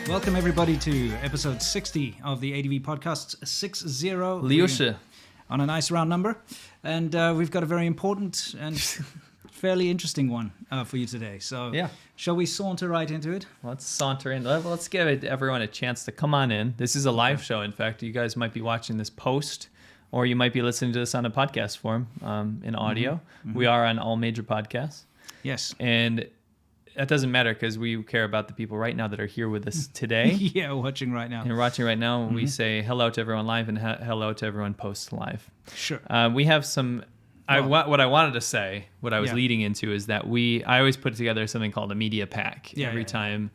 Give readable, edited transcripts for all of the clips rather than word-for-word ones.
Welcome everybody to episode 60 of the ADV podcast, 60. 60 on a nice round number. And we've got a very important and fairly interesting one for you today. So yeah. Shall we saunter right into it? Let's saunter in. Let's give everyone a chance to come on in. This is a live show. In fact, you guys might be watching this post, or you might be listening to this on a podcast form in audio. Mm-hmm. We are on all major podcasts. Yes. And that doesn't matter because we care about the people right now that are here with us today. Yeah, watching right now. And watching right now, we say hello to everyone live and hello to everyone post live. Sure. We have some... what I wanted to say, what I was leading into, is that I always put together something called a media pack every time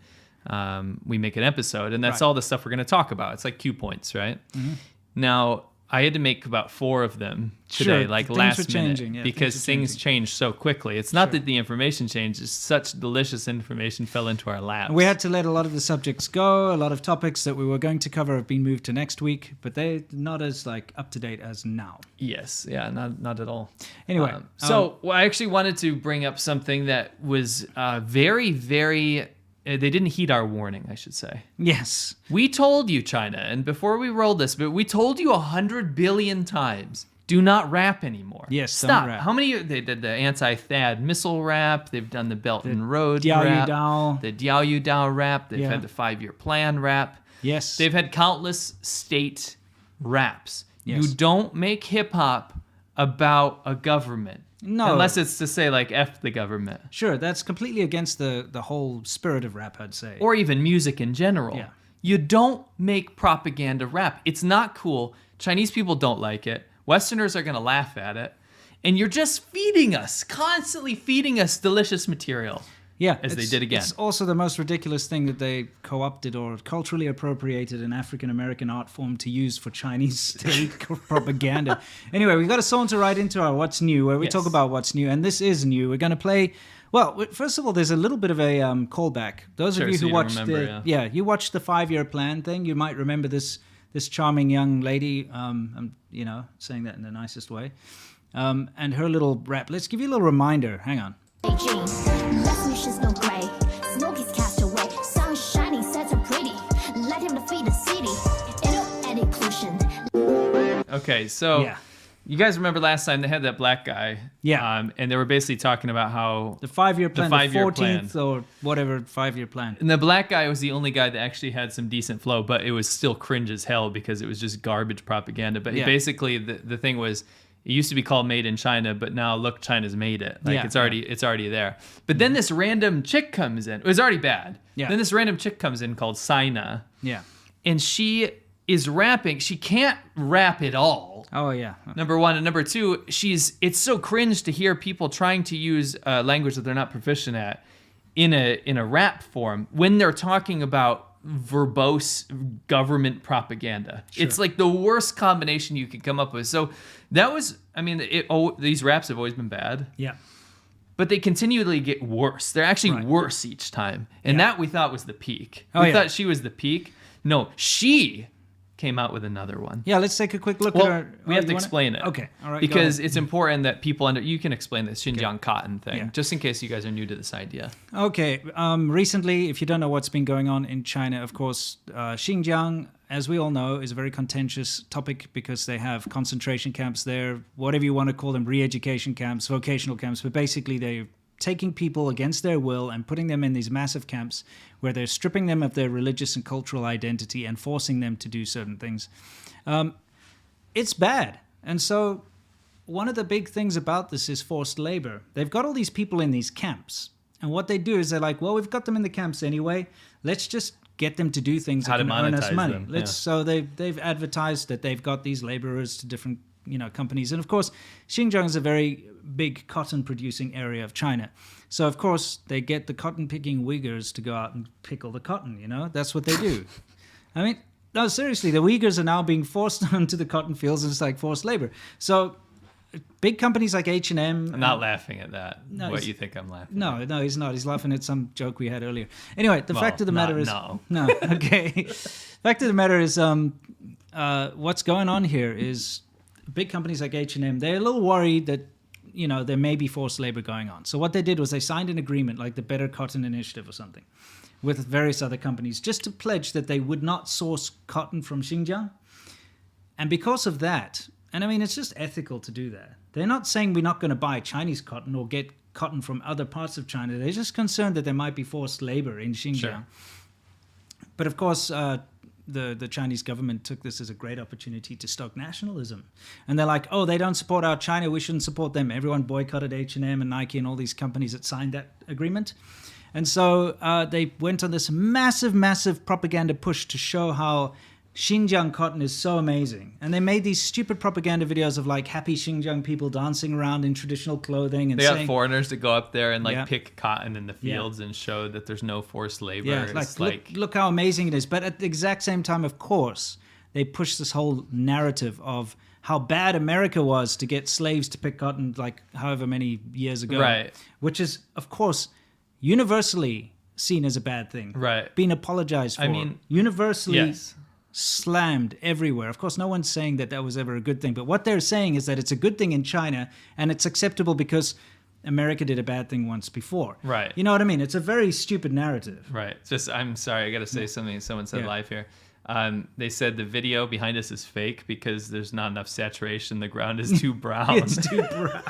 we make an episode, and that's all the stuff we're going to talk about. It's like cue points, right? Mm-hmm. Now, I had to make about 4 of them today, like last minute, because things change so quickly. It's not that the information changed; it's such delicious information fell into our laps. We had to let a lot of the subjects go. A lot of topics that we were going to cover have been moved to next week, but they're not as up to date as now. Yes, yeah, not at all. Anyway, I actually wanted to bring up something that was very, very. They didn't heed our warning, I should say. Yes. We told you, China, and before we rolled this, but we told you 100 billion times, do not rap anymore. Yes, stop. Don't rap. How many? They did the anti-THAAD missile rap. They've done the Belt and Road Diao rap. Dao. The Diao Yu Dao rap. They've had the 5-year plan rap. Yes. They've had countless state raps. Yes. You don't make hip-hop about a government. No. Unless it's to say, like, F the government. Sure, that's completely against the whole spirit of rap, I'd say. Or even music in general. Yeah. You don't make propaganda rap. It's not cool. Chinese people don't like it. Westerners are going to laugh at it. And you're just constantly feeding us delicious material. Yeah, as they did again. It's also the most ridiculous thing that they co-opted or culturally appropriated an African-American art form to use for Chinese state propaganda. Anyway, we've got to saunter right into our What's New, where we talk about what's new. And this is new. We're going to play... Well, first of all, there's a little bit of a callback. Those of you who watched you watched the 5-year plan thing, you might remember this charming young lady, I'm saying that in the nicest way, and her little rap. Let's give you a little reminder. Hang on. No gray. Smoke is cast away. Sun shining, sets are pretty. Let him defeat the city. It'll inclusion. Okay, so you guys remember last time they had that black guy? Yeah. And they were basically talking about how... The 5-year plan, the 14th plan. or whatever 5-year plan. And the black guy was the only guy that actually had some decent flow, but it was still cringe as hell because it was just garbage propaganda. But basically the thing was... It used to be called Made in China, but now look, China's made it. Like it's already there. But then this random chick comes in. It was already bad. Yeah. Then this random chick comes in called Sina. Yeah. And she is rapping. She can't rap at all. Oh yeah. Number one. And number two, it's so cringe to hear people trying to use language that they're not proficient at in a rap form when they're talking about verbose government propaganda. Sure. It's like the worst combination you could come up with. So that was, these raps have always been bad. Yeah. But they continually get worse. They're actually worse each time. And that we thought was the peak. We thought she was the peak. No, she came out with another one. Yeah, let's take a quick look at her. We have to explain it. Okay, all right. Because it's important that people you can explain this Xinjiang cotton thing, just in case you guys are new to this idea. Okay, recently, if you don't know what's been going on in China, of course, Xinjiang, as we all know, is a very contentious topic because they have concentration camps there, whatever you want to call them, re-education camps, vocational camps, but basically they're taking people against their will and putting them in these massive camps where they're stripping them of their religious and cultural identity and forcing them to do certain things. It's bad. And so one of the big things about this is forced labor. They've got all these people in these camps. And what they do is they're like, well, we've got them in the camps anyway. Let's just get them to do things that can earn us money. So they've advertised that they've got these laborers to different companies. And of course, Xinjiang is a very big cotton producing area of China. So of course, they get the cotton picking Uyghurs to go out and pick all the cotton, That's what they do. I mean, no, seriously, the Uyghurs are now being forced onto the cotton fields, and it's like forced labor. So big companies like H&M... I'm not laughing at that. No, what you think I'm laughing at. No, he's not. He's laughing at some joke we had earlier. Anyway, the fact of the matter is... No, okay. Fact of the matter is, what's going on here is big companies like H&M, they're a little worried that there may be forced labor going on. So what they did was they signed an agreement, like the Better Cotton Initiative or something, with various other companies just to pledge that they would not source cotton from Xinjiang. And because of that, and I mean, it's just ethical to do that. They're not saying we're not going to buy Chinese cotton or get cotton from other parts of China. They're just concerned that there might be forced labor in Xinjiang. Sure. But of course, the Chinese government took this as a great opportunity to stoke nationalism. And they're like, oh, they don't support our China, we shouldn't support them. Everyone boycotted H&M and Nike and all these companies that signed that agreement. And so they went on this massive, massive propaganda push to show how Xinjiang cotton is so amazing. And they made these stupid propaganda videos of like happy Xinjiang people dancing around in traditional clothing. And they got foreigners to go up there and like Yeah. pick cotton in the fields and show that there's no forced labor. Yeah, It's look how amazing it is. But at the exact same time, of course, they pushed this whole narrative of how bad America was to get slaves to pick cotton like however many years ago. Right. Which is, of course, universally seen as a bad thing. Right. Being apologized for. I mean, universally yes. slammed everywhere. Of course, no one's saying that that was ever a good thing. But what they're saying is that it's a good thing in China and it's acceptable because America did a bad thing once before. Right. You know what I mean? It's a very stupid narrative. Right. Just, I'm sorry, I got to say something someone said live here. They said the video behind us is fake because there's not enough saturation. The ground is too brown. It's too brown.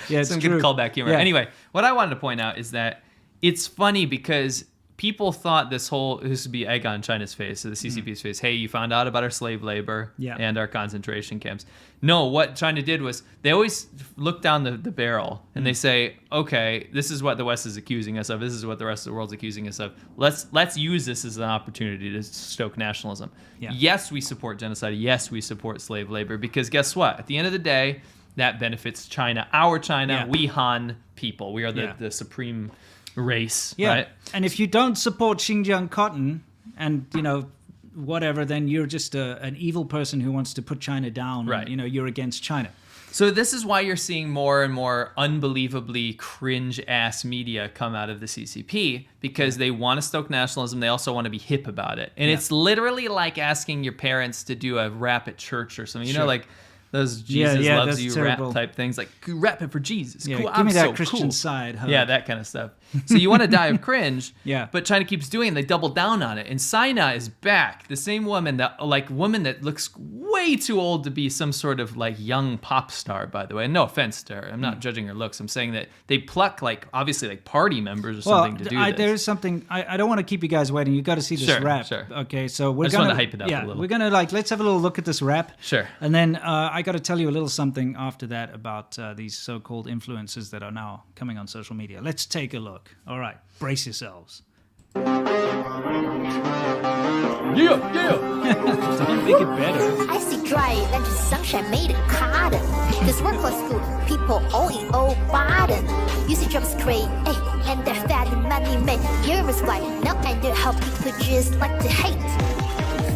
Yeah, it's Some true. good callback humor. Yeah. Anyway, what I wanted to point out is that it's funny because people thought this would be egg on China's face, so the CCP's face. Hey, you found out about our slave labor and our concentration camps. No, what China did was they always look down the barrel and they say, okay, this is what the West is accusing us of. This is what the rest of the world's accusing us of. Let's use this as an opportunity to stoke nationalism. Yeah. Yes, we support genocide. Yes, we support slave labor because guess what? At the end of the day, that benefits China, our China. We Han people. We are the supreme race, right? And if you don't support Xinjiang cotton and, you know, whatever, then you're just an evil person who wants to put China down. Right. And, you know, you're against China. So this is why you're seeing more and more unbelievably cringe-ass media come out of the CCP because they want to stoke nationalism. They also want to be hip about it. And it's literally like asking your parents to do a rap at church or something. You know, like those Jesus loves you terrible. rap type things, like rap it for Jesus. Yeah, cool. give I'm me that so Christian cool. side. Huh? Yeah, that kind of stuff. So you want to die of cringe, Yeah. but China keeps doing it. They double down on it. And Sina is back. The same woman that looks way too old to be some sort of like young pop star, by the way. And no offense to her. I'm not judging her looks. I'm saying that they pluck like obviously like party members or something to do this. There is something, I don't want to keep you guys waiting. You got to see this rap. Sure. Okay, so we're I just gonna wanted to hype it up a little. We're gonna let's have a little look at this rap. Sure. And then I got to tell you a little something after that about these so-called influencers that are now coming on social media. Let's take a look. All right, brace yourselves. Don't make it better. I see dry like the sunshine made of cotton. This work was good, people all in old bottom. You see jobs create, and their fat money made. Year was like, now I know how people just like to hate.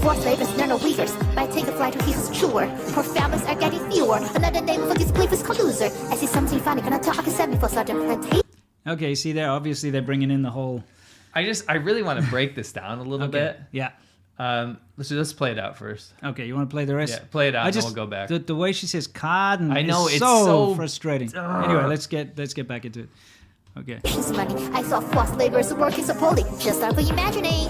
Forced labor's none of weavers, but take a flight to keep us truer. Poor families are getting fewer. Another name for this belief is called loser. I see something funny, gonna talk and send me for sudden and hate. Okay, see there, obviously they're bringing in the whole... I really want to break this down a little bit. Yeah. Let's play it out first. Okay, you want to play the rest? Yeah, play it out and then we'll go back. The way she says cotton I know, is it's so so frustrating. Anyway, let's get back into it. Okay. Money. I saw forced laborers working so poorly, just like we imagining.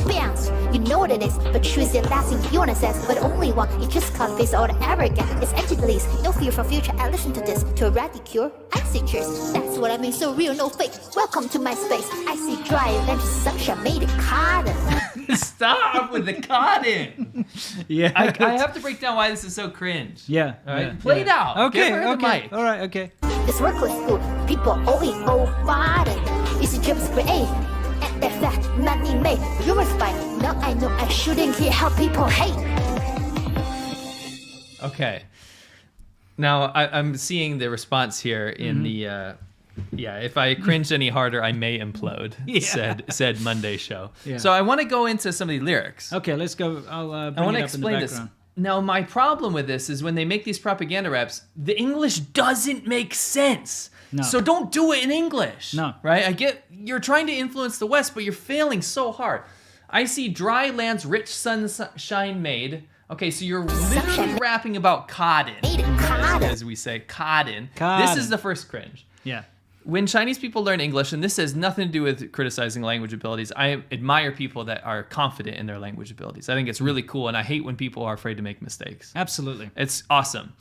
Bounce, you know what it is, but choose your lasting illnesses, but only one. It just can't face all the arrogant. It's anti-police, no fear for future. I listen to this to eradicate I see cheers. That's what I mean, so real, no fake. Welcome to my space. I see dry like the sunshine made of cotton. Stop with the cotton. Yeah. I have to break down why this is so cringe. Yeah. All right, yeah, play yeah. it out. Okay. Give her the Okay. mic. All right. Okay. This work was good, people all in old bottom. You see jobs create, and their fat money made. You were spy, now I know I shouldn't hear how people hate. Okay. Now I'm seeing the response here in the. If I cringe any harder, I may implode. Said Monday show. Yeah. So I want to go into some of the lyrics. Okay. Let's go. I'll bring I want it to up in the explain this. background. Now, my problem with this is when they make these propaganda raps, the English doesn't make sense. No. So don't do it in English. No. Right? I get you're trying to influence the West, but you're failing so hard. I see dry lands, rich sunshine made. Okay, so you're literally rapping about cotton. Made of cotton. As we say, cotton. Cotton. This is the first cringe. Yeah. when Chinese people learn English, and this has nothing to do with criticizing language abilities, I admire people that are confident in their language abilities. I think it's really cool, and I hate when people are afraid to make mistakes. Absolutely. It's awesome.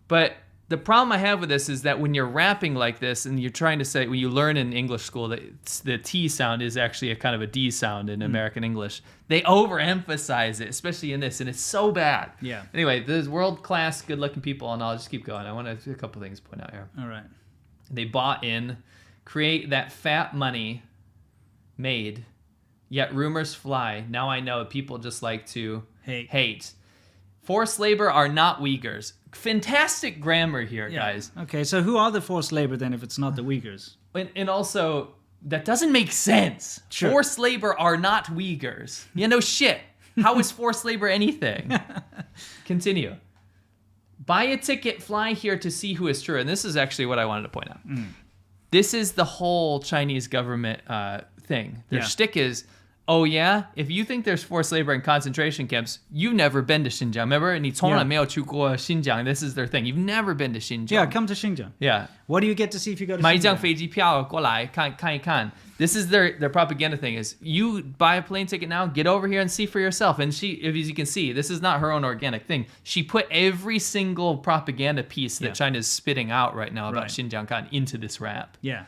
But the problem I have with this is that when you're rapping like this and you're trying to say, when you learn in English school that the T sound is actually a kind of a D sound in American English, they overemphasize it, especially in this, and it's so bad. Yeah. Anyway, there's world-class, good-looking people, and I'll just keep going. I want to do a couple things to point out here. All right. They bought in, create that fat money made, yet rumors fly. Now I know people just like to hate. Forced labor are not Uyghurs. Fantastic grammar here, guys. Okay, so who are the forced labor then if it's not the Uyghurs? And also, that doesn't make sense. Sure. Forced labor are not Uyghurs. Yeah, no shit. How is forced labor anything? Continue. Buy a ticket, fly here to see who is true. And this is actually what I wanted to point out. This is the whole Chinese government thing. Their shtick is, oh yeah, if you think there's forced labor in concentration camps, you've never been to Xinjiang. Remember? 你从来没有去过 Xinjiang. This is their thing. You've never been to Xinjiang. Yeah, come to Xinjiang. Yeah. What do you get to see if you go to 买一张 Xinjiang? 飞机票过来看一看. This is their propaganda thing is you buy a plane ticket now, get over here and see for yourself. And she, as you can see, this is not her own organic thing. She put every single propaganda piece that China is spitting out right now about Xinjiang into this rap. Yeah.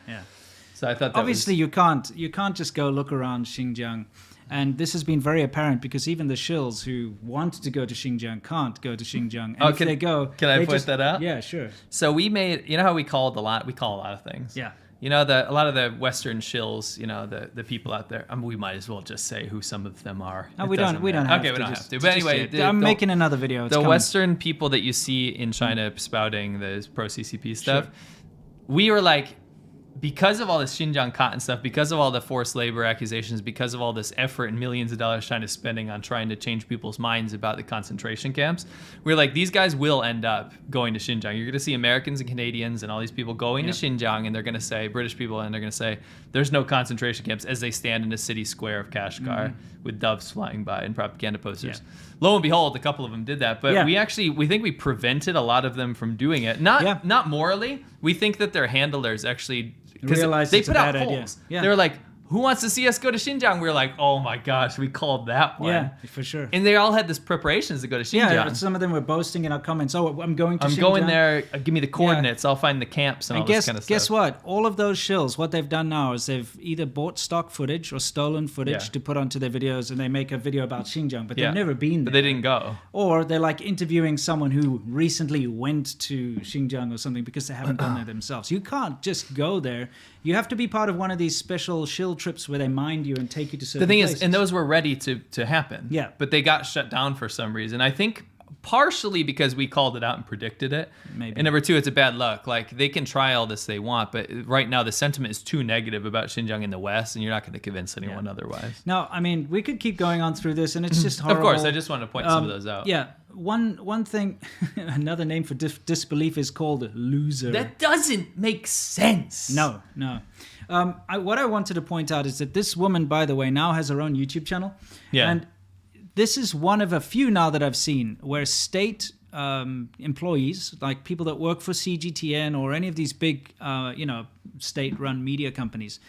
So I thought that Obviously, you can't just go look around Xinjiang. And this has been very apparent because even the shills who want to go to Xinjiang can't go to Xinjiang. And if they go, can I point that out? Yeah, sure. So we made, you know how we call a lot of things. Yeah. You know, a lot of the Western shills, you know, the people out there. I mean, we might as well just say who some of them are. No, we don't have to. Okay, we don't have to. But anyway, I'm making another video. It's the coming. Western people that you see in China spouting the pro-CCP stuff, we were like, because of all this Xinjiang cotton stuff, because of all the forced labor accusations, because of all this effort and millions of dollars China's spending on trying to change people's minds about the concentration camps, we're like, these guys will end up going to Xinjiang. You're going to see Americans and Canadians and all these people going to Xinjiang, and they're going to say, British people, and they're going to say, there's no concentration camps as they stand in a city square of Kashgar with doves flying by and propaganda posters. Lo and behold, a couple of them did that, but we think we prevented a lot of them from doing it. Not morally. We think that their handlers actually, because they put out polls. They were like, who wants to see us go to Xinjiang? We were like, oh my gosh, we called that one. Yeah, for sure. And they all had this preparations to go to Xinjiang. Yeah, some of them were boasting in our comments, oh, I'm going to Xinjiang. I'm going there, give me the coordinates, I'll find the camps and all this kind of stuff. Guess what? All of those shills, what they've done now is they've either bought stock footage or stolen footage to put onto their videos, and they make a video about Xinjiang, but they've never been there. But they didn't go. Or they're like interviewing someone who recently went to Xinjiang or something because they haven't gone there themselves. You can't just go there. You have to be part of one of these special shill trips where they mind you and take you to certain places. Is, and those were ready to happen. Yeah. But they got shut down for some reason. I think partially because we called it out and predicted it. Maybe. And number two, it's a bad luck. Like, they can try all this they want, but right now the sentiment is too negative about Xinjiang in the West, and you're not going to convince anyone otherwise. No, I mean, we could keep going on through this, and it's just horrible. Of course, I just wanted to point some of those out. Yeah. One thing, another name for disbelief is called loser. That doesn't make sense. No. What I wanted to point out is that this woman, by the way, now has her own YouTube channel. Yeah. And this is one of a few now that I've seen where state employees, like people that work for CGTN or any of these big, state-run media companies,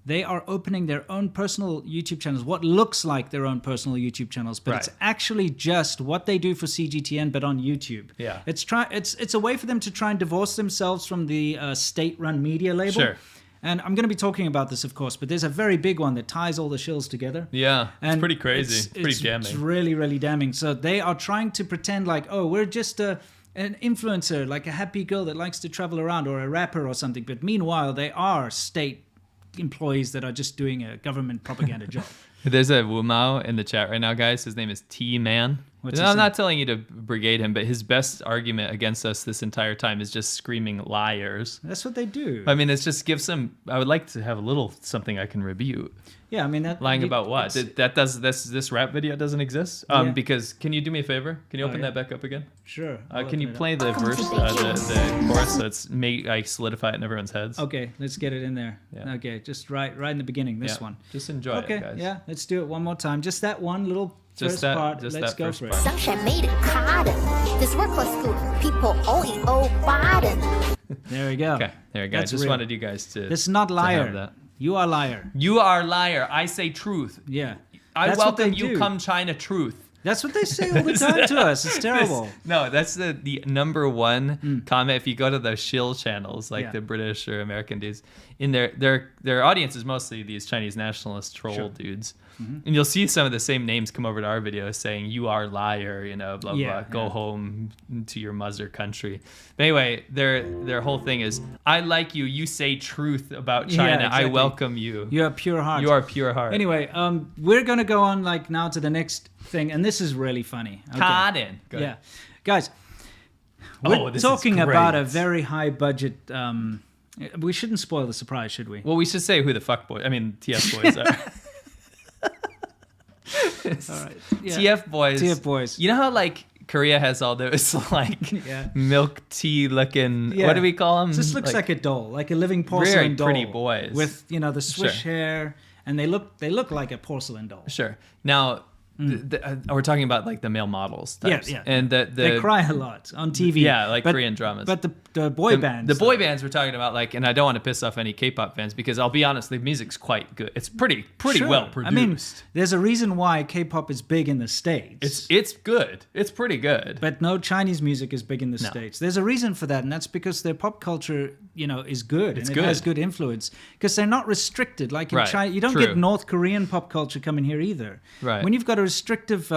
they are opening their own personal YouTube channels, what looks like their own personal YouTube channels, but it's actually just what they do for CGTN, but on YouTube. Yeah. It's a way for them to try and divorce themselves from the state-run media label. Sure. And I'm going to be talking about this, of course, but there's a very big one that ties all the shills together. Yeah, and it's pretty crazy. It's pretty damning. It's really, really damning. So they are trying to pretend like, oh, we're just an influencer, like a happy girl that likes to travel around, or a rapper or something. But meanwhile, they are state employees that are just doing a government propaganda job. There's a Wumao in the chat right now, guys. His name is T-Man. I'm not telling you to brigade him, but his best argument against us this entire time is just screaming liars. That's what they do. I mean, it's just give some. I would like to have a little something I can rebuke. Yeah, I mean lying about what? This rap video doesn't exist. Because can you do me a favor? Can you open that back up again? Sure. Can you play the verse, the chorus, so it's I solidify it in everyone's heads? Okay, let's get it in there. Yeah. Okay, just right in the beginning. This one. Just enjoy it, guys. Okay, yeah, let's do it one more time. Just that one little. First part, let's go for it. Sunshine made it cotton. This work class school, people all in all bottom. There we go. Okay, there we go. I just wanted you guys to. This is not liar. You are liar. You are liar. I say truth. Yeah. I welcome you. Come China, truth. That's what they say all the time to us. It's terrible. No, that's the number one comment. If you go to the shill channels, like the British or American dudes, in their audience is mostly these Chinese nationalist troll dudes. Mm-hmm. And you'll see some of the same names come over to our videos saying, you are liar, blah, blah, go home to your mother country. But anyway, their whole thing is, I like you. You say truth about China. Yeah, exactly. I welcome you. You are pure heart. You are pure heart. Anyway, we're going to go on now to the next thing. And this is really funny. Okay. Yeah. Guys, we're talking about a very high budget. We shouldn't spoil the surprise, should we? Well, we should say who the TF boys are. All right. Yeah. TF boys. You know how Korea has all those milk tea looking. What do we call them? This looks like a doll, like a living porcelain doll. Pretty boys with the swish hair, and they look like a porcelain doll. Sure. Now. We're talking about the male models types. Yeah. And they cry a lot on TV. Yeah, Korean dramas. But the boy bands. The boy bands we're talking about, and I don't want to piss off any K-pop fans because I'll be honest, the music's quite good. It's pretty well produced. I mean, there's a reason why K-pop is big in the States. It's good. It's pretty good. But no Chinese music is big in the States. There's a reason for that, and that's because their pop culture, is good. It has good influence because they're not restricted. Like in China, you don't get North Korean pop culture coming here either. Right. When you've got a restrictive,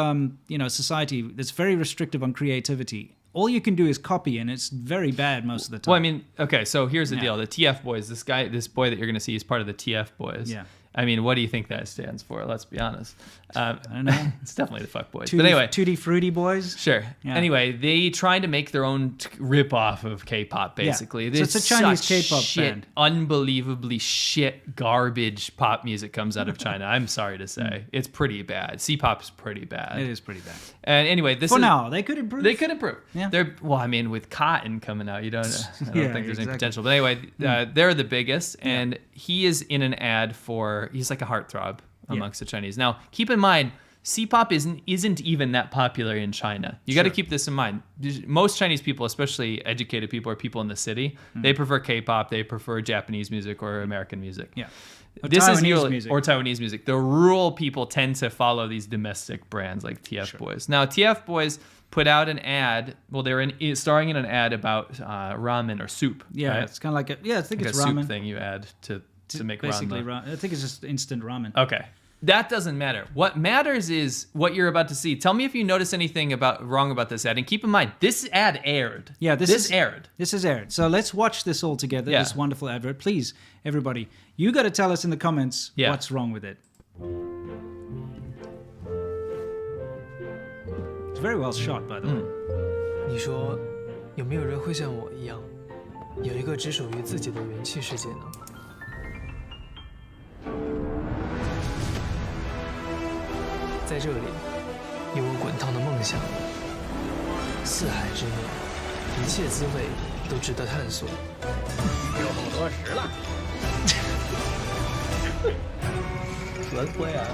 society that's very restrictive on creativity, all you can do is copy, and it's very bad most of the time. Well, I mean, okay, so here's the deal. The TF boys, this boy that you're going to see is part of the TF boys. Yeah. I mean, what do you think that stands for? Let's be honest. I don't know. It's definitely the fuck boys. But anyway. Tutti Frutti boys? Sure. Yeah. Anyway, they try to make their own rip-off of K-pop, basically. Yeah. So it's a Chinese K-pop band. Unbelievably shit, garbage pop music comes out of China. I'm sorry to say. It's pretty bad. C-pop is pretty bad. It is pretty bad. And anyway, now, they could improve. They could improve. Yeah. With Cotton coming out, I don't think there's any potential. But anyway, they're the biggest, and he is in an ad he's like a heartthrob amongst the Chinese. Now, keep in mind, C-pop isn't even that popular in China. You got to keep this in mind. Most Chinese people, especially educated people or people in the city, they prefer K-pop, they prefer Japanese music or American music. Yeah. Or Taiwanese music. The rural people tend to follow these domestic brands like TF Boys. Now, TF Boys put out an ad. Well, they're starring in an ad about ramen or soup. Yeah, right? It's kind of like I think it's a ramen. soup thing you add to make basically ramen. I think it's just instant ramen. Okay. That doesn't matter. What matters is what you're about to see. Tell me if you notice anything wrong about this ad. And keep in mind, this ad aired. Yeah, this aired. This is aired. So let's watch this all together, this wonderful advert. Please, everybody, you got to tell us in the comments what's wrong with it. It's very well shot, by the way. 你说有没有人会像我一样，有一个只属于自己的元气世界呢？在这里，有我滚烫的梦想，四海之内，一切滋味都值得探索。有多时了？何推啊？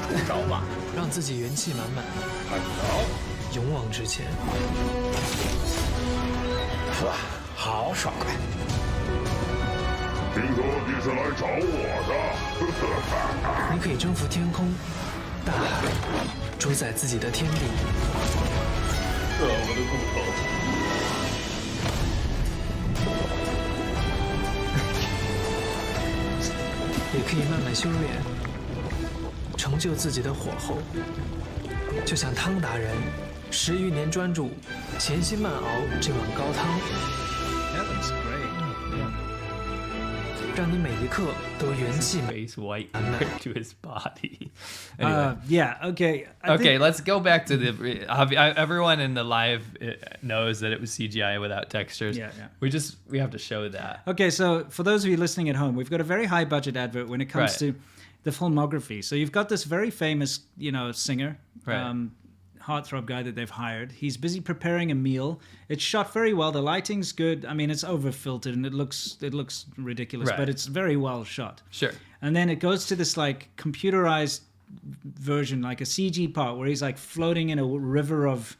出招吧！让自己元气满满，快走！勇往直前。哇，好爽快！听说你是来找我的。你可以征服天空。 大海主宰自己的天地，我的骨头。也可以慢慢修炼，成就自己的火候。就像汤达人10余年专注，潜心慢熬这碗高汤。让你每一刻都元气满满。 Face white to his body. Anyway. Okay. Okay, let's go back to the. Everyone in the live knows that it was CGI without textures. Yeah. We have to show that. Okay, so for those of you listening at home, we've got a very high budget advert when it comes to the filmography. So you've got this very famous, singer. Right. Heartthrob guy that they've hired. He's busy preparing a meal. It's shot very well. The lighting's good. I mean, it's over filtered and it looks ridiculous, but it's very well shot. Sure. And then it goes to this computerized version, like a CG part where he's like floating in a river of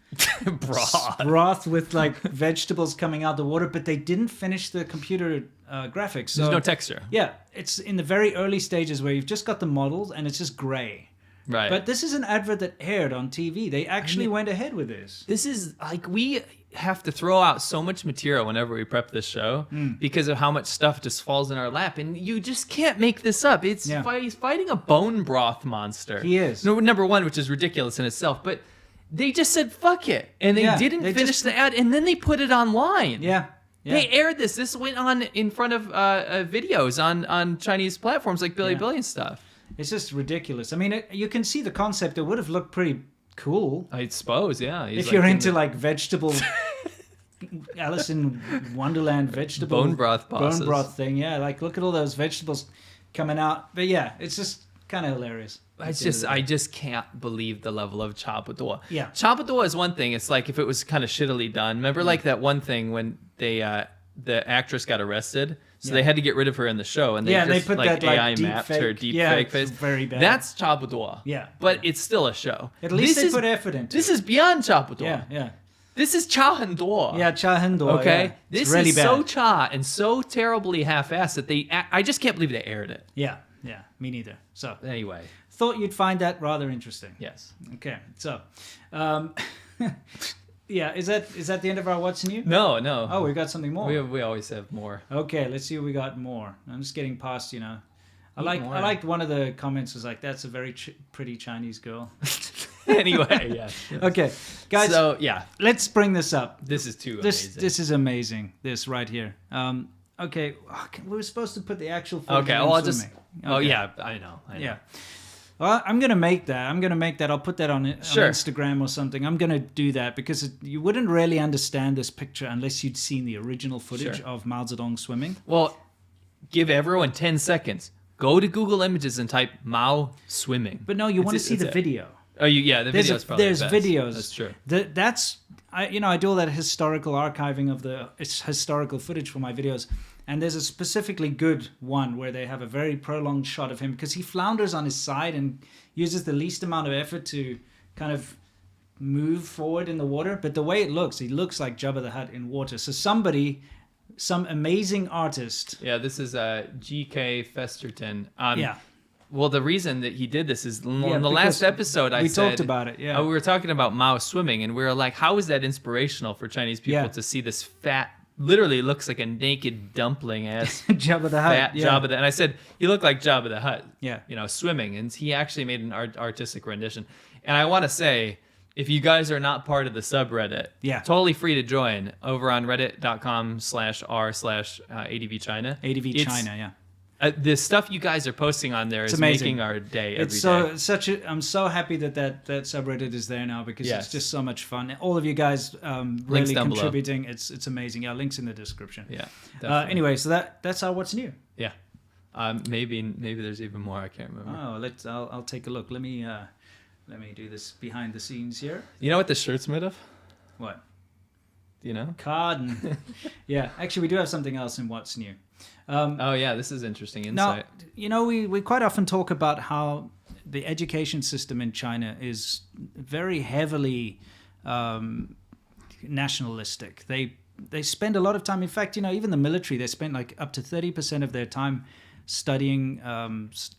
broth with like vegetables coming out the water, but they didn't finish the computer graphics. So, There's no texture. Yeah, it's in the very early stages where you've just got the models and it's just gray. Right. But this is an advert that aired on TV. They actually went ahead with this. This is like, we have to throw out so much material whenever we prep this show because of how much stuff just falls in our lap, and you just can't make this up. He's fighting a bone broth monster. He is. No, number one, which is ridiculous in itself, but they just said fuck it, and they didn't finish the ad, and then they put it online. Yeah. They aired this. This went on in front of videos on Chinese platforms like Bilibili and stuff. It's just ridiculous. I mean, you can see the concept. It would have looked pretty cool. I suppose, yeah. If you're into like vegetable, Alice in Wonderland vegetable bone broth bosses. Bone broth thing. Yeah, like look at all those vegetables coming out. But yeah, it's just kind of hilarious. I just can't believe the level of chabuduo. Yeah. Chabuduo is one thing. It's like if it was kind of shittily done. Remember like that one thing when they the actress got arrested? So they had to get rid of her in the show, and they just put like that, like, AI deep mapped fake. her deep Yeah, fake it's face. very bad. That's chabuduo. Yeah. But it's still a show. At least This they is- put effort into This it. is beyond chabuduo. Yeah. This is chahenduo. Yeah, cha henduo. Okay, Yeah. this It's really is bad. so cha and so terribly half-assed that I just can't believe they aired it. Yeah, me neither. So Anyway, thought you'd find that rather interesting. yes. Okay, so yeah, is that the end of our what's new? No. Oh, we got something more. We always have more. Okay, let's see what we got more. I'm just getting past, I liked one of the comments was like, that's a very pretty Chinese girl. Anyway, yeah. Okay, guys, So yeah, let's bring this up. this is too This amazing. this is amazing. This right here. Okay, we were supposed to put the actual footage Okay, of well them I'll just. swimming. Oh Okay. yeah, I know. Yeah. Well, I'm gonna make that. I'll put that on Sure. Instagram or something. I'm gonna do that because you wouldn't really understand this picture unless you'd seen the original footage Sure. of Mao Zedong swimming. Well, give everyone 10 seconds. Go to Google Images and type Mao swimming. But no, you want to see the it. video. Oh, the There's video's probably there's the best. videos. That's true. I do all that historical archiving of the historical footage for my videos, and there's a specifically good one where they have a very prolonged shot of him because he flounders on his side and uses the least amount of effort to kind of move forward in the water. But the way it looks, he looks like Jabba the Hutt in water. So some amazing artist. Yeah, this is G.K. Festerton. Yeah. Well, the reason that he did this is in the because last episode we talked about it, yeah. We were talking about Mao swimming, and we were like, how is that inspirational for Chinese people Yeah. to see this fat, literally looks like a naked dumpling ass Jabba the Hutt. fat Yeah. Jabba the, and I said, you look like Jabba the Hutt. Yeah. Swimming, and he actually made an artistic rendition. And I want to say, if you guys are not part of the subreddit, totally free to join over on reddit.com/r/ADVChina. ADVChina, yeah. The stuff you guys are posting on there is amazing. making our day every It's day. I'm so happy that subreddit is there now because Yes. it's just so much fun. All of you guys really down below. contributing. It's amazing. Yeah, links in the description. Yeah. Definitely. Anyway, so that's our what's new. Yeah. Maybe there's even more. I can't remember. Oh, I'll take a look. Let me do this behind the scenes here. You know what this shirt's made of? What? Do you know? Cotton. Yeah, actually, we do have something else in what's new. Oh yeah, this is interesting insight. Now, we quite often talk about how the education system in China is very heavily nationalistic. They spend a lot of time. In fact, even the military, they spend like up to 30% of their time studying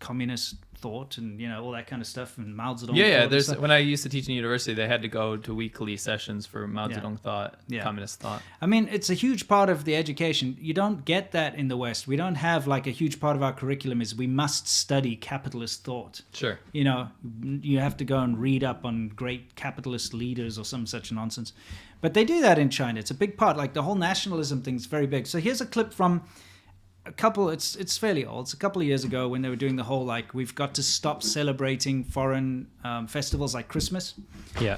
communist thought and all that kind of stuff and Mao Zedong. Yeah. thought and stuff. When I used to teach in university, they had to go to weekly sessions for Mao Zedong thought, communist thought. I mean, it's a huge part of the education. You don't get that in the West. We don't have like a huge part of our curriculum is we must study capitalist thought. Sure. You have to go and read up on great capitalist leaders or some such nonsense. But they do that in China. It's a big part. Like the whole nationalism thing is very big. So here's a clip from it's fairly old. It's a couple of years ago when they were doing the whole like we've got to stop celebrating foreign festivals like Christmas. Yeah.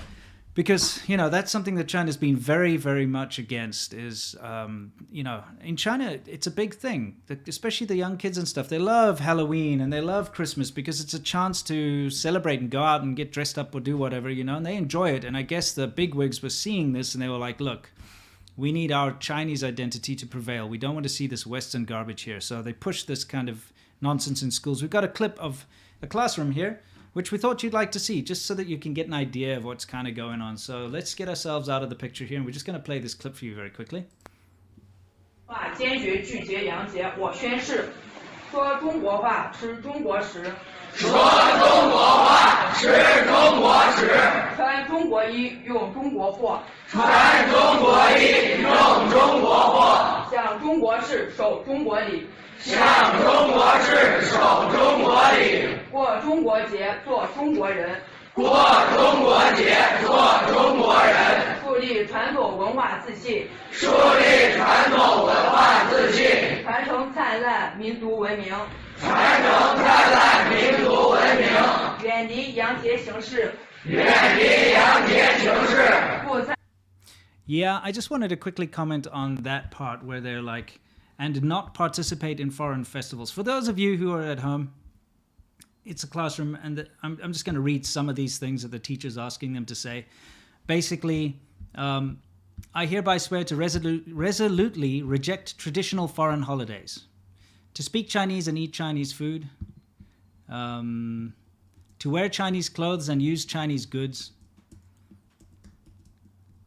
Because, that's something that China's been very, very much against is, in China, it's a big thing, especially the young kids and stuff. They love Halloween and they love Christmas because it's a chance to celebrate and go out and get dressed up or do whatever, and they enjoy it. And I guess the bigwigs were seeing this and they were like, look, we need our Chinese identity to prevail. We don't want to see this Western garbage here. So they push this kind of nonsense in schools. We've got a clip of a classroom here which we thought you'd like to see, just so that you can get an idea of what's kind of going on. So let's get ourselves out of the picture here, and we're just going to play this clip for you very quickly. 坚决拒绝洋节，我宣誓，说中国话，吃中国食，说中国话，吃中国食，穿中国衣，用中国货，穿中国衣，用中国货，向中国式，守中国礼，向中国式，守中国礼，过中国节，做中国人。过中国节，做中国人，树立传统文化自信，树立传统文化自信，传承灿烂民族文明，传承灿烂民族文明，远离洋节形式，远离洋节形式，不再。Yeah, I just wanted to quickly comment on that part where they're like, and not participate in foreign festivals. For those of you who are at home, it's a classroom, and I'm just going to read some of these things that the teacher's asking them to say. Basically, I hereby swear to resolutely reject traditional foreign holidays, to speak Chinese and eat Chinese food, to wear Chinese clothes and use Chinese goods,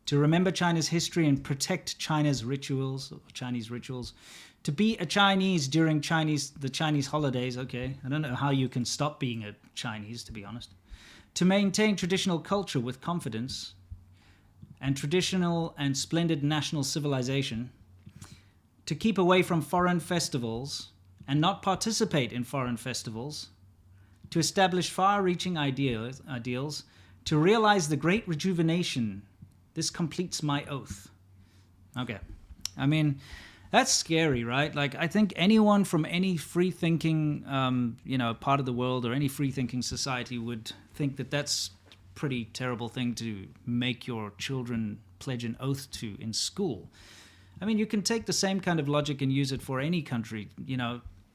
to remember China's history and protect China's rituals, Chinese rituals, to be a Chinese during the Chinese holidays. Okay, I don't know how you can stop being a Chinese, to be honest. To maintain traditional culture with confidence and traditional and splendid national civilization. To keep away from foreign festivals and not participate in foreign festivals. To establish far-reaching ideals. To realize the great rejuvenation. This completes my oath. Okay, I mean, that's scary, right? Like, I think anyone from any free-thinking, part of the world or any free-thinking society would think that that's a pretty terrible thing to make your children pledge an oath to in school. I mean, you can take the same kind of logic and use it for any country.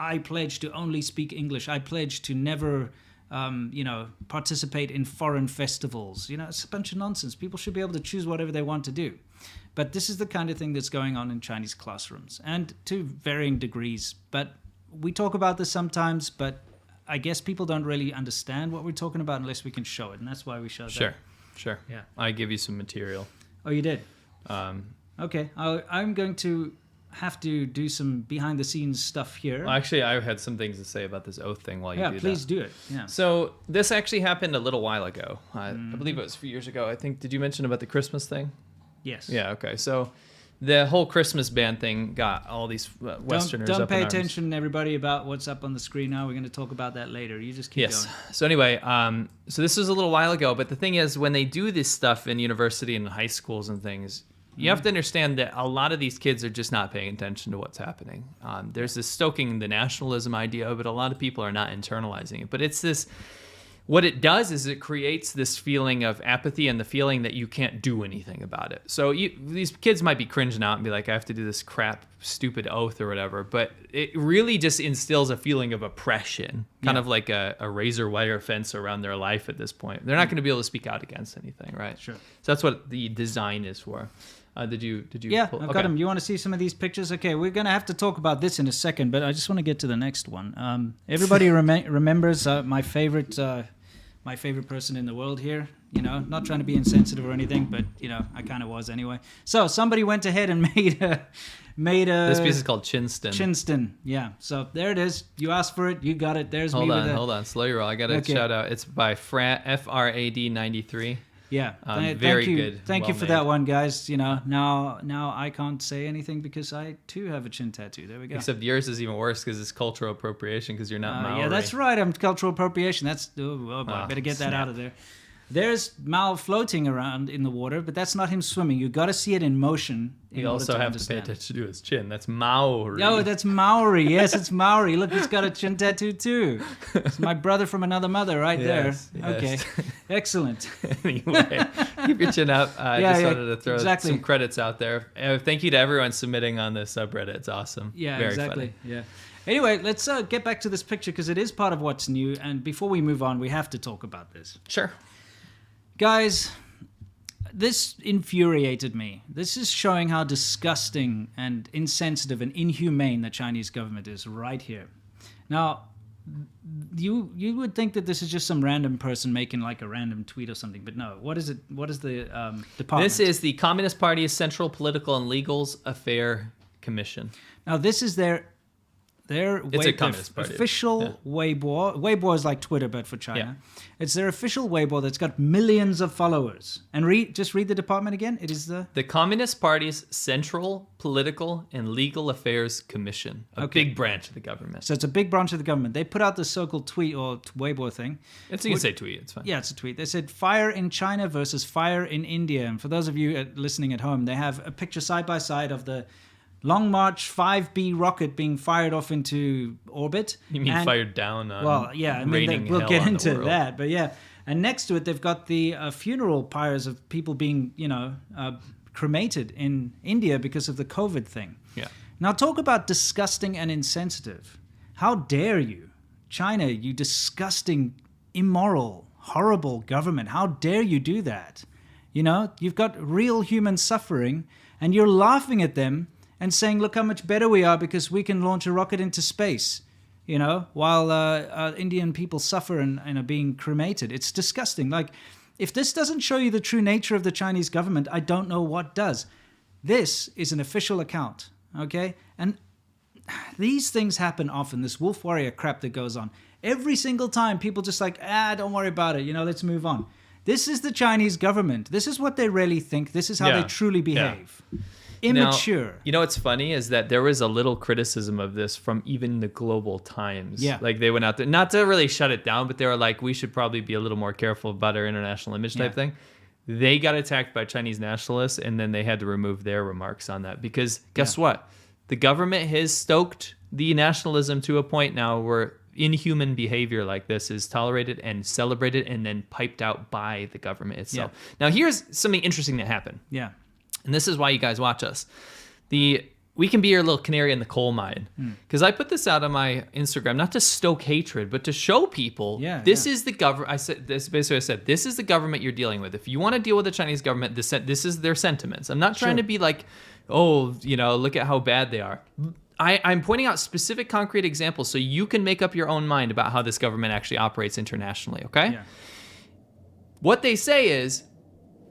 I pledge to only speak English. I pledge to never, participate in foreign festivals. It's a bunch of nonsense. People should be able to choose whatever they want to do. But this is the kind of thing that's going on in Chinese classrooms, and to varying degrees. But we talk about this sometimes, but I guess people don't really understand what we're talking about unless we can show it, and that's why we showed that. Sure. Yeah. I give you some material. Oh, you did? Okay. I'm going to have to do some behind-the-scenes stuff here. Well, actually, I had some things to say about this oath thing while you do that. Yeah, please do it. Yeah. So this actually happened a little while ago. I believe it was a few years ago. I think, did you mention about the Christmas thing? Yes. Yeah, okay. So the whole Christmas ban thing got all these Westerners Don't up pay in arms. attention, everybody, about what's up on the screen now. We're going to talk about that later. You just keep going. So anyway, so this was a little while ago, but the thing is, when they do this stuff in university and high schools and things, you have to understand that a lot of these kids are just not paying attention to what's happening. There's this stoking the nationalism idea, but a lot of people are not internalizing it. But it's this... What it does is it creates this feeling of apathy and the feeling that you can't do anything about it. So these kids might be cringing out and be like, I have to do this crap, stupid oath or whatever. But it really just instills a feeling of oppression, kind of like a razor wire fence around their life at this point. They're not going to be able to speak out against anything, right? Sure. So that's what the design is for. Did you? Yeah, I've got them. You want to see some of these pictures? Okay, we're going to have to talk about this in a second, but I just want to get to the next one. Everybody remembers my favorite person in the world here. Not trying to be insensitive or anything, but I kind of was anyway. So somebody went ahead and made a. This piece is called Chinston. Chinston, yeah. So there it is. You asked for it, you got it. There's me. Hold on, slow your roll. I got to shout out. It's by FRAD 93. Yeah, very good. Thank you for that one, guys. Now I can't say anything because I too have a chin tattoo. There we go. Except yours is even worse because it's cultural appropriation because you're not Maori. Yeah, that's right. I'm cultural appropriation. That's I better get that out of there. There's Mao floating around in the water, but that's not him swimming. You got to see it in motion. You also have to pay attention to his chin. That's Maori. Oh, that's Maori. Yes, it's Maori. Look, he's got a chin tattoo too. It's my brother from another mother right there. Okay, excellent. Anyway, keep your chin up. I just wanted to throw some credits out there. Thank you to everyone submitting on the subreddit. It's awesome. Yeah, very exactly. Funny. Yeah. Anyway, let's get back to this picture because it is part of what's new. And before we move on, we have to talk about this. Sure. Guys, this infuriated me. This is showing how disgusting and insensitive and inhumane the Chinese government is right here. Now, you would think that this is just some random person making like a random tweet or something, but no. What is it? What is the department? This is the Communist Party's Central Political and Legal Affairs Commission. Now, this is their It's a Communist Party. official Weibo. Weibo is like Twitter, but for China. Yeah. It's their official Weibo that's got millions of followers. And just read the department again. It is the Communist Party's Central Political and Legal Affairs Commission, a big branch of the government. So it's a big branch of the government. They put out the so-called tweet or Weibo thing. You can say tweet, it's fine. Yeah, it's a tweet. They said fire in China versus fire in India. And for those of you listening at home, they have a picture side by side of the Long March 5B rocket being fired off into orbit. You mean fired down on Well, yeah, I mean, we'll get into that. But yeah, and next to it, they've got the funeral pyres of people being, cremated in India because of the COVID thing. Yeah. Now, talk about disgusting and insensitive. How dare you, China, you disgusting, immoral, horrible government. How dare you do that? You've got real human suffering and you're laughing at them and saying, look how much better we are because we can launch a rocket into space, while Indian people suffer and are being cremated. It's disgusting. Like, if this doesn't show you the true nature of the Chinese government, I don't know what does. This is an official account, okay? And these things happen often, this wolf warrior crap that goes on. Every single time, people just like, don't worry about it, let's move on. This is the Chinese government. This is what they really think. This is how they truly behave. Yeah. Immature. Now, what's funny is that there was a little criticism of this from even the Global Times. Yeah. Like they went out there, not to really shut it down, but they were like, we should probably be a little more careful about our international image type thing. They got attacked by Chinese nationalists, and then they had to remove their remarks on that. Because guess what? The government has stoked the nationalism to a point now where inhuman behavior like this is tolerated and celebrated and then piped out by the government itself. Yeah. Now, here's something interesting that happened. Yeah. And this is why you guys watch us. We can be your little canary in the coal mine. Because I put this out on my Instagram, not to stoke hatred, but to show people this is the government. I said this is the government you're dealing with. If you want to deal with the Chinese government, this is their sentiments. I'm not trying to be like, look at how bad they are. I'm pointing out specific concrete examples so you can make up your own mind about how this government actually operates internationally, okay? Yeah. What they say is,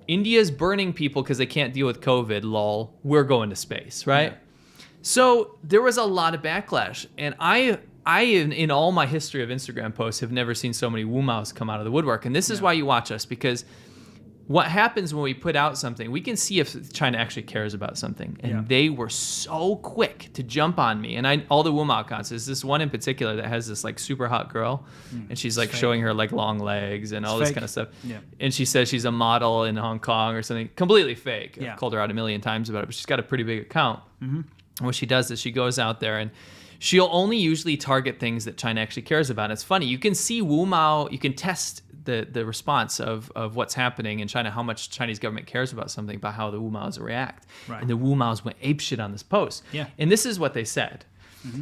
India's burning people because they can't deal with COVID, lol. We're going to space, right? Yeah. So there was a lot of backlash. And I in all my history of Instagram posts, have never seen so many Wumaos come out of the woodwork. And this is why you watch us, because what happens when we put out something, we can see if China actually cares about something. And they were so quick to jump on me. And all the Wumao accounts, there's this one in particular that has this like super hot girl. And she's like showing her like long legs and all this kind of stuff. Yeah. And she says she's a model in Hong Kong or something. Completely fake. I've called her out a million times about it, but she's got a pretty big account. And what she does is she goes out there and she'll only usually target things that China actually cares about. And it's funny. You can see Wumao, you can test the response of what's happening in China, how much Chinese government cares about something, by how the Wumaos react. Right. And the Wumaos went apeshit on this post. Yeah. And this is what they said.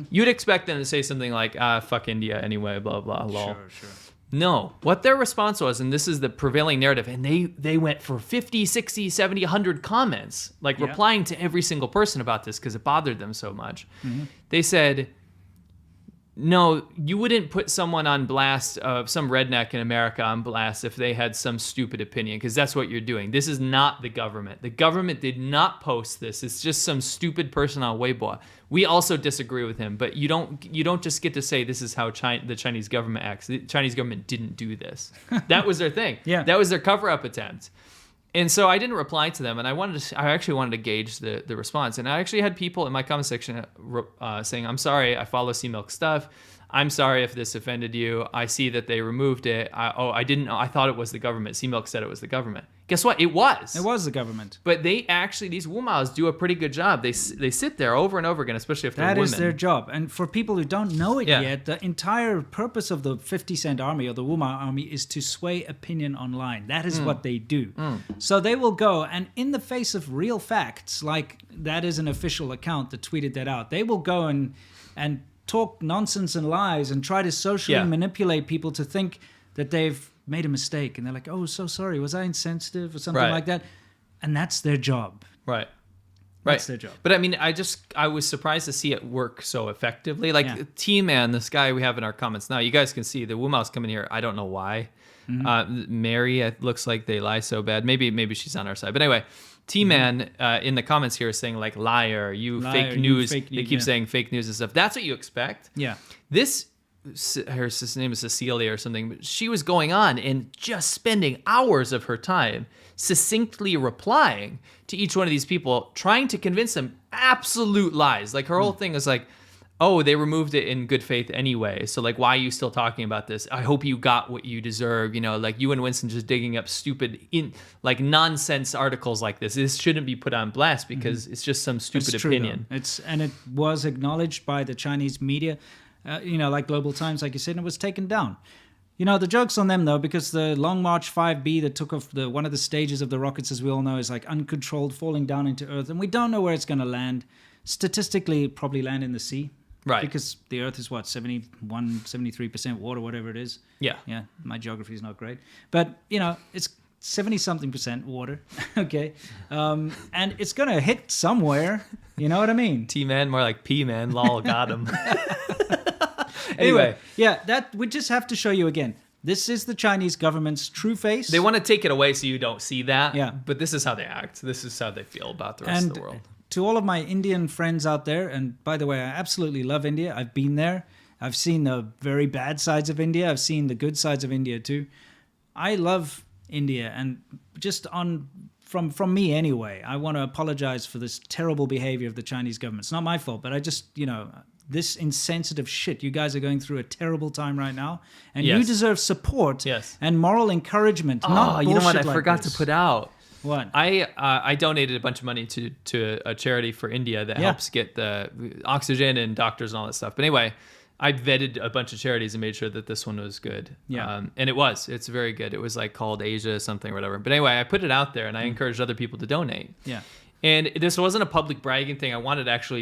You'd expect them to say something like, fuck India anyway, blah, blah, lol. Sure. No. What their response was, and this is the prevailing narrative, and they went for 50, 60, 70, 100 comments, like replying to every single person about this because it bothered them so much. They said, no, you wouldn't put someone on blast, some redneck in America on blast if they had some stupid opinion, because that's what you're doing. This is not the government. The government did not post this. It's just some stupid person on Weibo. We also disagree with him, but you don't just get to say this is how the Chinese government acts. The Chinese government didn't do this. That was their thing. That was their cover-up attempt. And so I didn't reply to them, and I actually wanted to gauge the response. And I actually had people in my comment section saying, I'm sorry, I follow Sea Milk stuff. I'm sorry if this offended you. I see that they removed it. I didn't know. I thought it was the government. Sea Milk said it was the government. Guess what? It was. It was the government. But these Wumaos do a pretty good job. They sit there over and over again, especially if they're women. That is their job. And for people who don't know it yet, the entire purpose of the 50 Cent Army or the Wumao Army is to sway opinion online. That is what they do. So they will go, and in the face of real facts, like that is an official account that tweeted that out, they will go and talk nonsense and lies and try to socially manipulate people to think that they've made a mistake, and they're like, oh, so sorry, was I insensitive or something like that? And that's their job. Right. Right. That's their job. But I mean, I was surprised to see it work so effectively. Like T-Man, this guy we have in our comments now, you guys can see the Wumao's coming here. I don't know why. Mary, it looks like they lie so bad. Maybe she's on our side. But anyway, T-Man in the comments here is saying like liar, fake news. They keep saying fake news and stuff. That's what you expect. Yeah. Her name is Cecilia or something, but she was going on and just spending hours of her time succinctly replying to each one of these people, trying to convince them absolute lies. Like her whole thing is like, oh, they removed it in good faith anyway. So like, why are you still talking about this? I hope you got what you deserve. You know, like you and Winston just digging up stupid like nonsense articles like this. This shouldn't be put on blast because it's just some stupid opinion. And it was acknowledged by the Chinese media, like Global Times, like you said, and it was taken down. You know, the joke's on them, though, because the Long March 5B that took off one of the stages of the rockets, as we all know, is like uncontrolled, falling down into Earth. And we don't know where it's going to land. Statistically, it'd probably land in the sea. Right. Because the Earth is, 73% water, whatever it is. Yeah. Yeah, my geography is not great. But, it's 70-something% water. Okay. And it's going to hit somewhere. You know what I mean? T-Man, more like P-Man. Lol, got him. Anyway, that we just have to show you again. This is the Chinese government's true face. They want to take it away so you don't see that. Yeah. But this is how they act. This is how they feel about the rest of the world. To all of my Indian friends out there, and by the way, I absolutely love India. I've been there. I've seen the very bad sides of India. I've seen the good sides of India too. I love India, and just from me anyway, I want to apologize for this terrible behavior of the Chinese government. It's not my fault, but I just, this insensitive shit. You guys are going through a terrible time right now, and you deserve support and moral encouragement. Not you know what? I like forgot this. to put out. What? I donated a bunch of money to a charity for India that helps get the oxygen and doctors and all that stuff. But anyway, I vetted a bunch of charities and made sure that this one was good. Yeah. And it's very good. It was like called Asia something or whatever. But anyway, I put it out there and I encouraged other people to donate. Yeah. And this wasn't a public bragging thing. I wanted actually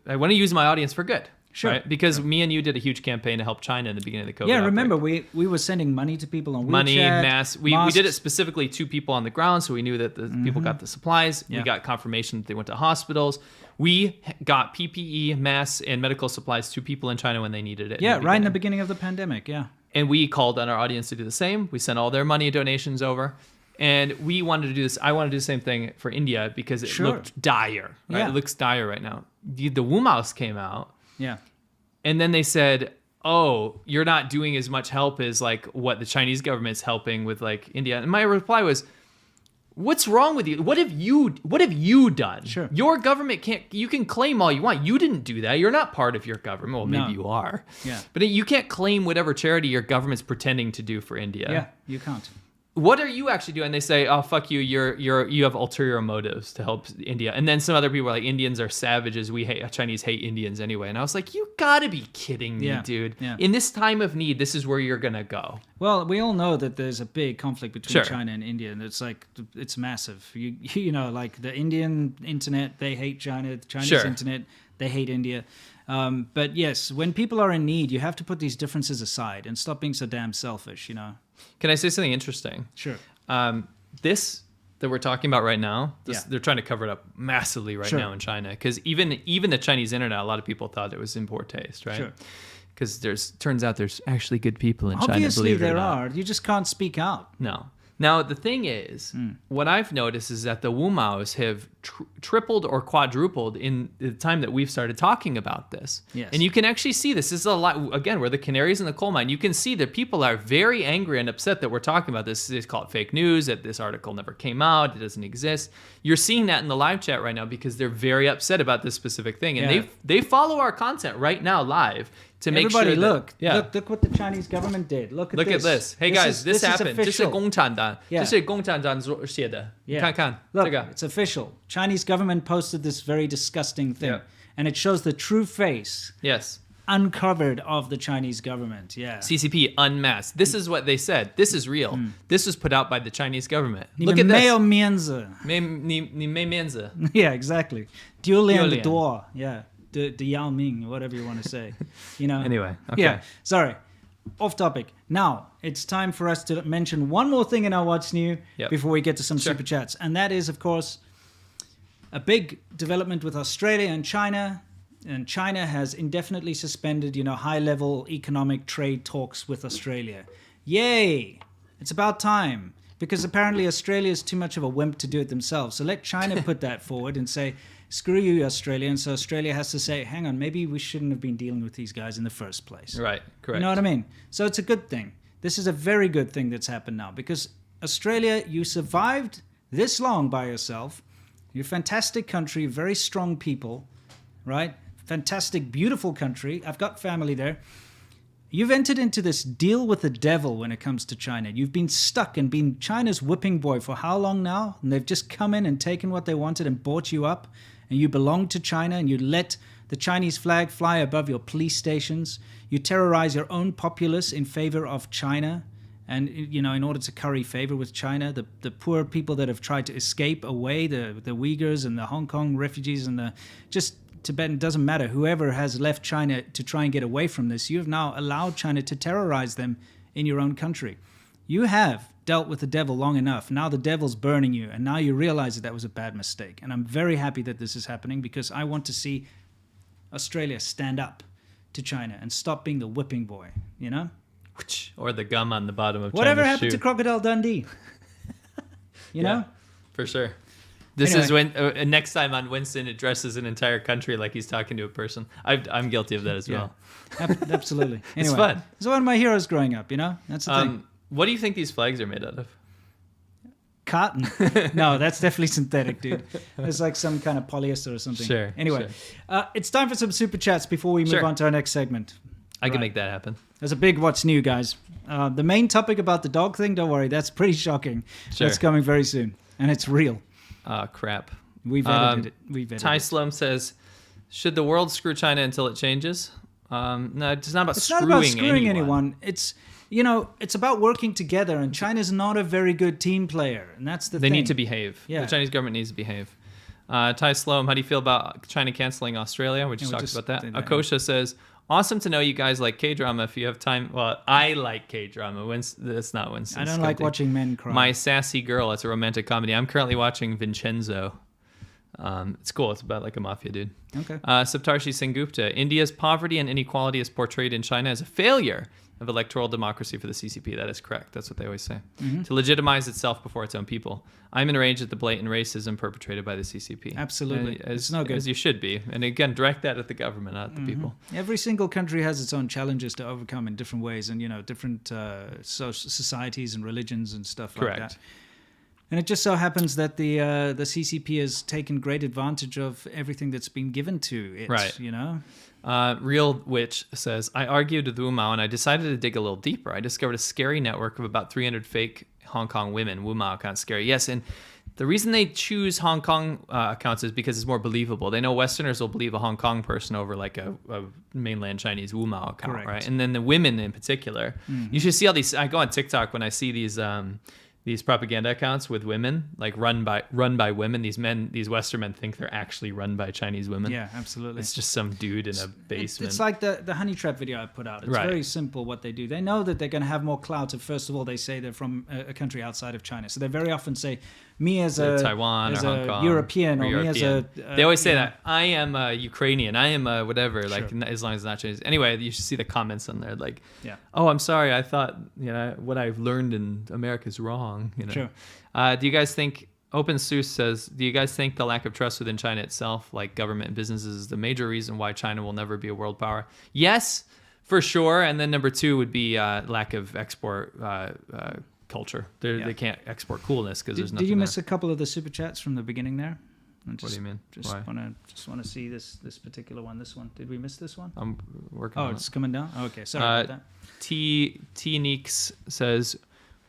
I want to use my audience for good. Sure. Right? Because me and you did a huge campaign to help China in the beginning of the COVID outbreak. Remember, we were sending money to people on WeChat. Money, masks. We did it specifically to people on the ground, so we knew that the people got the supplies. Yeah. We got confirmation that they went to hospitals. We got PPE, masks, and medical supplies to people in China when they needed it. Yeah, right in the beginning of the pandemic, And we called on our audience to do the same. We sent all their money donations over. And we wanted to do this. I wanted to do the same thing for India because it looked dire. Right? Yeah. It looks dire right now. The Wumaos came out. Yeah. And then they said, oh, you're not doing as much help as like what the Chinese government's helping with like India. And my reply was, what's wrong with you? What have you done? Sure. Your government you can claim all you want. You didn't do that. You're not part of your government. Well, maybe you are. Yeah. But you can't claim whatever charity your government's pretending to do for India. Yeah, you can't. What are you actually doing? They say, oh, fuck you. You have ulterior motives to help India. And then some other people are like, Indians are savages. Chinese hate Indians anyway. And I was like, you gotta be kidding me, dude. Yeah. In this time of need, this is where you're gonna go. Well, we all know that there's a big conflict between China and India, and it's massive. You know, like the Indian internet, they hate China. The Chinese internet, they hate India. But yes, when people are in need, you have to put these differences aside and stop being so damn selfish, Can I say something interesting? Sure. This that we're talking about right now, they're trying to cover it up massively right now in China. Because even the Chinese internet, a lot of people thought it was in poor taste, right? Sure. Because turns out there's actually good people in China, Obviously believe it or there not. are. You just can't speak out. No. Now, the thing is, what I've noticed is that the Wumaos have tripled or quadrupled in the time that we've started talking about this. Yes. And you can actually see this. This is a lot, again, we're the canaries in the coal mine. You can see that people are very angry and upset that we're talking about this. They call it fake news, that this article never came out, it doesn't exist. You're seeing that in the live chat right now because they're very upset about this specific thing. And they follow our content right now live. To make Everybody, sure look what the Chinese government did. Look at this. Hey guys, this happened. 这是共产党，这是共产党写的。 Yeah. 看看 Look, 这个。 it's official. Chinese government posted this very disgusting thing. And it shows the true face Yes. uncovered of the Chinese government. Yeah. CCP unmasked. This is what they said. This is real. This was put out by the Chinese government. 你 Look 们 at 没有 this. 面子。你没面子。 Yeah, exactly. 丢脸的多. Yeah. The Yao Ming, whatever you want to say. Anyway, okay. Yeah, sorry. Off topic. Now, it's time for us to mention one more thing in our What's New before we get to some super chats. And that is, of course, a big development with Australia and China. And China has indefinitely suspended, high-level economic trade talks with Australia. Yay! It's about time. Because apparently Australia is too much of a wimp to do it themselves. So let China put that forward and say, screw you, Australia. And so Australia has to say, hang on, maybe we shouldn't have been dealing with these guys in the first place. Right, correct. You know what I mean? So it's a good thing. This is a very good thing that's happened now. Because Australia, you survived this long by yourself. You're a fantastic country, very strong people, right? Fantastic, beautiful country. I've got family there. You've entered into this deal with the devil when it comes to China. You've been stuck and been China's whipping boy for how long now? And they've just come in and taken what they wanted and bought you up. And you belong to China and you let the Chinese flag fly above your police stations. You terrorize your own populace in favor of China. And, in order to curry favor with China, the poor people that have tried to escape away, the Uyghurs and the Hong Kong refugees and the just Tibetan, doesn't matter, whoever has left China to try and get away from this, you have now allowed China to terrorize them in your own country. You have dealt with the devil long enough. Now the devil's burning you, and now you realize that was a bad mistake. And I'm very happy that this is happening because I want to see Australia stand up to China and stop being the whipping boy, Or the gum on the bottom of whatever China's happened shoe. to Crocodile Dundee? you know? For sure. This Anyway. is when next time on Winston addresses an entire country like he's talking to a person. I'm guilty of that as well. Absolutely. Anyway, It's fun. It's one of my heroes growing up, That's the thing. What do you think these flags are made out of? Cotton. No, that's definitely synthetic, dude. It's like some kind of polyester or something. Sure. Anyway, it's time for some super chats before we move on to our next segment. I can make that happen. There's a big what's new, guys. The main topic about the dog thing, don't worry, that's pretty shocking. Sure. That's coming very soon. And it's real. Crap. We've edited it. Ty Slum says, should the world screw China until it changes? No, it's not about screwing anyone. It's not about screwing anyone. It's, it's about working together. And China's not a very good team player. And that's the thing. They need to behave. Yeah. The Chinese government needs to behave. Ty Slum, how do you feel about China canceling Australia? We just talked about that. Akosha says, awesome to know you guys like K-drama if you have time. Well, I like K-drama. That's not Winston. I don't like watching men cry. My Sassy Girl. It's a romantic comedy. I'm currently watching Vincenzo. It's cool. It's about like a mafia dude. Okay. Saptarshi Sengupta. India's poverty and inequality is portrayed in China as a failure of electoral democracy for the CCP. That is correct. That's what they always say. Mm-hmm. To legitimize itself before its own people. I'm enraged at the blatant racism perpetrated by the CCP. Absolutely. It's no good. As you should be. And again, direct that at the government, not at the people. Every single country has its own challenges to overcome in different ways and, different societies and religions and stuff like that. And it just so happens that the CCP has taken great advantage of everything that's been given to it, right. Real Witch says, I argued with Wu Mao and I decided to dig a little deeper. I discovered a scary network of about 300 fake Hong Kong women. Wu Mao accounts scary. Yes, and the reason they choose Hong Kong accounts is because it's more believable. They know Westerners will believe a Hong Kong person over like a mainland Chinese Wu Mao account, Correct. right? And then the women in particular. You should see all these. I go on TikTok when I see these propaganda accounts with women, like run by women. These Western men think they're actually run by Chinese women. Yeah, absolutely. It's just some dude in a basement. It's like the honey trap video I put out. It's very simple what they do. They know that they're going to have more clout if, first of all, they say they're from a country outside of China. So they very often say, me as a Taiwan as or Hong a Kong, European, or me as a... they always say that. I am a Ukrainian. I am a whatever, like Sure. as long as it's not Chinese. Anyway, you should see the comments on there. Like, Yeah. oh, I'm sorry. I thought, what I've learned in America is wrong. Sure. Do you guys think... Open Seuss says, do you guys think the lack of trust within China itself, like government and businesses, is the major reason why China will never be a world power? Yes, for sure. And then number two would be lack of export culture. They can't export coolness because there's nothing. Did you miss there. a couple of the super chats from the beginning there? What do you mean? Just Why? want to see this particular one. This one. Did we miss this one? I'm working on it's coming down? Oh, okay, sorry about that. T Neeks says,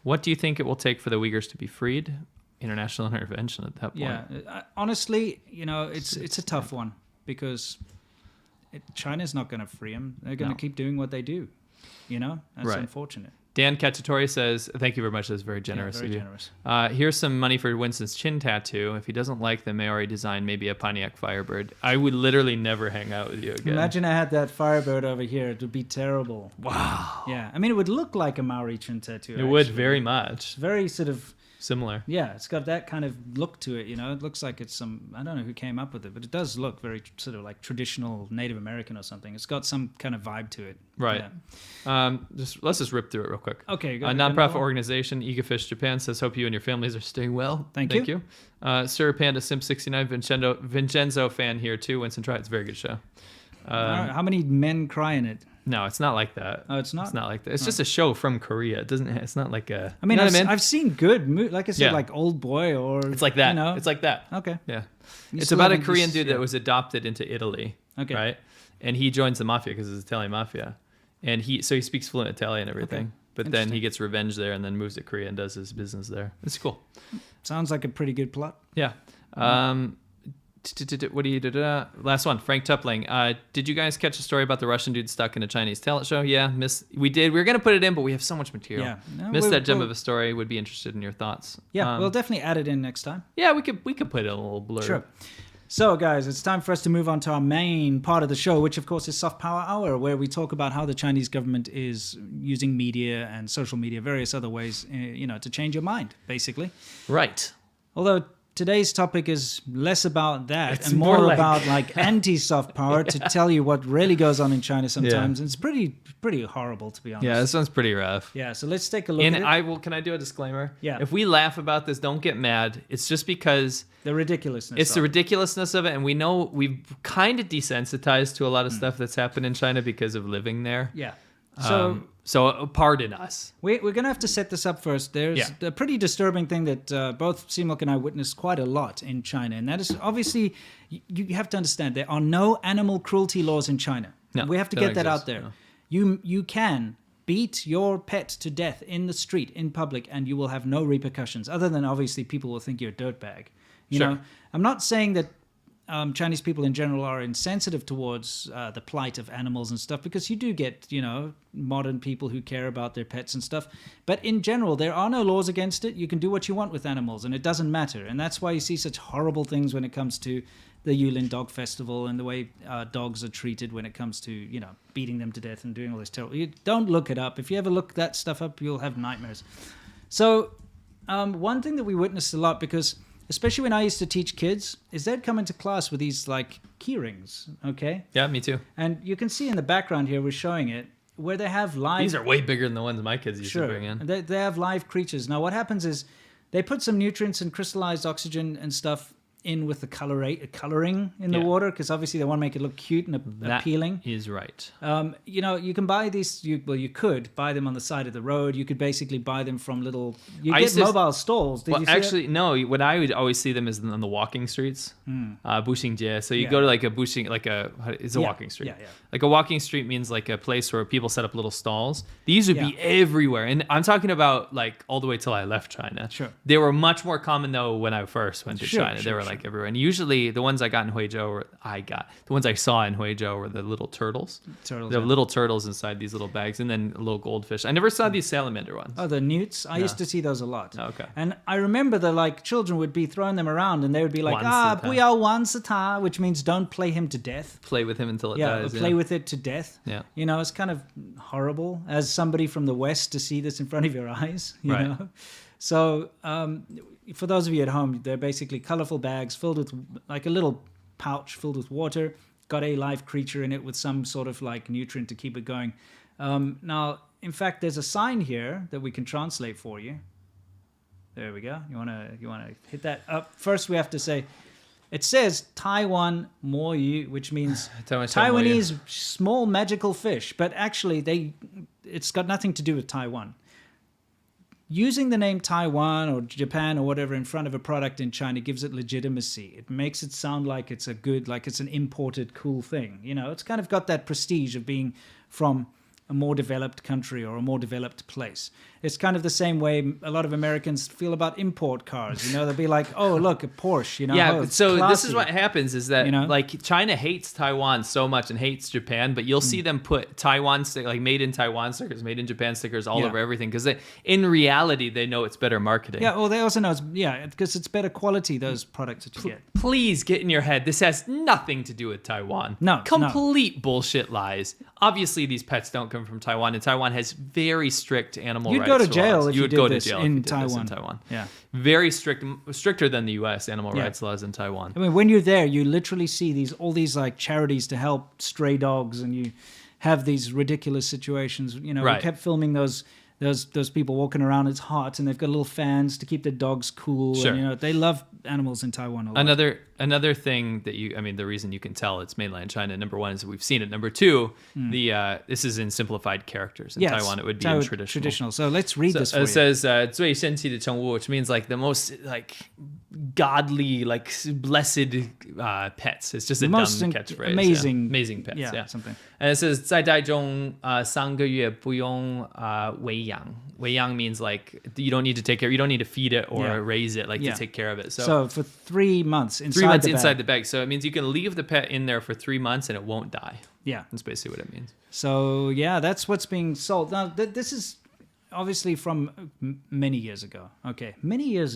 what do you think it will take for the Uyghurs to be freed? International intervention at that point. Yeah, honestly, it's a tough one because China's not going to free them. They're going to keep doing what they do. That's unfortunate. Dan Cacciatore says, thank you very much. That's very generous of you. Here's some money for Winston's chin tattoo. If he doesn't like the Maori design, maybe a Pontiac Firebird. I would literally never hang out with you again. Imagine I had that Firebird over here. It would be terrible. Wow. Yeah, I mean, it would look like a Maori chin tattoo. It would very much. Very sort of similar. Yeah, it's got that kind of look to it, you know. It looks like it's I don't know who came up with it, but it does look very sort of like traditional Native American or something. It's got some kind of vibe to it. Right. Yeah. Let's just rip through it real quick. Okay. A nonprofit organization, Egofish Japan, says, hope you and your families are staying well. Thank you. Sir Panda Simp 69, Vincenzo fan here too. Winston, try it. It's a very good show. How many men cry in it? No, it's not like that. Oh, it's not? It's not like that. It's just a show from Korea. It's not like a... I mean, you know I've seen good movies, like I said, like Old Boy or... It's like that. You know. It's like that. Okay. Yeah. You It's still about a haven't Korean just- dude yeah. that was adopted into Italy. Okay. Right? And he joins the mafia because it's Italian mafia. And he speaks fluent Italian and everything. Okay. But then he gets revenge there and then moves to Korea and does his business there. It's cool. Sounds like a pretty good plot. Yeah. What do you do? Last one, Frank Tupling. Did you guys catch a story about the Russian dude stuck in a Chinese talent show? Yeah, we did. We were going to put it in, but we have so much material. Yeah. No, missed that gem of a story. Would be interested in your thoughts. Yeah, we'll definitely add it in next time. Yeah, we could put it a little blurb. Sure. So, guys, it's time for us to move on to our main part of the show, which, of course, is Soft Power Hour, where we talk about how the Chinese government is using media and social media, various other ways, to change your mind, basically. Right. Although today's topic is less about that It's and more more like- about like anti-soft power to tell you what really goes on in China sometimes. It's pretty horrible, to be honest. Yeah, this one's pretty rough. Yeah, so let's take a look at it. Can I do a disclaimer? Yeah. If we laugh about this, don't get mad. It's just because The ridiculousness. it's of the it. ridiculousness of it, and we know we've kind of desensitized to a lot of stuff that's happened in China because of living there. Yeah. So So pardon us. we're going to have to set this up first. There's a pretty disturbing thing that both Seamilk and I witnessed quite a lot in China. And that is obviously, you have to understand, there are no animal cruelty laws in China. No, we have to they get don't that out exist, there. no. You can beat your pet to death in the street, in public, and you will have no repercussions, other than obviously people will think you're a dirtbag. You Sure. know, I'm not saying that Chinese people in general are insensitive towards the plight of animals and stuff, because you do get, modern people who care about their pets and stuff. But in general, there are no laws against it. You can do what you want with animals, and it doesn't matter. And that's why you see such horrible things when it comes to the Yulin Dog Festival and the way dogs are treated when it comes to, beating them to death and doing all this terrible. You don't look it up. If you ever look that stuff up, you'll have nightmares. So one thing that we witnessed a lot, because especially when I used to teach kids, is they'd come into class with these like key rings, okay? Yeah, me too. And you can see in the background here, we're showing it, where they have live... These are way bigger than the ones my kids used to bring in. They have live creatures. Now, what happens is they put some nutrients and crystallized oxygen and stuff in with the coloring in the water, because obviously they want to make it look cute and appealing. That is right. You can buy these. You could buy them on the side of the road. You could basically buy them from little. You get mobile stalls. Did you see actually, no. What I would always see them is on the walking streets, Buxingjie. So you go to like a Buxing, it's a walking street. Yeah. Like a walking street means like a place where people set up little stalls. These would be everywhere, and I'm talking about like all the way till I left China. Sure. They were much more common though when I first went to China. They were like everywhere, and usually the ones I got in Huizhou, the ones I saw in Huizhou were the little turtles. There were little turtles inside these little bags, and then a little goldfish. I never saw these salamander ones. Oh, the newts. I used to see those a lot. Oh, okay. And I remember the children would be throwing them around, and they would be like, "不要玩死他," which means don't play him to death. Play with him until it dies. Play with it to death. Yeah. It's kind of horrible as somebody from the West to see this in front of your eyes. You know. So for those of you at home, they're basically colorful bags filled with like a little pouch filled with water, got a live creature in it with some sort of like nutrient to keep it going. Now, in fact, there's a sign here that we can translate for you. There we go. You wanna hit that up? First, we have to say, it says Taiwan Mo Yu, which means Taiwanese small magical fish, but actually it's got nothing to do with Taiwan. Using the name Taiwan or Japan or whatever in front of a product in China gives it legitimacy. It makes it sound like it's it's an imported cool thing. It's kind of got that prestige of being from a more developed country or a more developed place. It's kind of the same way a lot of Americans feel about import cars. They'll be like, "Oh, look, a Porsche." So classy. this is what happens is that like China hates Taiwan so much and hates Japan, but you'll see them put Taiwan like made in Taiwan stickers, made in Japan stickers all over everything, because in reality they know it's better marketing. Yeah, well, they also know because it's better quality, those products that you get. Please get in your head, this has nothing to do with Taiwan. No. Complete bullshit lies. Obviously these pets don't come from Taiwan, and Taiwan has very strict animal rights. go to jail if you you would did go to this jail if in you did this Taiwan. in Taiwan. Yeah. Very stricter than the U.S. animal rights laws in Taiwan. I mean, when you're there, you literally see all these like charities to help stray dogs, and you have these ridiculous situations. You know, we kept filming those people walking around. It's hot, and they've got little fans to keep their dogs cool. Sure. And, you know, they love animals in Taiwan a lot. Another thing that the reason you can tell it's mainland China, number one, is that we've seen it. Number two, this is in simplified characters. In Taiwan, it would be in traditional. So let's read this for you. It says 最神奇的宠物, which means like the most like godly, like blessed pets. It's just a dumb catchphrase. Amazing pets. Yeah, something. And it says 在袋中3个月不用喂养. 喂养 means like you don't need to take care, you don't need to feed it or raise it, like to take care of it. So for 3 months inside the bag. So it means you can leave the pet in there for 3 months and it won't die. Yeah. That's basically what it means. So yeah, that's what's being sold. Now this is obviously from many years ago. Okay, many years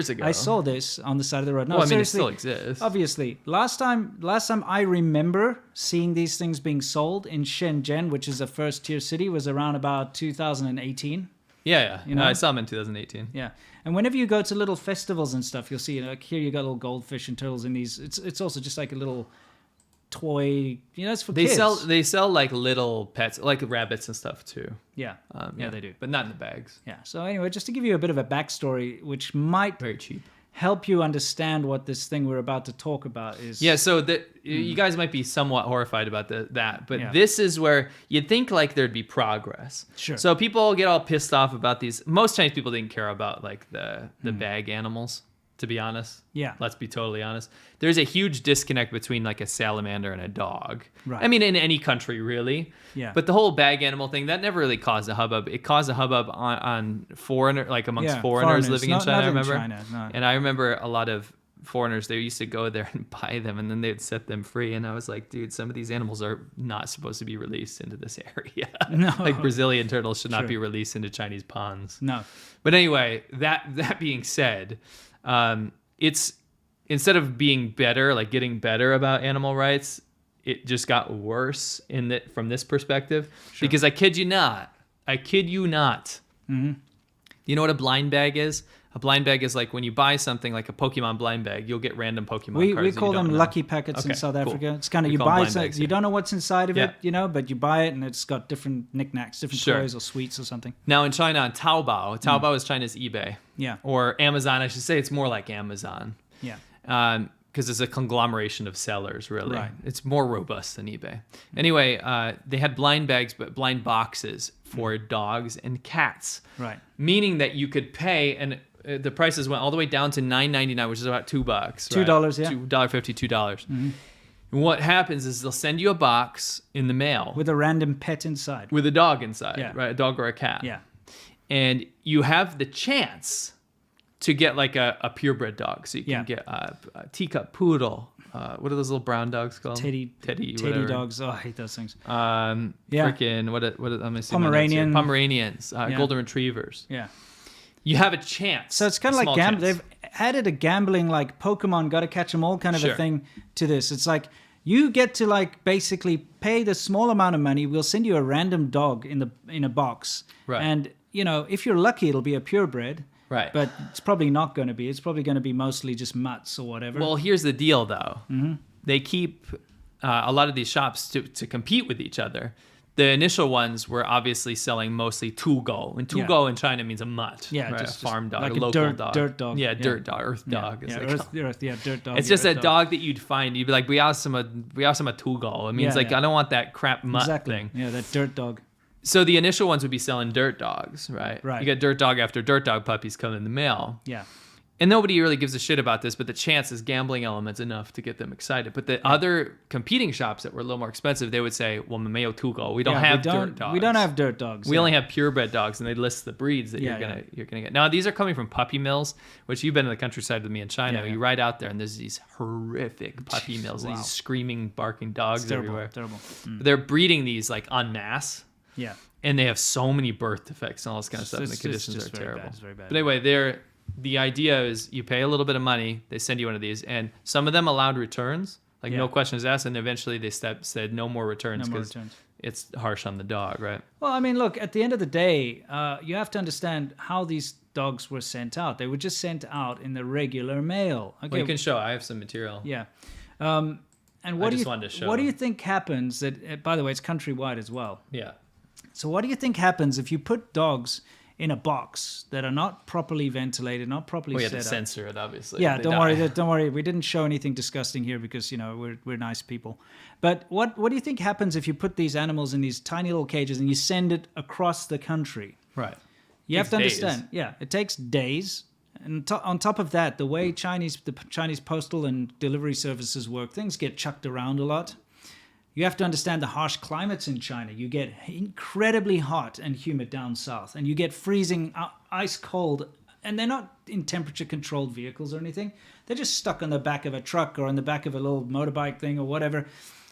ago. I saw this on the side of the road. No, well, I mean, it still exists. Obviously, last time I remember seeing these things being sold in Shenzhen, which is a first-tier city, was around about 2018. Yeah. You know? I saw them in 2018. Yeah, and whenever you go to little festivals and stuff, you'll see, you know, like here you got little goldfish and turtles in these. It's also just like a little toy, you know, it's for kids. They sell like little pets, like rabbits and stuff too. Yeah, they do, but not in the bags. Yeah. So anyway, just to give you a bit of a backstory, which might very cheap help you understand what this thing we're about to talk about is. Yeah. So you guys might be somewhat horrified about that, but this is where you'd think like there'd be progress. Sure. So people get all pissed off about these. Most Chinese people didn't care about like the bag animals. To be honest. Yeah. Let's be totally honest. There's a huge disconnect between like a salamander and a dog. Right. I mean, in any country, really. Yeah. But the whole bag animal thing, that never really caused a hubbub. It caused a hubbub on amongst foreigners living in China, I remember. And I remember a lot of foreigners, they used to go there and buy them, and then they'd set them free. And I was like, dude, some of these animals are not supposed to be released into this area. No. Like Brazilian turtles should not be released into Chinese ponds. No. But anyway, that being said, it's instead of being better, like getting better about animal rights, it just got worse from this perspective. Sure. Because I kid you not. Mm-hmm. You know what a blind bag is? A blind bag is like when you buy something like a Pokemon blind bag, you'll get random Pokemon cards. We call them lucky packets in South Africa. It's kind of, you buy something, you don't know what's inside of it, you know, but you buy it and it's got different knickknacks, different toys or sweets or something. Now in China, on Taobao is China's eBay. Yeah. Or Amazon, I should say. It's more like Amazon. Yeah. Because it's a conglomeration of sellers, really. Right. It's more robust than eBay. Anyway, they had blind bags, but blind boxes for dogs and cats. Right. Meaning that you could pay, and the prices went all the way down to $9.99, which is about $2. $2, yeah. $2.50, $2. Mm-hmm. And what happens is they'll send you a box in the mail. With a random pet inside. With a dog inside, right? A dog or a cat. Yeah. And you have the chance to get like a purebred dog. So you can get a teacup poodle. What are those little brown dogs called? Teddy dogs. Oh, I hate those things. Freaking what am I saying? Pomeranians, golden retrievers. Yeah. You have a chance. So it's kind of like gambling. They've added a gambling like Pokemon, got to catch them all kind of a thing to this. It's like you get to like basically pay the small amount of money. We'll send you a random dog in a box. Right. And you know, if you're lucky, it'll be a purebred. Right. But it's probably not going to be. It's probably going to be mostly just mutts or whatever. Well, here's the deal, though. Mm-hmm. They keep a lot of these shops to compete with each other. The initial ones were obviously selling mostly Tugo. And Tugo in China means a mutt. Yeah, right? just a farm dog, like a local dog. Dirt dog. Yeah, dirt dog, earth dog. Dirt dog. It's just a dog that you'd find. You'd be like, we have some Tugo. It means I don't want that crap mutt thing. Yeah, that dirt dog. So the initial ones would be selling dirt dogs, right? Right. You get dirt dog after dirt dog puppies come in the mail. Yeah. And nobody really gives a shit about this, but the chance is gambling elements enough to get them excited. But the other competing shops that were a little more expensive, they would say, well, Mameo Tugo, we don't have dirt dogs. We don't have dirt dogs. We only have purebred dogs, and they list the breeds that you're gonna get. Now these are coming from puppy mills, which you've been in the countryside with me in China. You ride out there and there's these horrific puppy mills, these screaming, barking dogs everywhere. Terrible. They're breeding these like en masse. Yeah. And they have so many birth defects and all this kind of stuff, and the conditions are terrible. It's very bad. But anyway, the idea is you pay a little bit of money, they send you one of these, and some of them allowed returns, like no questions asked, and eventually they said no more returns because it's harsh on the dog, right? Well, I mean, look, at the end of the day, you have to understand how these dogs were sent out. They were just sent out in the regular mail. Okay. Well, you can show. I have some material. Yeah. And what wanted to show. what do you think happens that, by the way, it's countrywide as well. Yeah. So what do you think happens if you put dogs in a box that are not properly ventilated, not properly We set have to up? censor it, obviously. Yeah, They don't die. worry. Don't worry. We didn't show anything disgusting here because, you know, we're nice people. But what do you think happens if you put these animals in these tiny little cages and you send it across the country? Right. You have to Takes days. understand. Yeah, it takes days. And on top of that, the way the Chinese postal and delivery services work, things get chucked around a lot. You have to understand the harsh climates in China. You get incredibly hot and humid down south, and you get freezing, ice cold, and they're not in temperature-controlled vehicles or anything. They're just stuck on the back of a truck or on the back of a little motorbike thing or whatever.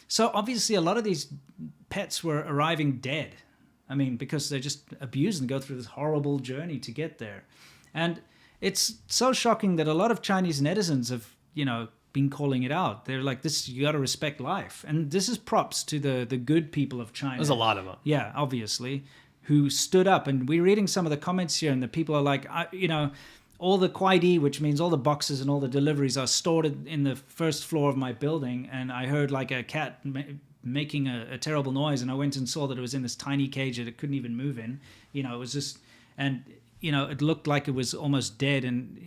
So obviously a lot of these pets were arriving dead. I mean, because they're just abused and go through this horrible journey to get there. And it's so shocking that a lot of Chinese netizens have, you know, been calling it out. They're like, "This, you got to respect life." And this is props to the good people of China. There's a lot of them. Yeah, obviously, who stood up. And we're reading some of the comments here, and the people are like, you know, all the kuaidi, which means all the boxes and all the deliveries, are stored in the first floor of my building. And I heard like a cat making a terrible noise, and I went and saw that it was in this tiny cage that it couldn't even move in. You know, it was just, and you know, it looked like it was almost dead, and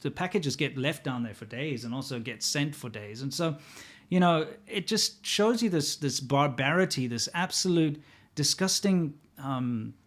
the packages get left down there for days and also get sent for days. And so, you know, it just shows you this barbarity, this absolute disgusting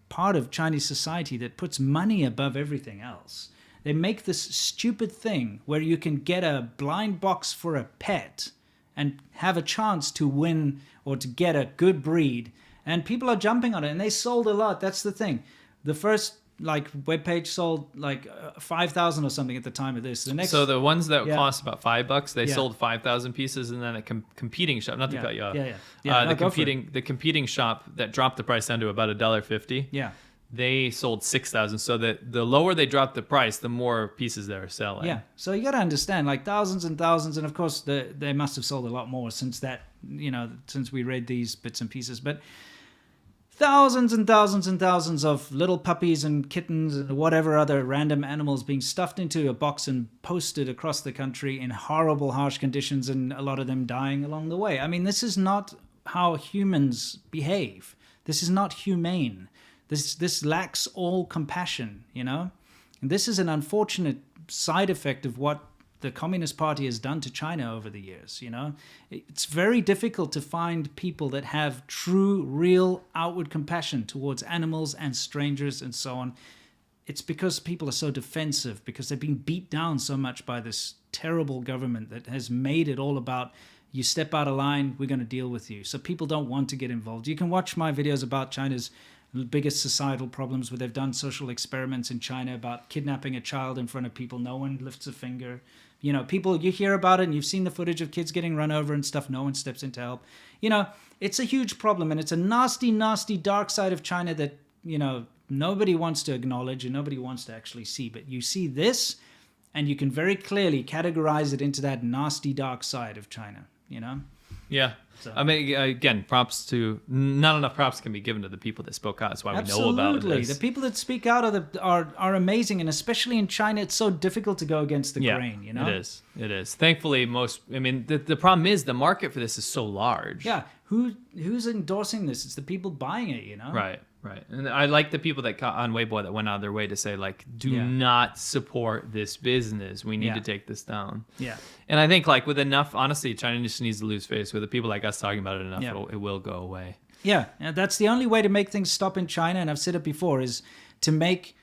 part of Chinese society that puts money above everything else. They make this stupid thing where you can get a blind box for a pet and have a chance to win or to get a good breed, and people are jumping on it, and they sold a lot. That's the thing. The first like webpage sold like 5,000 or something at the time of this. The next, So the ones that Yeah. cost about $5, they Yeah. sold 5,000 pieces, and then a competing shop. Not to Yeah. cut you off. Yeah. No, go for it. The competing shop that dropped the price down to about $1.50. Yeah. They sold 6,000. So that the lower they dropped the price, the more pieces they were selling. Yeah, so you got to understand, like thousands and thousands, and of course they must have sold a lot more since that, you know, since we read these bits and pieces. But thousands and thousands and thousands of little puppies and kittens and whatever other random animals being stuffed into a box and posted across the country in horrible, harsh conditions, and a lot of them dying along the way. I mean, this is not how humans behave. This is not humane. This lacks all compassion, you know? And this is an unfortunate side effect of what the Communist Party has done to China over the years, you know? It's very difficult to find people that have true, real, outward compassion towards animals and strangers and so on. It's because people are so defensive, because they've been beat down so much by this terrible government that has made it all about, you step out of line, we're going to deal with you. So people don't want to get involved. You can watch my videos about China's biggest societal problems, where they've done social experiments in China about kidnapping a child in front of people. No one lifts a finger. You know, people, you hear about it and you've seen the footage of kids getting run over and stuff. No one steps in to help. You know, it's a huge problem, and it's a nasty, nasty dark side of China that, you know, nobody wants to acknowledge and nobody wants to actually see. But you see this, and you can very clearly categorize it into that nasty dark side of China, you know? Yeah. So. I mean, again, not enough props can be given to the people that spoke out. That's why we know about this. The people that speak out are amazing, and especially in China, it's so difficult to go against the grain, you know? It is. Thankfully, the problem is the market for this is so large. Yeah. Who's endorsing this? It's the people buying it, you know? Right. And I like the people that on Weibo that went out of their way to say, like, do not support this business. We need to take this down. Yeah. And I think, like, with enough, honestly, China just needs to lose face. With the people like us talking about it enough, it will go away. Yeah. And that's the only way to make things stop in China, and I've said it before, is to make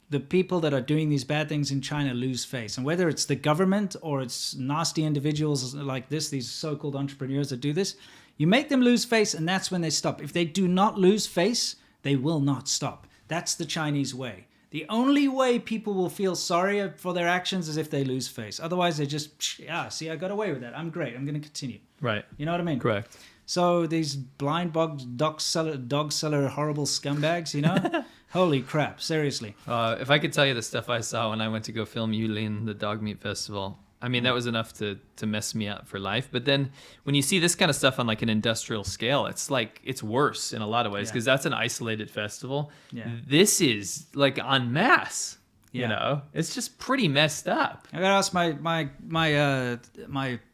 the people that are doing these bad things in China lose face. And whether it's the government or it's nasty individuals like this, these so-called entrepreneurs that do this, you make them lose face, and that's when they stop. If they do not lose face, they will not stop. That's the Chinese way. The only way people will feel sorry for their actions is if they lose face. Otherwise, they just, see, I got away with that. I'm great. I'm going to continue. Right. You know what I mean? Correct. So these blind dog seller, horrible scumbags, you know? Holy crap, seriously. If I could tell you the stuff I saw when I went to go film Yulin, the dog meat festival, I mean, that was enough to mess me up for life. But then when you see this kind of stuff on like an industrial scale, it's like it's worse in a lot of ways because that's an isolated festival. Yeah. This is like en masse. You know, it's just pretty messed up. I gotta ask my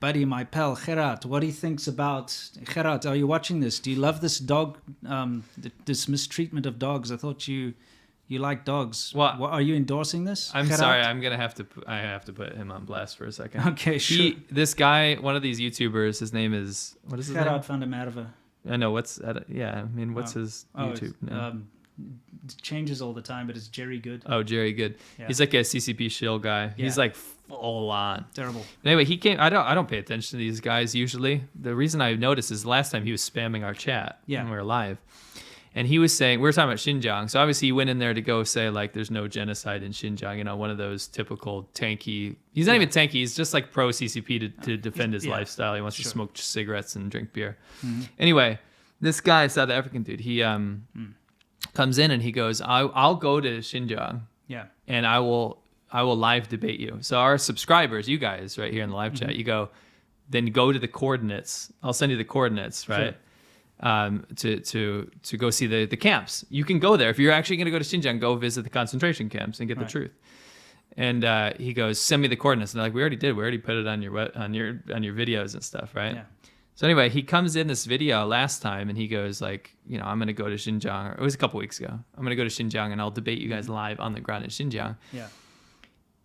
buddy, my pal Gerard, what he thinks about. Gerard, are you watching this? Do you love this dog? This mistreatment of dogs? I thought you like dogs. What are you endorsing this? I'm Gerard? sorry. I have to put him on blast for a second. Okay, sure. This guy, one of these YouTubers, his name is what is his name? Gerard van der Merwe. I know what's his YouTube name? It changes all the time, but it's Jerry Good. Oh, Jerry Good. Yeah. He's like a CCP shill guy. Yeah. He's like full on. Terrible. Anyway, he came. I don't pay attention to these guys usually. The reason I noticed is last time he was spamming our chat when we were live. And he was saying, we were talking about Xinjiang. So obviously he went in there to go say like there's no genocide in Xinjiang, you know, one of those typical tanky. He's not even tanky. He's just like pro CCP to defend his lifestyle. He wants to smoke cigarettes and drink beer. Mm-hmm. Anyway, this guy, South African dude, he comes in and he goes, I'll go to Xinjiang. Yeah. And I will live debate you. So our subscribers, you guys right here in the live chat, you go to the coordinates. I'll send you the coordinates, right? Sure. To go see the camps. You can go there. If you're actually going to go to Xinjiang, go visit the concentration camps and get the truth. And he goes, send me the coordinates. And they're like, we already did. We already put it on your videos and stuff, right? Yeah. So anyway, he comes in this video last time and he goes like, you know, I'm going to go to Xinjiang. Or it was a couple weeks ago. I'm going to go to Xinjiang and I'll debate you guys live on the ground in Xinjiang. Yeah.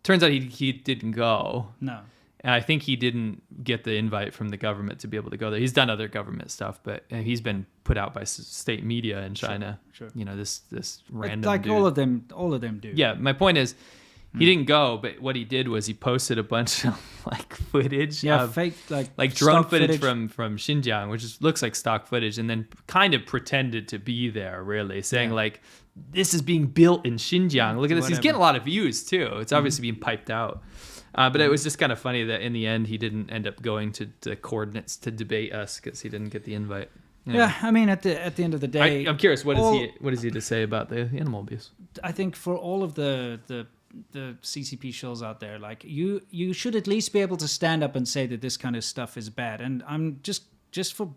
Turns out he didn't go. No. And I think he didn't get the invite from the government to be able to go there. He's done other government stuff, but he's been put out by state media in China. Sure. You know, this random like dude. all of them do. Yeah, my point is, he didn't go, but what he did was he posted a bunch of like footage, fake like drone footage from Xinjiang, which looks like stock footage, and then kind of pretended to be there, really saying like, this is being built in Xinjiang. Look at this. He's getting a lot of views too. It's obviously being piped out. But it was just kind of funny that in the end he didn't end up going to the coordinates to debate us because he didn't get the invite. Anyway. Yeah, I mean at the end of the day, I'm curious what is he to say about the animal abuse? I think for all of the CCP shills out there, like you should at least be able to stand up and say that this kind of stuff is bad. And I'm just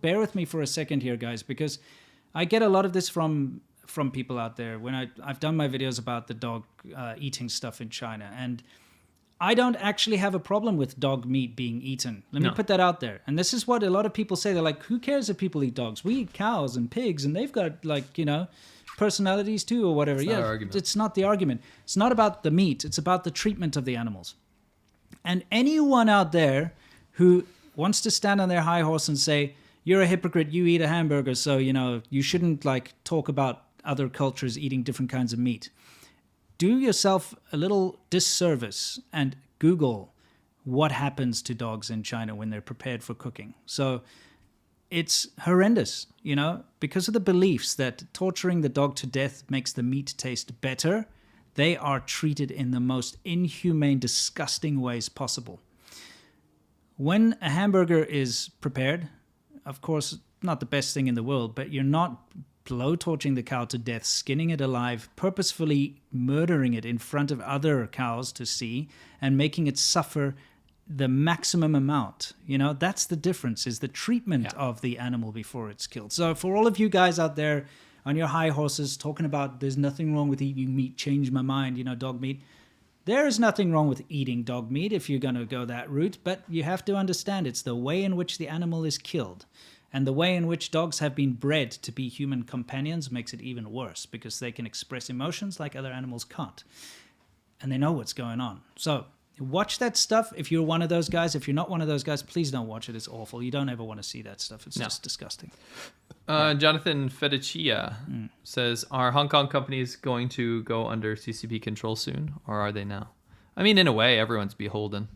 bear with me for a second here, guys, because I get a lot of this from people out there when I've done my videos about the dog eating stuff in China, and I don't actually have a problem with dog meat being eaten. Let me put that out there. And this is what a lot of people say. They're like, who cares if people eat dogs? We eat cows and pigs, and they've got like, you know, personalities too or whatever. It's not the argument. It's not about the meat. It's about the treatment of the animals. And anyone out there who wants to stand on their high horse and say, you're a hypocrite, you eat a hamburger, so, you know, you shouldn't like talk about other cultures eating different kinds of meat. Do yourself a little disservice and Google what happens to dogs in China when they're prepared for cooking. So it's horrendous, you know, because of the beliefs that torturing the dog to death makes the meat taste better. They are treated in the most inhumane, disgusting ways possible. When a hamburger is prepared, of course, not the best thing in the world, but you're not blow torching the cow to death, skinning it alive, purposefully murdering it in front of other cows to see, and making it suffer the maximum amount. You know, that's the difference, is the treatment of the animal before it's killed. So for all of you guys out there on your high horses talking about there's nothing wrong with eating meat, change my mind, you know, dog meat. There is nothing wrong with eating dog meat if you're going to go that route, but you have to understand it's the way in which the animal is killed. And the way in which dogs have been bred to be human companions makes it even worse because they can express emotions like other animals can't. And they know what's going on. So watch that stuff if you're one of those guys. If you're not one of those guys, please don't watch it. It's awful. You don't ever want to see that stuff. It's just disgusting. Jonathan Fediccia says, are Hong Kong companies going to go under CCP control soon, or are they now? I mean, in a way, everyone's beholden.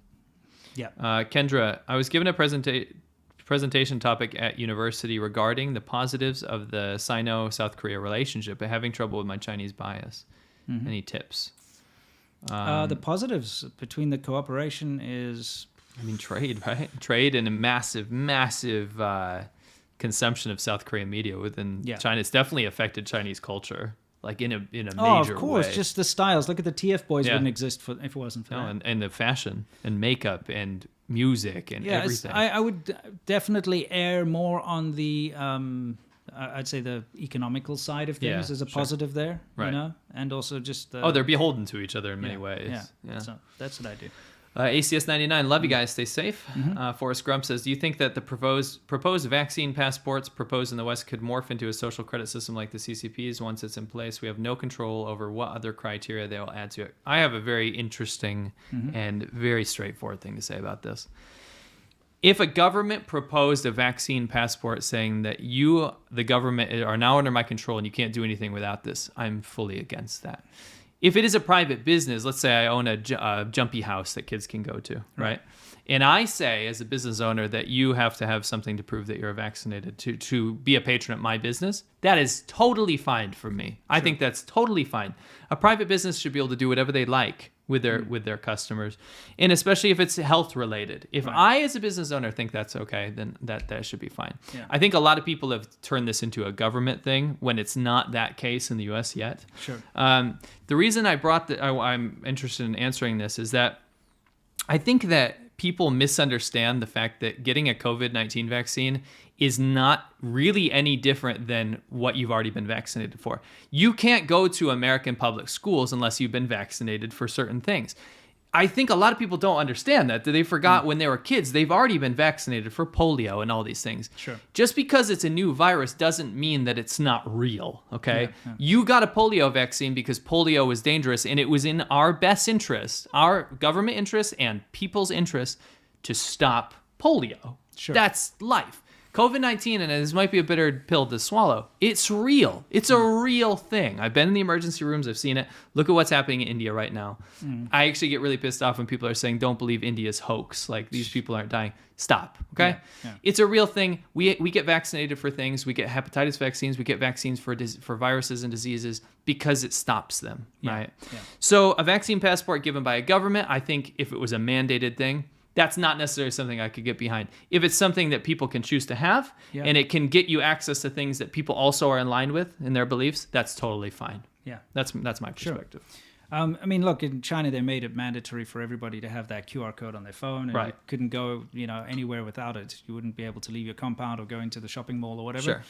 Yeah. Kendra, I was given a presentation topic at university regarding the positives of the Sino-South Korea relationship, but having trouble with my Chinese bias. Any tips? The positives between the cooperation is... I mean, trade, right? Trade and a massive consumption of South Korean media within China. It's definitely affected Chinese culture. like in a major way. Oh, of course, just the styles. Look at the TF Boys wouldn't exist if it wasn't for that. And the fashion and makeup and music and everything. I would definitely err more on the I'd say the economical side of things as a positive there, right. you know, and also just they're beholden to each other in many ways. Yeah. So that's what I do. ACS99, love you guys. Stay safe. Forrest Grump says, do you think that the proposed vaccine passports proposed in the West could morph into a social credit system like the CCPs once it's in place? We have no control over what other criteria they will add to it. I have a very interesting and very straightforward thing to say about this. If a government proposed a vaccine passport saying that you, the government, are now under my control and you can't do anything without this, I'm fully against that. If it is a private business, let's say I own a jumpy house that kids can go to, right? And I say as a business owner that you have to have something to prove that you're vaccinated to be a patron at my business, that is totally fine for me. I think that's totally fine. A private business should be able to do whatever they like with their customers, and especially if it's health related. If I as a business owner think that's okay, then that should be fine. I think a lot of people have turned this into a government thing when it's not that case in the US yet. Sure. The reason I'm interested in answering this is that I think that people misunderstand the fact that getting a COVID-19 vaccine is not really any different than what you've already been vaccinated for. You can't go to American public schools unless you've been vaccinated for certain things. I think a lot of people don't understand that they forgot when they were kids, they've already been vaccinated for polio and all these things. Sure. Just because it's a new virus doesn't mean that it's not real, okay? You got a polio vaccine because polio was dangerous, and it was in our best interest, our government interest and people's interest, to stop polio. Sure. That's life. COVID-19, and this might be a bitter pill to swallow, it's real. It's a real thing. I've been in the emergency rooms. I've seen it. Look at what's happening in India right now. I actually get really pissed off when people are saying, don't believe India's hoax. Like, these people aren't dying. Stop, okay? It's a real thing. We get vaccinated for things. We get hepatitis vaccines. We get vaccines for viruses and diseases because it stops them, right? So a vaccine passport given by a government, I think if it was a mandated thing, that's not necessarily something I could get behind. If it's something that people can choose to have, and it can get you access to things that people also are in line with in their beliefs, that's totally fine. Yeah. That's my perspective. I mean, look, in China, they made it mandatory for everybody to have that QR code on their phone. And you couldn't go, anywhere without it. You wouldn't be able to leave your compound or go into the shopping mall or whatever. Sure.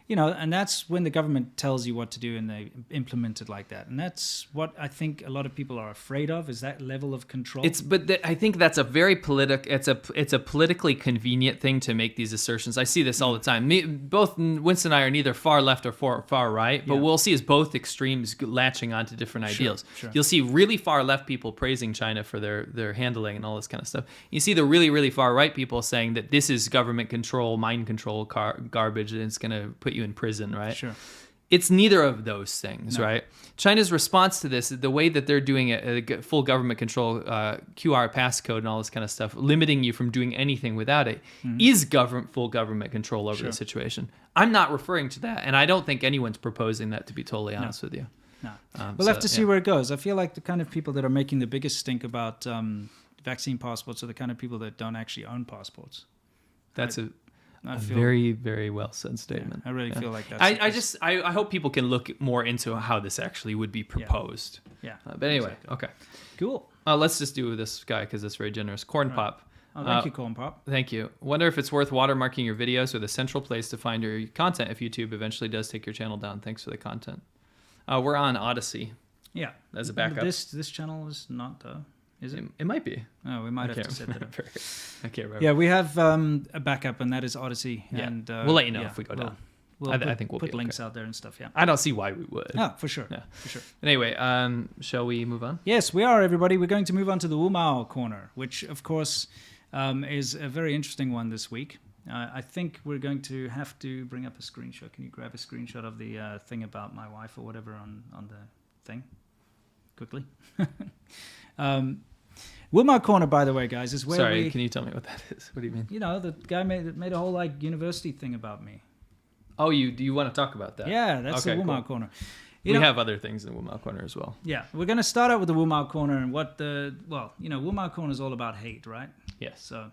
And that's when the government tells you what to do and they implement it like that. And that's what I think a lot of people are afraid of, is that level of control. I think that's a very it's a politically convenient thing to make these assertions. I see this all the time. Both Winston and I are neither far left or far right, but we'll see is both extremes latching onto different ideals. Sure. You'll see really far left people praising China for their handling and all this kind of stuff. You see the really, really far right people saying that this is government control, mind control garbage, and it's going to put you in prison, right? Sure. It's neither of those things, right? China's response to this, the way that they're doing it, full government control, QR passcode and all this kind of stuff, limiting you from doing anything without it, is full government control over the situation. I'm not referring to that, and I don't think anyone's proposing that, to be totally honest with you. No. We'll have to see where it goes. I feel like the kind of people that are making the biggest stink about vaccine passports are the kind of people that don't actually own passports. That's a very, very well said statement. I really feel like that's... I hope people can look more into how this actually would be proposed. But anyway, okay. Cool. Let's just do this guy because it's very generous. Corn Pop. Oh, thank you, Corn Pop. Thank you. Wonder if it's worth watermarking your videos or the central place to find your content if YouTube eventually does take your channel down. Thanks for the content. We're on Odyssey. Yeah. As a backup. This channel is not... Is it? It might be. Oh, we might have to set that up. I can't remember. Yeah, we have a backup, and that is Odyssey. Yeah. And we'll let you know if we go down. I think we'll put links out there and stuff. Yeah. I don't see why we would. Oh, for sure. Yeah, for sure. Anyway, shall we move on? Yes, we are, everybody. We're going to move on to the Wumao corner, which, of course, is a very interesting one this week. I think we're going to have to bring up a screenshot. Can you grab a screenshot of the thing about my wife or whatever on the thing? Quickly. Wumao Corner, by the way, guys, is where Sorry, can you tell me what that is? What do you mean? The guy made a whole university thing about me. Oh, do you want to talk about that? Yeah, that's the Wumao Corner. We have other things in the Wumao Corner as well. Yeah, we're going to start out with the Wumao Corner and what Wumao Corner is all about hate, right? Yes. So,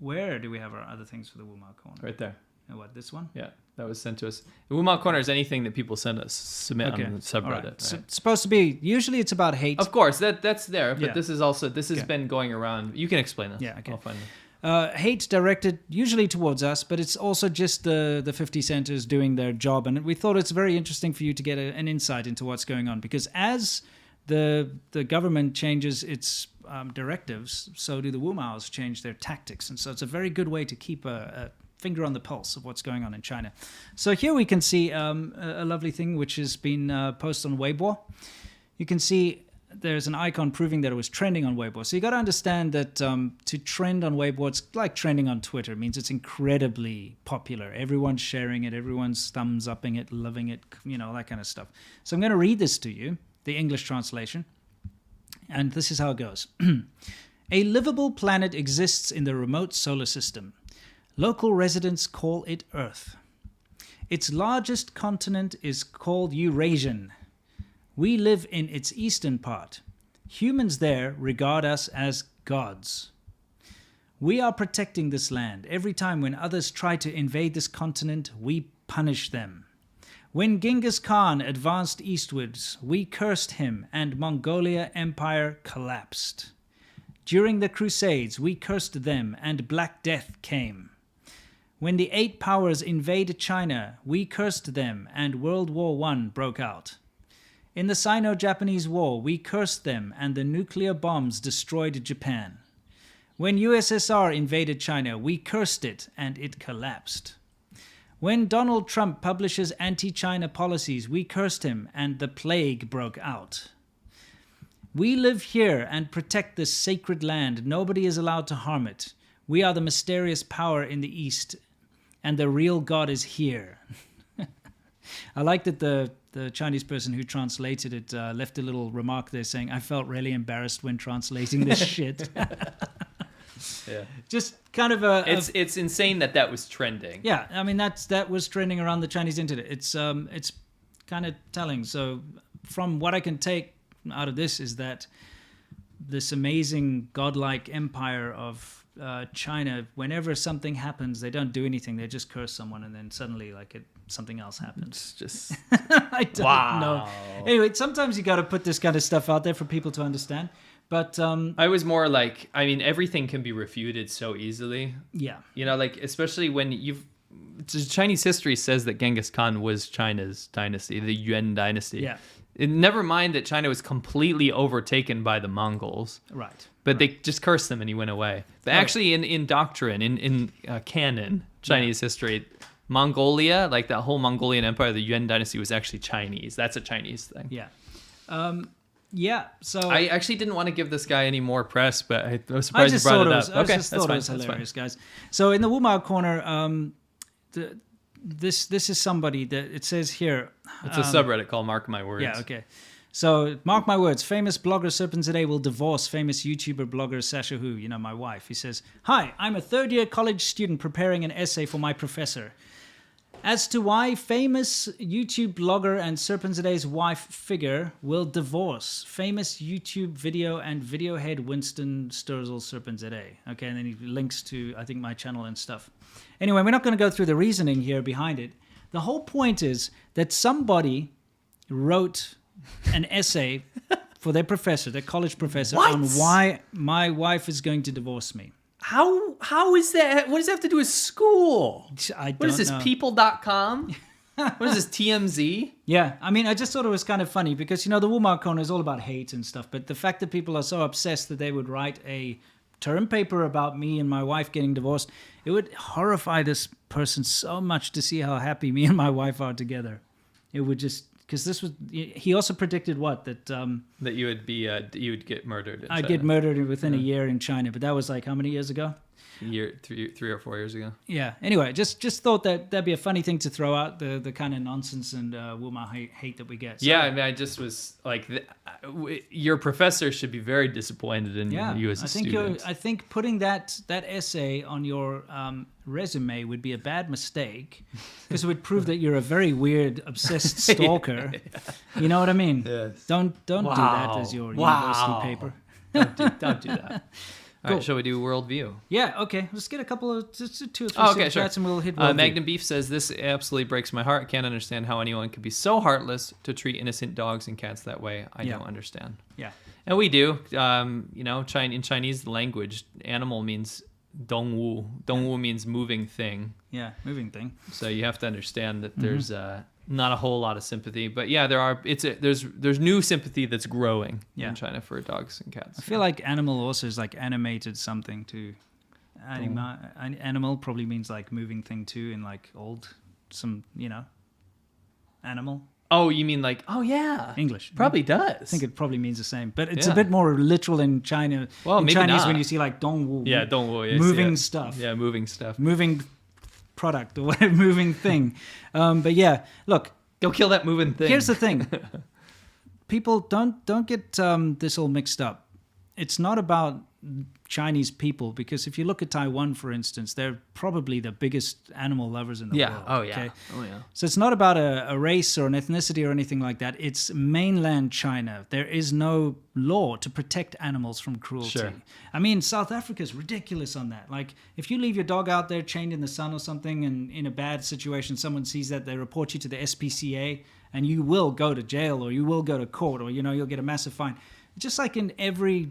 where do we have our other things for the Wumao Corner? Right there. And what, this one? Yeah. that was sent to us. The Wumao Corner is anything that people submit on the subreddit. Right. Right? So it's supposed to be, usually it's about hate. Of course, that's there, but Yeah. this has been going around. You can explain this. Yeah, okay. I'll find it. Hate directed usually towards us, but it's also just the 50 centers doing their job. And we thought it's very interesting for you to get an insight into what's going on, because as the government changes its directives, so do the Wumaos change their tactics. And so it's a very good way to keep a finger on the pulse of what's going on in China. So here we can see a lovely thing which has been posted on Weibo. You can see there's an icon proving that it was trending on Weibo. So you got to understand that to trend on Weibo, it's like trending on Twitter. It means it's incredibly popular. Everyone's sharing it. Everyone's thumbs upping it, loving it, that kind of stuff. So I'm going to read this to you, the English translation. And this is how it goes. A livable planet exists in the remote solar system. Local residents call it Earth. Its largest continent is called Eurasian. We live in its eastern part. Humans there regard us as gods. We are protecting this land. Every time when others try to invade this continent, we punish them. When Genghis Khan advanced eastwards, we cursed him and Mongolia Empire collapsed. During the Crusades, we cursed them and Black Death came. When the 8 powers invaded China, we cursed them and World War I broke out. In the Sino-Japanese War, we cursed them and the nuclear bombs destroyed Japan. When USSR invaded China, we cursed it and it collapsed. When Donald Trump publishes anti-China policies, we cursed him and the plague broke out. We live here and protect this sacred land. Nobody is allowed to harm it. We are the mysterious power in the East, and the real God is here. I like that the Chinese person who translated it left a little remark there saying, I felt really embarrassed when translating this shit. Yeah. Just kind of it's insane that was trending. Yeah, I mean that was trending around the Chinese internet. It's kind of telling. So from what I can take out of this is that this amazing godlike empire of China, whenever something happens, they don't do anything. They just curse someone, and then suddenly something else happens. It's just I don't know. Anyway, sometimes you got to put this kind of stuff out there for people to understand. But I was more like, I mean, everything can be refuted so easily. Yeah. Especially when Chinese history says that Genghis Khan was China's dynasty, the Yuan dynasty. Yeah. Never mind that China was completely overtaken by the Mongols. Right. But they just cursed him and he went away. But actually in doctrine, in canon, Chinese history, Mongolia, like that whole Mongolian empire, the Yuan dynasty was actually Chinese. That's a Chinese thing. Yeah. Yeah, so I actually didn't want to give this guy any more press, but I was surprised you brought it up. I just thought it was hilarious, guys. So in the Wumao Corner, this is somebody that it says here. It's a subreddit called Mark My Words. Yeah, okay. So mark my words, famous blogger SerpentZA will divorce famous YouTuber blogger Sasha Hu, my wife. He says, "Hi, I'm a third-year college student preparing an essay for my professor. As to why famous YouTube blogger and SerpentZA's wife figure will divorce famous YouTube video and video head Winston Sturzel SerpentZA." Okay, and then he links to, I think, my channel and stuff. Anyway, we're not going to go through the reasoning here behind it. The whole point is that somebody wrote an essay for their professor, their college professor, on why my wife is going to divorce me. How is that? What does that have to do with school? I don't What is this, know. people.com? What is this, TMZ? Yeah, I mean, I just thought it was kind of funny because, the Wumao Corner is all about hate and stuff, but the fact that people are so obsessed that they would write a term paper about me and my wife getting divorced, it would horrify this person so much to see how happy me and my wife are together. It would just... Because he also predicted that you would get murdered in China. I'd get murdered within a year in China, but that was like how many years ago? Three or 4 years ago. Yeah. Anyway, just thought that'd be a funny thing to throw out, the kind of nonsense and Wumao hate that we get. So, yeah, I mean, I just was like, your professor should be very disappointed in you as a student. I think putting that essay on your resume would be a bad mistake because it would prove that you're a very weird, obsessed stalker. You know what I mean? Yes. Don't do that as your university paper. Don't do that. All right, shall we do worldview? Yeah, okay. Let's get a couple of, just 2 or 3 okay, sure. and we'll hit worldview. Magnum Beef says, this absolutely breaks my heart. Can't understand how anyone could be so heartless to treat innocent dogs and cats that way. I don't understand. Yeah. And we do. In Chinese language, animal means dongwu. Dongwu means moving thing. Yeah, moving thing. So you have to understand that there's not a whole lot of sympathy, but yeah, there's new sympathy that's growing in China for dogs and cats. I feel like animal also is like animated something too. Animal probably means like moving thing too in like animal. Oh, you mean like, oh yeah. English. Probably does. I think it probably means the same, but it's a bit more literal in China. Well, in maybe Chinese not. when you see like dongwu. Yeah, dongwu. Yes, moving stuff. Yeah, moving stuff. Moving product or whatever, moving thing. But yeah, look. Go kill that moving thing. Here's the thing. People don't get this all mixed up. It's not about Chinese people, because if you look at Taiwan, for instance, they're probably the biggest animal lovers in the world. Oh, yeah. Okay? Oh, yeah. So it's not about a race or an ethnicity or anything like that. It's mainland China. There is no law to protect animals from cruelty. Sure. I mean, South Africa is ridiculous on that. Like, if you leave your dog out there chained in the sun or something, and in a bad situation, someone sees that, they report you to the SPCA, and you will go to jail, or you will go to court, or, you'll get a massive fine. Just like in every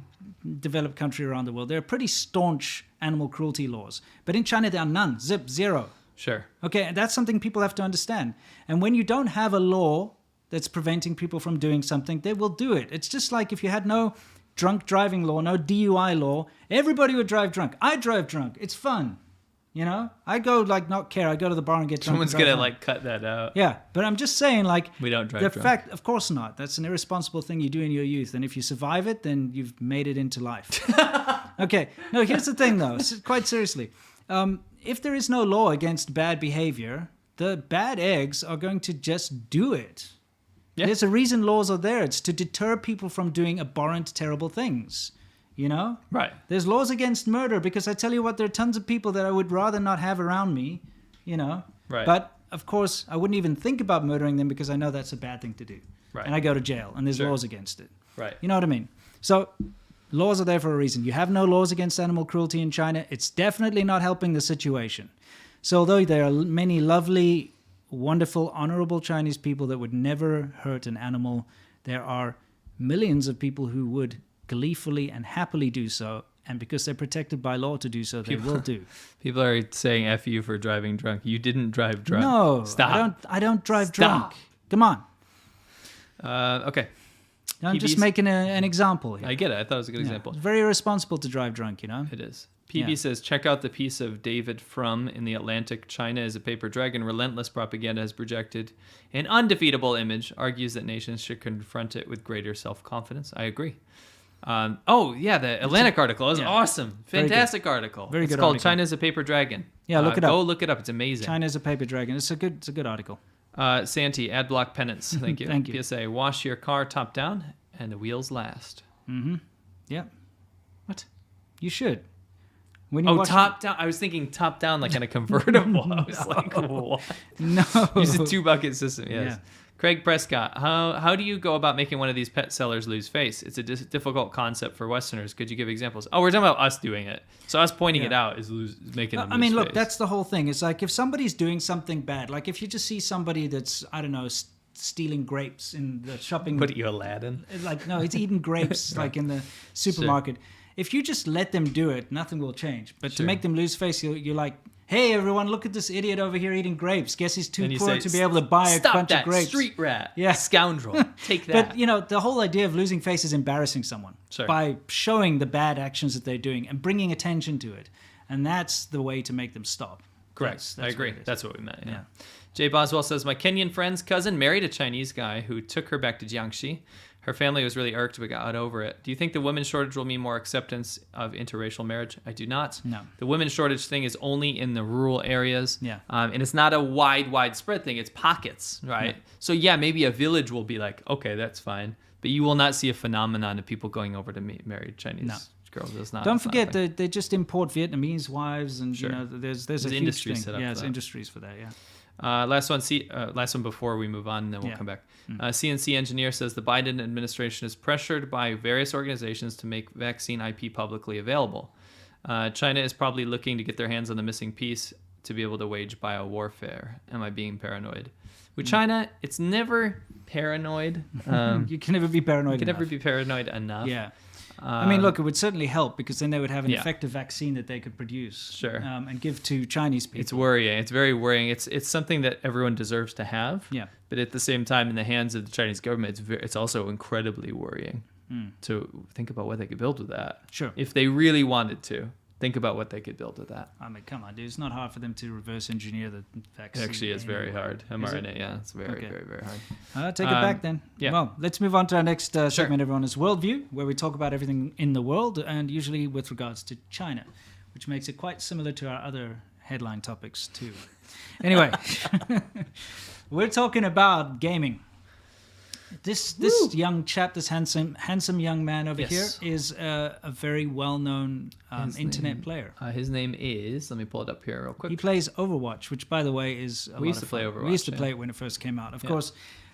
developed country around the world, there are pretty staunch animal cruelty laws. But in China, there are none. Zero. Sure. Okay, and that's something people have to understand. And when you don't have a law that's preventing people from doing something, they will do it. It's just like if you had no drunk driving law, no DUI law, everybody would drive drunk. I drive drunk. It's fun. I go not care. I go to the bar and get drunk. Someone's going to cut that out. Yeah, but I'm just saying we don't drive drunk. Fact, of course not. That's an irresponsible thing you do in your youth. And if you survive it, then you've made it into life. Okay. No, here's the thing though. Quite seriously. If there is no law against bad behavior, the bad eggs are going to just do it. Yeah. There's a reason laws are there. It's to deter people from doing abhorrent, terrible things. Right. There's laws against murder, because I tell you what, there are tons of people that I would rather not have around me, Right. But of course, I wouldn't even think about murdering them, because I know that's a bad thing to do. Right. And I go to jail, and there's laws against it. Right. You know what I mean? So laws are there for a reason. You have no laws against animal cruelty in China. It's definitely not helping the situation. So although there are many lovely, wonderful, honorable Chinese people that would never hurt an animal, there are millions of people who would gleefully and happily do so, and because they're protected by law to do so, they will do. People are saying F you for driving drunk. You didn't drive drunk. No, Stop. I don't drive drunk. Come on. Okay. I'm just making an example here. I get it. I thought it was a good example. It's very irresponsible to drive drunk, It is. PB says, check out the piece of David Frum in The Atlantic. China is a paper dragon. Relentless propaganda has projected an undefeatable image. Argues that nations should confront it with greater self-confidence. I agree. The Atlantic article is awesome. Fantastic article. Very good. It's called article. China is a Paper Dragon. Yeah, look it up. Go look it up. It's amazing. China is a paper dragon. It's a good article. Santi, ad block penance. Thank you. Thank you. PSA, wash your car top down and the wheels last. Mm-hmm. Yeah. What? You should. When you top down. I was thinking top down like in a convertible. I was like, what? No. Use a 2-bucket system. Yes. Yeah. Craig Prescott, how do you go about making one of these pet sellers lose face? It's a difficult concept for Westerners. Could you give examples? Oh, we're talking about us doing it. So us pointing it out is making them lose face. Look, that's the whole thing. It's like if somebody's doing something bad, like if you just see somebody that's, I don't know, stealing grapes in the shopping... What are you, Aladdin? Like, no, it's eating grapes like in the supermarket. Sure. If you just let them do it, nothing will change. But to make them lose face, you're like, hey, everyone, look at this idiot over here eating grapes. Guess he's too poor to be able to buy a bunch of grapes. Street rat. Yeah. Scoundrel. Take that. But, the whole idea of losing face is embarrassing someone by showing the bad actions that they're doing and bringing attention to it. And that's the way to make them stop. Correct. I agree. That's what we meant. Yeah. Jay Boswell says, my Kenyan friend's cousin married a Chinese guy who took her back to Jiangxi. Her family was really irked, but got over it. Do you think the women's shortage will mean more acceptance of interracial marriage? I do not. No. The women's shortage thing is only in the rural areas. Yeah. And it's not a widespread thing. It's pockets, right? Yeah. So, maybe a village will be like, okay, that's fine. But you will not see a phenomenon of people going over to marry Chinese girls. It's not. Don't forget, they just import Vietnamese wives. And, there's a huge industry thing. set up it's industries for that, Last one before we move on, and then we'll come back. CNC Engineer says the Biden administration is pressured by various organizations to make vaccine IP publicly available. China is probably looking to get their hands on the missing piece to be able to wage biowarfare. Am I being paranoid? With China, it's never paranoid. You can never be paranoid You can never be paranoid enough. Yeah. I mean, look, it would certainly help because then they would have an Yeah. effective vaccine that they could produce Sure. and give to Chinese people. It's worrying. It's very worrying. It's something that everyone deserves to have. Yeah. But at the same time, in the hands of the Chinese government, it's also incredibly worrying to think about what they could build with that. Sure. If they really wanted to, think about what they could build with that. I mean, come on, dude. It's not hard for them to reverse engineer the vaccine. It actually is very hard. mRNA, yeah. It's very, Okay. very, very hard. I'll take it back then. yeah. Well, let's move on to our next segment, everyone, is Worldview, where we talk about everything in the world and usually with regards to China, which makes it quite similar to our other headline topics too. Anyway, we're talking about gaming. This young chap, this handsome young man over Yes. here, is a very well-known internet player. His name is, let me pull it up here real quick. He plays Overwatch, which, by the way, is a We lot used of to play fun. Overwatch, We used to yeah. play it when it first came out. Of course,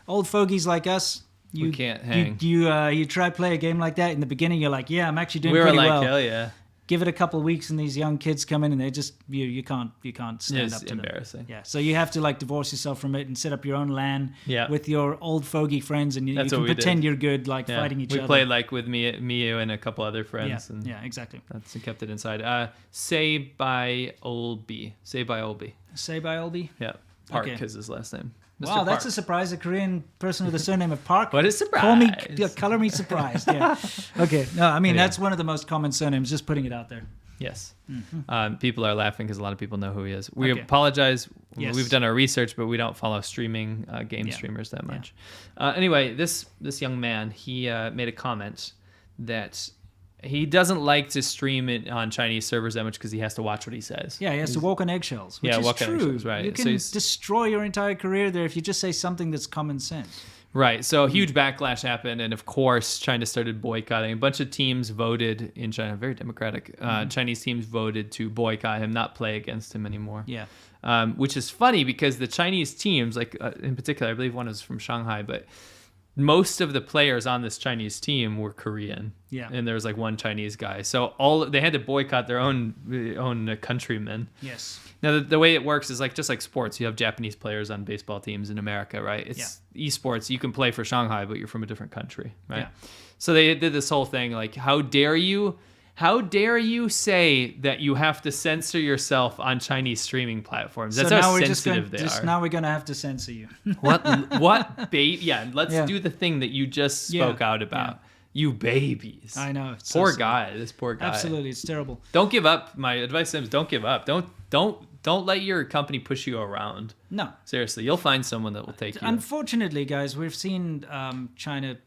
old fogies like us, We can't hang. You try to play a game like that in the beginning. You're like, yeah, I'm actually doing We were pretty like, well. hell yeah. Give it a couple of weeks, and these young kids come in, and they just you can't stand It's up to embarrassing. them. Yeah, so you have to like divorce yourself from it and set up your own LAN Yeah. with your old fogey friends, and you That's can what we pretend did. you're good, like Yeah. fighting each we other. played like with me, and a couple other yeah, friends. And yeah, exactly. That's kept it inside. Say by Olby. Say by Olby. Yeah. Park Okay. is his last name. Mr. Wow, that's Park. a surprise! A Korean person with the surname of Park. What a surprise. Color me surprised. Yeah. Okay. No, I mean Yeah. that's one of the most common surnames. Just putting it out there. Yes. People are laughing because a lot of people know who he is. We Mm-hmm. Okay. apologize. Yes. We've done our research, but we don't follow streaming game Yeah. streamers that much. Anyway, this young man, he made a comment that he doesn't like to stream it on Chinese servers that much because he has to watch what he says. Yeah, he has to walk on eggshells, which is walk on true. eggshells, right. You So can he's- destroy your entire career there if you just say something that's common sense. Right. So a huge backlash happened, and of course, China started boycotting. A bunch of teams voted in China, very democratic. Chinese teams voted to boycott him, not play against him anymore. Yeah. Which is funny because the Chinese teams, like in particular, I believe one was from Shanghai, but most of the players on this Chinese team were Korean. Yeah. And there was like one Chinese guy. So they had to boycott their own countrymen. Yes. Now, the way it works is like just like sports. You have Japanese players on baseball teams in America, right? It's esports. You can play for Shanghai, but you're from a different country, right? Yeah. So they did this whole thing like, how dare you say that you have to censor yourself on Chinese streaming platforms? That's how sensitive they are. Now we're going to have to censor you. What babe? Yeah, let's Yeah. do the thing that you just spoke out about. Yeah. You babies. I know. It's Poor so sad. guy. This poor guy. Absolutely. It's terrible. Don't give up. My advice to him is don't give up. Don't let your company push you around. No. Seriously, you'll find someone that will take you. Unfortunately, guys, we've seen China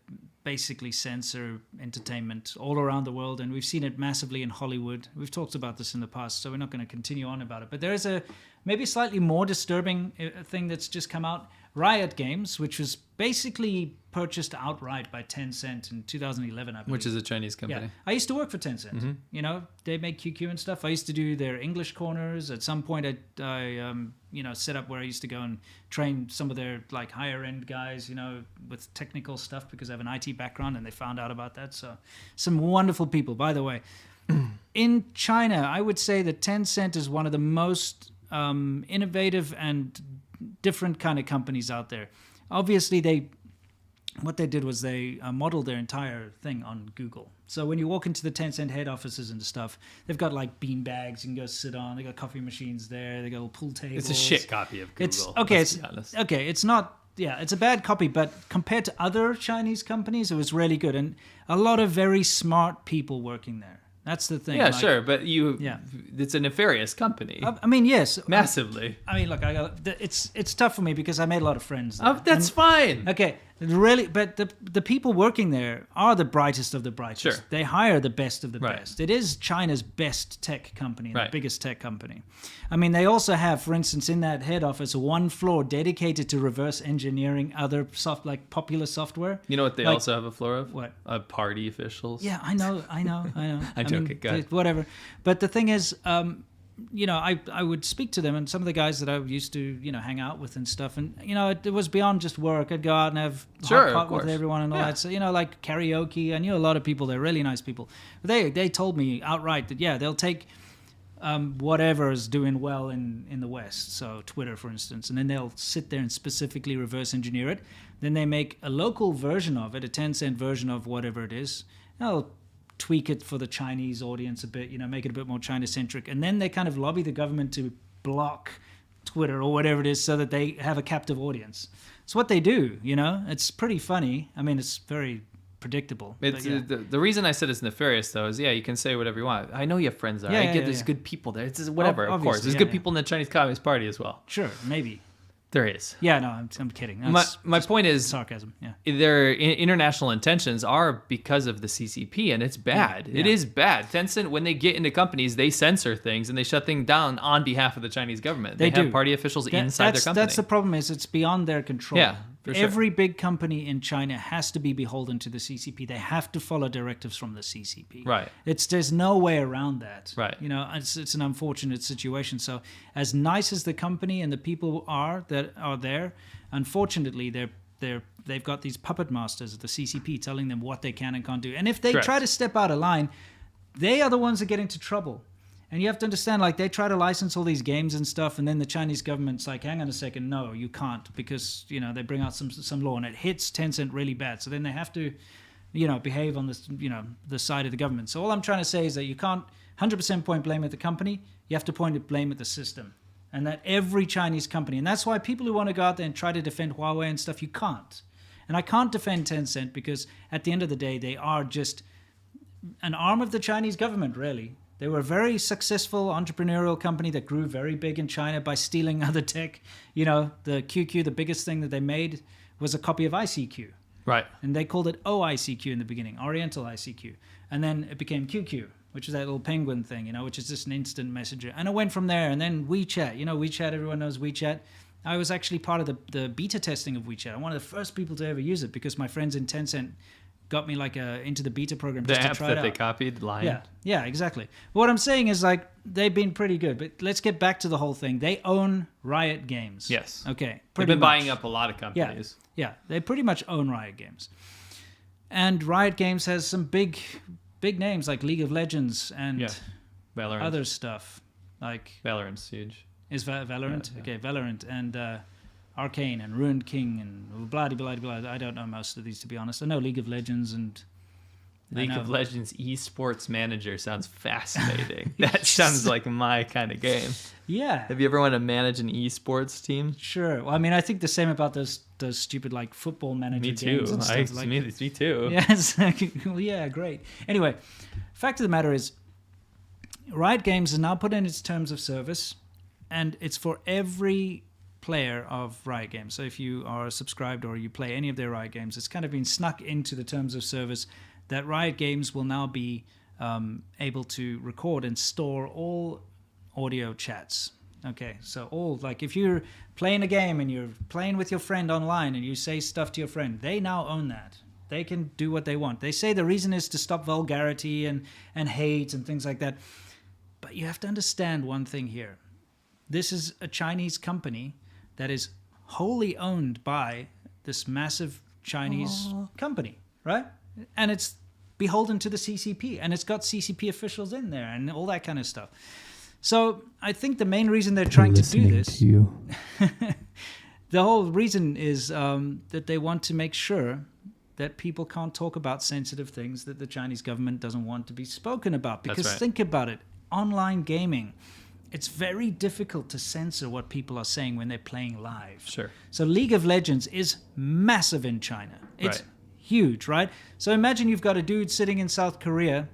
basically censor entertainment all around the world, and we've seen it massively in Hollywood. We've talked about this in the past, so we're not going to continue on about it. But there is a maybe slightly more disturbing thing that's just come out. Riot Games, which was basically purchased outright by Tencent in 2011, I believe. Which is a Chinese company. Yeah, I used to work for Tencent. You know, they make QQ and stuff. I used to do their English corners. At some point, I set up where I used to go and train some of their like higher end guys, with technical stuff because I have an IT background, and they found out about that. So, some wonderful people. By the way, in China, I would say that Tencent is one of the most innovative and different kind of companies out there. Obviously, what they did was they modeled their entire thing on Google. So when you walk into the Tencent head offices and stuff, they've got like bean bags you can go sit on. They got coffee machines there. They got little pool tables. It's a shit copy of Google. It's not. Yeah, it's a bad copy, but compared to other Chinese companies, it was really good, and a lot of very smart people working there. That's the thing. Yeah, sure, but it's a nefarious company. I mean, yes, massively. I mean, look, it's tough for me because I made a lot of friends there. Oh, that's fine. Okay, really, but the people working there are the brightest of the brightest. Sure. They hire the best of the Right. best. It is China's best tech company, and Right. the biggest tech company. I mean, they also have, for instance, in that head office, one floor dedicated to reverse engineering other popular software. You know what they Like- also have a floor of? What? Party officials. Yeah, I know. I'm joking, go ahead. Whatever. But the thing is, I would speak to them, and some of the guys that I used to, hang out with and stuff, and, it was beyond just work. I'd go out and have hot pot with everyone and all that. So, like karaoke. I knew a lot of people. They're really nice people. But they told me outright that, they'll take whatever is doing well in the West. So Twitter, for instance, and then they'll sit there and specifically reverse engineer it. Then they make a local version of it, a 10-cent version of whatever it is. They'll tweak it for the Chinese audience a bit, make it a bit more China-centric. And then they kind of lobby the government to block Twitter or whatever it is so that they have a captive audience. It's what they do, It's pretty funny. I mean, it's very predictable. The reason I said it's nefarious, though, is, you can say whatever you want. I know you have friends there. I get there's good people there. It's whatever, of course. There's good people in the Chinese Communist Party as well. Sure, maybe. There is. Yeah, no, I'm kidding. My point is sarcasm. Yeah, their international intentions are because of the CCP, and it's bad. Yeah. It is bad. Tencent, when they get into companies, they censor things and they shut things down on behalf of the Chinese government. They have party officials inside their company. That's the problem. Is it's beyond their control. Yeah. Every big company in China has to be beholden to the CCP. They have to follow directives from the CCP. Right. There's no way around that. Right. It's an unfortunate situation. So as nice as the company and the people are that are there, unfortunately they've got these puppet masters of the CCP telling them what they can and can't do. And if they try to step out of line, they are the ones that get into trouble. And you have to understand, they try to license all these games and stuff, and then the Chinese government's like, hang on a second, no, you can't, because, they bring out some law, and it hits Tencent really bad. So then they have to, behave on this, the side of the government. So all I'm trying to say is that you can't 100% point blame at the company. You have to point blame at the system. And that every Chinese company, and that's why people who want to go out there and try to defend Huawei and stuff, you can't. And I can't defend Tencent because at the end of the day, they are just an arm of the Chinese government, really. They were a very successful entrepreneurial company that grew very big in China by stealing other tech. The QQ, the biggest thing that they made was a copy of ICQ. Right. And they called it OICQ in the beginning, Oriental ICQ. And then it became QQ, which is that little penguin thing, which is just an instant messenger. And it went from there. And then WeChat, WeChat, everyone knows WeChat. I was actually part of the beta testing of WeChat. I'm one of the first people to ever use it because my friends in Tencent got me into the beta program just to try it out. The app that they copied, Line. Yeah, exactly. What I'm saying is they've been pretty good, but let's get back to the whole thing. They own Riot Games. Yes. Okay. They've been buying up a lot of companies. Yeah, they pretty much own Riot Games. And Riot Games has some big names like League of Legends and Valorant. Other stuff. Valorant's huge. Is Valorant? Yeah. Okay, Valorant and Arcane and Ruined King and blah, blah, blah, blah. I don't know most of these, to be honest. I know League of Legends and... League of Legends esports manager sounds fascinating. That sounds like my kind of game. Yeah. Have you ever wanted to manage an esports team? Sure. Well, I mean, I think the same about those stupid football manager games and stuff. Me too. Yes. Well, yeah, great. Anyway, fact of the matter is, Riot Games has now put in its terms of service, and it's for every player of Riot Games. So if you are subscribed or you play any of their Riot Games, it's kind of been snuck into the terms of service that Riot Games will now be able to record and store all audio chats. Okay, so all, if you're playing a game and you're playing with your friend online and you say stuff to your friend, they now own that. They can do what they want. They say the reason is to stop vulgarity and hate and things like that. But you have to understand one thing here. This is a Chinese company that is wholly owned by this massive Chinese company, right? And it's beholden to the CCP, and it's got CCP officials in there and all that kind of stuff. So I think the main reason they're trying to do this, the whole reason is that they want to make sure that people can't talk about sensitive things that the Chinese government doesn't want to be spoken about. Because think about it, online gaming, it's very difficult to censor what people are saying when they're playing live. Sure. So League of Legends is massive in China. It's huge, right? So imagine you've got a dude sitting in South Korea,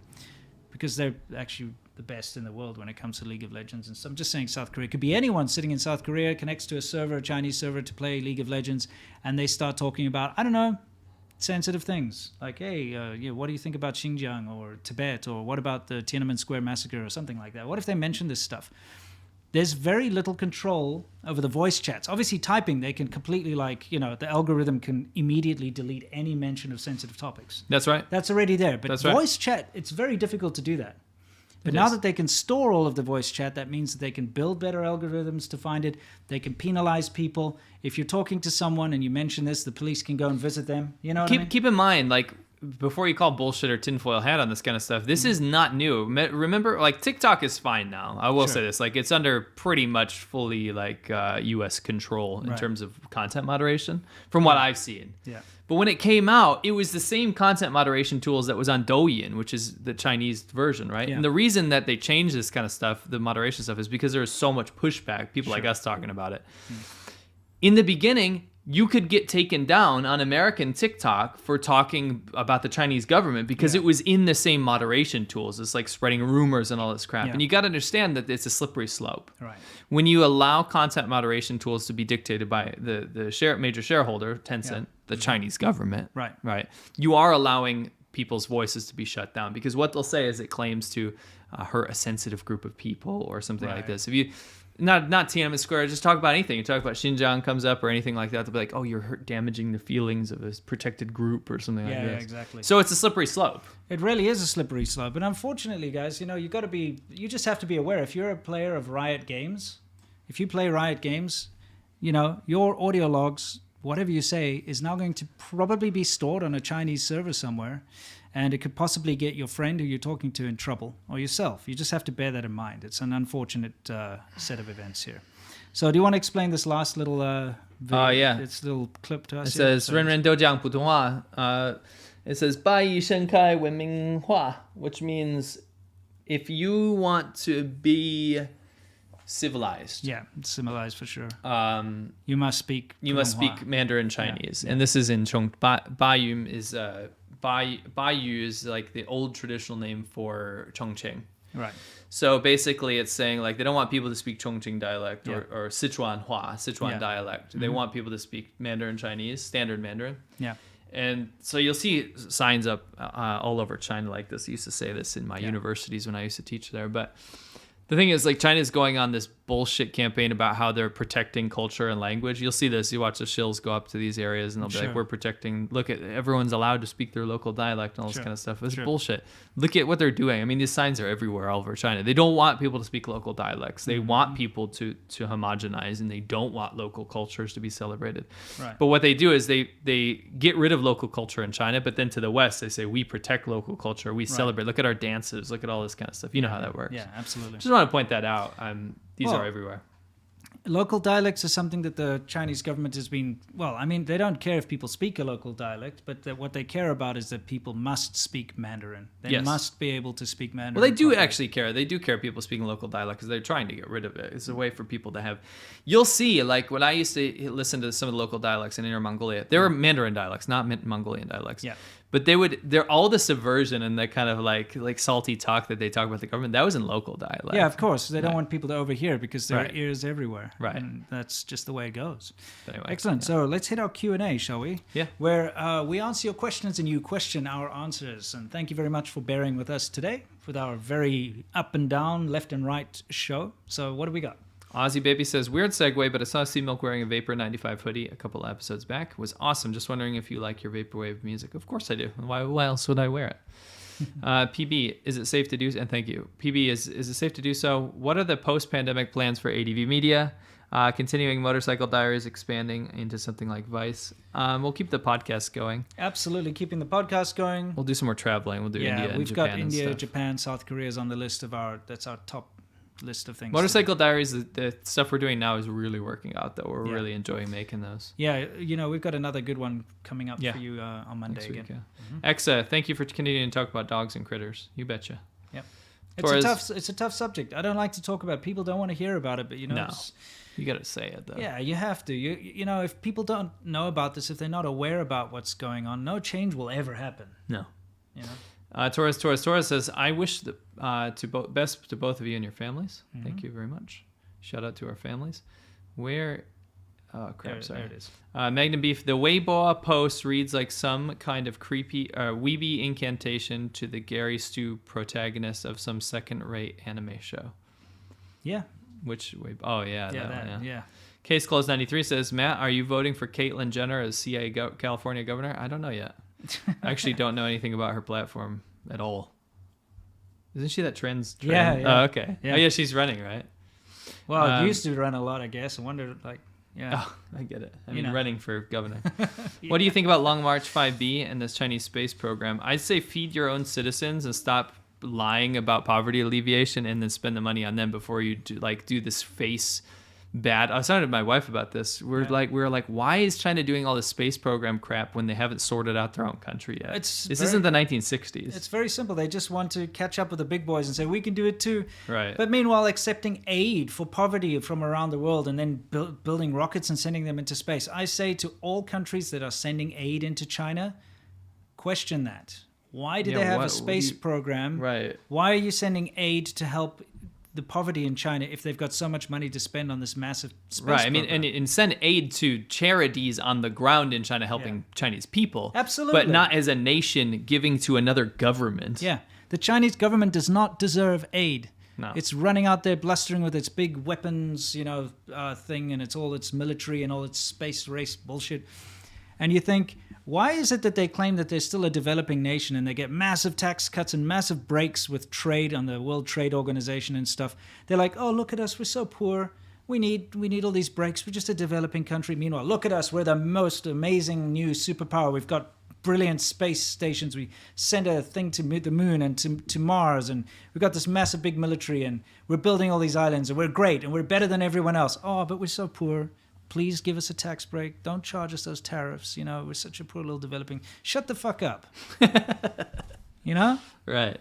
because they're actually the best in the world when it comes to League of Legends. And so I'm just saying South Korea. It could be anyone sitting in South Korea, connects to a server, a Chinese server, to play League of Legends, and they start talking about, I don't know, sensitive things. Like, hey, what do you think about Xinjiang or Tibet? Or what about the Tiananmen Square massacre or something like that? What if they mention this stuff? There's very little control over the voice chats. Obviously, typing, they can completely, the algorithm can immediately delete any mention of sensitive topics. That's right. That's already there. But voice chat, it's very difficult to do that. But now that they can store all of the voice chat, that means that they can build better algorithms to find it. They can penalize people. If you're talking to someone and you mention this, the police can go and visit them. You know what I mean? Keep in mind, like, before you call bullshit or tinfoil hat on this kind of stuff, this is not new. Remember, like, TikTok is fine now. I will say this. Like, it's under pretty much fully, like, U.S. control in terms of content moderation, from what I've seen. Yeah. But when it came out, it was the same content moderation tools that was on Douyin, which is the Chinese version, right? Yeah. And the reason that they changed this kind of stuff, the moderation stuff, is because there was so much pushback, people like us talking about it. In the beginning, you could get taken down on American TikTok for talking about the Chinese government because it was in the same moderation tools. It's like spreading rumors and all this crap. Yeah. And you got to understand that it's a slippery slope. Right. When you allow content moderation tools to be dictated by the major shareholder, Tencent, the Chinese government, right, you are allowing people's voices to be shut down, because what they'll say is it claims to hurt a sensitive group of people or something like this. If you not Tiananmen Square, just talk about anything. You talk about Xinjiang comes up or anything like that, they'll be like, oh, you're damaging the feelings of a protected group or something like this. Yeah, exactly. So it's a slippery slope. It really is a slippery slope. And unfortunately, guys, you just have to be aware. If you're a player of Riot Games, if you play Riot Games, your audio logs, whatever you say, is now going to probably be stored on a Chinese server somewhere. And it could possibly get your friend who you're talking to in trouble, or yourself. You just have to bear that in mind. It's an unfortunate set of events here. So do you want to explain this last little this little clip to us? It says, 人人都讲普通话. It says, 百亿盛开文明化, which means if you want to be civilized. Yeah, civilized for sure. You must speak Mandarin Chinese. And this is in Chong. Baiyun is... Baiyu is like the old traditional name for Chongqing. Right. So basically it's saying like they don't want people to speak Chongqing dialect or Sichuan dialect. They want people to speak Mandarin Chinese, standard Mandarin. Yeah. And so you'll see signs up all over China like this. I used to say this in my universities when I used to teach there. But the thing is, like, China's going on this bullshit campaign about how they're protecting culture and language. You'll see this. You watch the shills go up to these areas and they'll be like, we're protecting, look at, everyone's allowed to speak their local dialect and all this kind of stuff. It's bullshit. Look at what they're doing. I mean, these signs are everywhere all over China. They don't want people to speak local dialects. They want people to homogenize, and they don't want local cultures to be celebrated. Right. But what they do is they get rid of local culture in China, but then to the West, they say, we protect local culture. We celebrate. Look at our dances. Look at all this kind of stuff. You know how that works. Yeah, absolutely. Just want to point that out. These are everywhere. Local dialects is something that the Chinese government has been, they don't care if people speak a local dialect, but what they care about is that people must speak Mandarin. They must be able to speak Mandarin. Well, they do actually care. They do care people speaking local dialect because they're trying to get rid of it. It's a way for people to have... You'll see, like, when I used to listen to some of the local dialects in Inner Mongolia, they were Mandarin dialects, not Mongolian dialects. Yeah. But they're all the subversion and the kind of like salty talk that they talk about the government. That was in local dialect. Yeah, of course. They don't want people to overhear because there are ears everywhere. Right. And that's just the way it goes. Anyway, excellent. So let's hit our Q&A, shall we? Yeah. Where we answer your questions and you question our answers. And thank you very much for bearing with us today with our very up and down, left and right show. So what do we got? Aussie Baby says, weird segue, but I saw Sea Milk wearing a Vapor 95 hoodie a couple of episodes back. It was awesome. Just wondering if you like your Vaporwave music. Of course I do. Why else would I wear it? PB, is it safe to do? And thank you. PB, is it safe to do so? What are the post-pandemic plans for ADVMedia? Continuing Motorcycle Diaries, expanding into something like Vice. We'll keep the podcast going. Absolutely, keeping the podcast going. We'll do some more traveling. We'll do India and Japan. We've got India, Japan, South Korea is on the list of that's our top list of things. Motorcycle Diaries, the stuff we're doing now is really working out, though. We're really enjoying making those. Yeah, we've got another good one coming up for you on Monday again. Exa, thank you for continuing to talk about dogs and critters. You betcha. Yep. It's a tough subject. I don't like to talk about it. People don't want to hear about it, but No. You got to say it, though. Yeah, you have to. You know, if people don't know about this, if they're not aware about what's going on, no change will ever happen. No. You know? Torres says, I wish best to both of you and your families. Mm-hmm. Thank you very much. Shout out to our families. Where... Oh, crap, sorry. There it is. Magnum Beef, the Weibo post reads like some kind of creepy, weeby incantation to the Gary Stu protagonist of some second-rate anime show. Yeah. Which Weibo? Oh, yeah. Yeah. Case Closed 93 says, Matt, are you voting for Caitlyn Jenner as California governor? I don't know yet. I actually don't know anything about her platform at all. Isn't she that trans? Yeah, yeah. Oh, okay. Yeah. Oh, yeah, she's running, right? Well, used to run a lot, I guess. I wonder, like, yeah. Oh, I get it. I mean, You know. running for governor. What do you think about Long March 5B and this Chinese space program? I'd say feed your own citizens and stop lying about poverty alleviation and then spend the money on them before you do this face bad. I was talking to my wife about this. We were like, why is China doing all this space program crap when they haven't sorted out their own country yet? This isn't the 1960s. It's very simple. They just want to catch up with the big boys and say, we can do it too. Right. But meanwhile, accepting aid for poverty from around the world and then building rockets and sending them into space. I say to all countries that are sending aid into China, question that. Why do they have a space program? Right. Why are you sending aid to help the poverty in China if they've got so much money to spend on this massive space Right. I mean, program? and send aid to charities on the ground in China helping Chinese people. Absolutely. But not as a nation giving to another government. Yeah. The Chinese government does not deserve aid. No. It's running out there blustering with its big weapons, thing, and it's all its military and all its space race bullshit. And you think, why is it that they claim that they're still a developing nation and they get massive tax cuts and massive breaks with trade on the World Trade Organization and stuff? They're like, oh, look at us, we're so poor. We need all these breaks. We're just a developing country. Meanwhile, look at us, we're the most amazing new superpower. We've got brilliant space stations. We sent a thing to the moon and to Mars, and we've got this massive big military, and we're building all these islands, and we're great, and we're better than everyone else. Oh, but we're so poor. Please give us a tax break. Don't charge us those tariffs. We're such a poor little developing. Shut the fuck up. Right.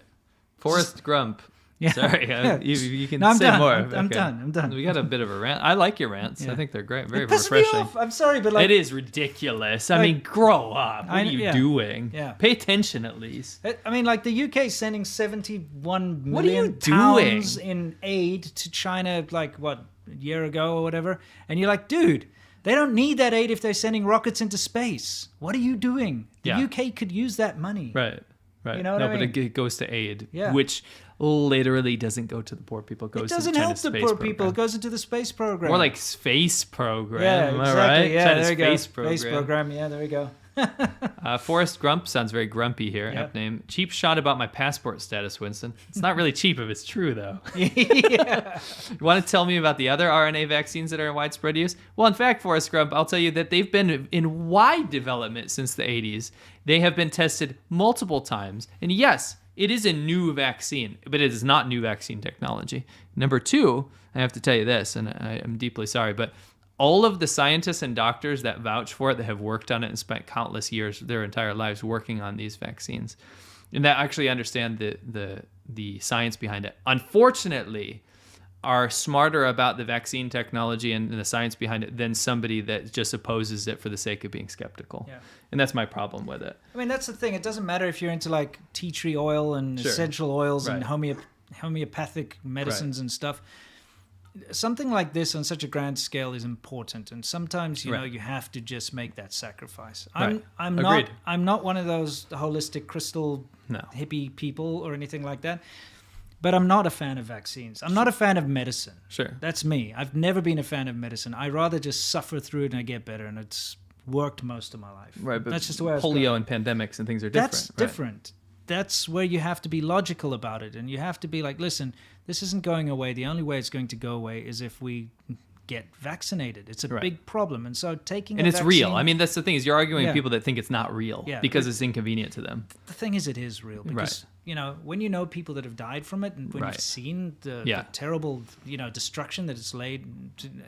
Forrest Grump. Yeah. Sorry, Yeah. you can No, I'm say done. more. I'm done. We got a bit of a rant. I like your rants. Yeah. I think they're great. Very It pisses refreshing. me off. I'm sorry, but It is ridiculous. I mean, grow up. What are you doing? Yeah. Pay attention at least. I mean, like the UK sending 71 What are you million pounds in aid to China, like a year ago or whatever, and you're like, dude. They don't need that aid if they're sending rockets into space. What are you doing? The UK could use that money. Right. You know what I mean? But it goes to aid, Yeah. which literally doesn't go to the poor people. It goes doesn't to the help China's the space poor program. people. It goes into the space program. More like space program. yeah, Am exactly. I right? Yeah, China's there you go. space program. Space program. Yeah, there we go. Forrest Grump sounds very grumpy here. Yep. App name. Cheap shot about my passport status, Winston. It's not really cheap if it's true, though. Yeah. You want to tell me about the other RNA vaccines that are in widespread use? Well, in fact, Forrest Grump, I'll tell you that they've been in wide development since the 80s. They have been tested multiple times. And yes, it is a new vaccine, but it is not new vaccine technology. Number two, I have to tell you this, and I am deeply sorry, but all of the scientists and doctors that vouch for it, that have worked on it and spent countless years, their entire lives working on these vaccines, and that actually understand the science behind it, unfortunately, are smarter about the vaccine technology and the science behind it than somebody that just opposes it for the sake of being skeptical. Yeah. And that's my problem with it. I mean, that's the thing. It doesn't matter if you're into like tea tree oil and Sure. essential oils and Right. homeopathic medicines and stuff. Something like this on such a grand scale is important, and sometimes you know you have to just make that sacrifice. I'm Agreed. not one of those holistic crystal hippie people or anything like that. But I'm not a fan of vaccines. I'm not a fan of medicine. Sure. That's me. I've never been a fan of medicine. I rather just suffer through it and I get better, and it's worked most of my life. Right, but that's just the way I was polio going. and pandemics and things are different. That's different. That's where you have to be logical about it, and you have to be like, listen, this isn't going away. The only way it's going to go away is if we get vaccinated. It's a big problem, and so taking it's real. I mean, that's the thing is you're arguing with people that think it's not real because it's inconvenient to them. The thing is, it is real because when you know people that have died from it, and when you've seen the terrible destruction that it's laid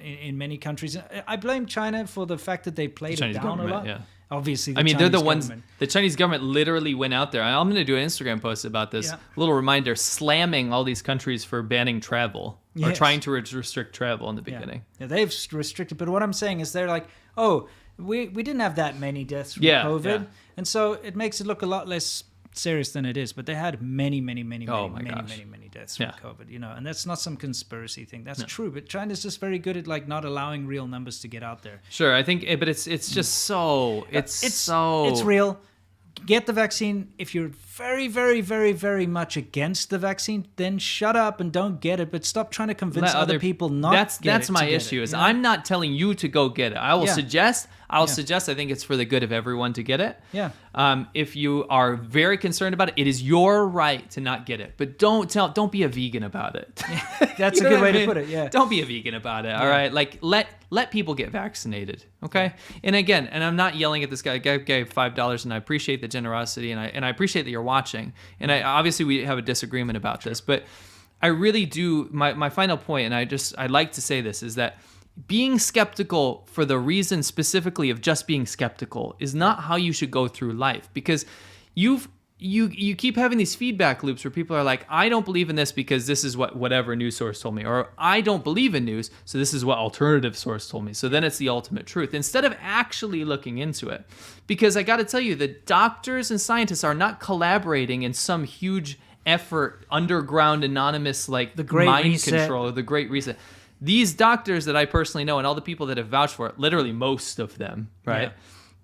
in many countries. I blame China for the fact that they played it down a lot. Yeah. Obviously, they're the ones. The Chinese government literally went out there. I'm going to do an Instagram post about this. Yeah. A little reminder: slamming all these countries for banning travel or trying to restrict travel in the beginning. Yeah, they've restricted. But what I'm saying is, they're like, oh, we didn't have that many deaths from COVID, and so it makes it look a lot less serious than it is. But they had many deaths from COVID. And that's not some conspiracy thing. That's true. But China's just very good at like not allowing real numbers to get out there. Sure, I think, but it's just so it's real. Get the vaccine. If you're very, very, very, very much against the vaccine, then shut up and don't get it. But stop trying to convince other people not. That's my issue. I'm not telling you to go get it. I will suggest. I'll suggest I think it's for the good of everyone to get it. Yeah. If you are very concerned about it, it is your right to not get it. But don't be a vegan about it. That's a good way to put it, yeah. Don't be a vegan about it, all right? Like, let people get vaccinated, okay? And again, and I'm not yelling at this guy. I gave $5, and I appreciate the generosity, and I appreciate that you're watching. And obviously we have a disagreement about this, but I really do. My final point, and I like to say this, is that being skeptical for the reason specifically of just being skeptical is not how you should go through life, because you keep having these feedback loops where people are like, I don't believe in this because this is what whatever news source told me, or I don't believe in news, so this is what alternative source told me. So then it's the ultimate truth, instead of actually looking into it. Because I got to tell you, the doctors and scientists are not collaborating in some huge effort, underground, anonymous, like the Great mind Reset. control, or the Great Reset. These doctors that I personally know, and all the people that have vouched for it, literally most of them, right? Yeah.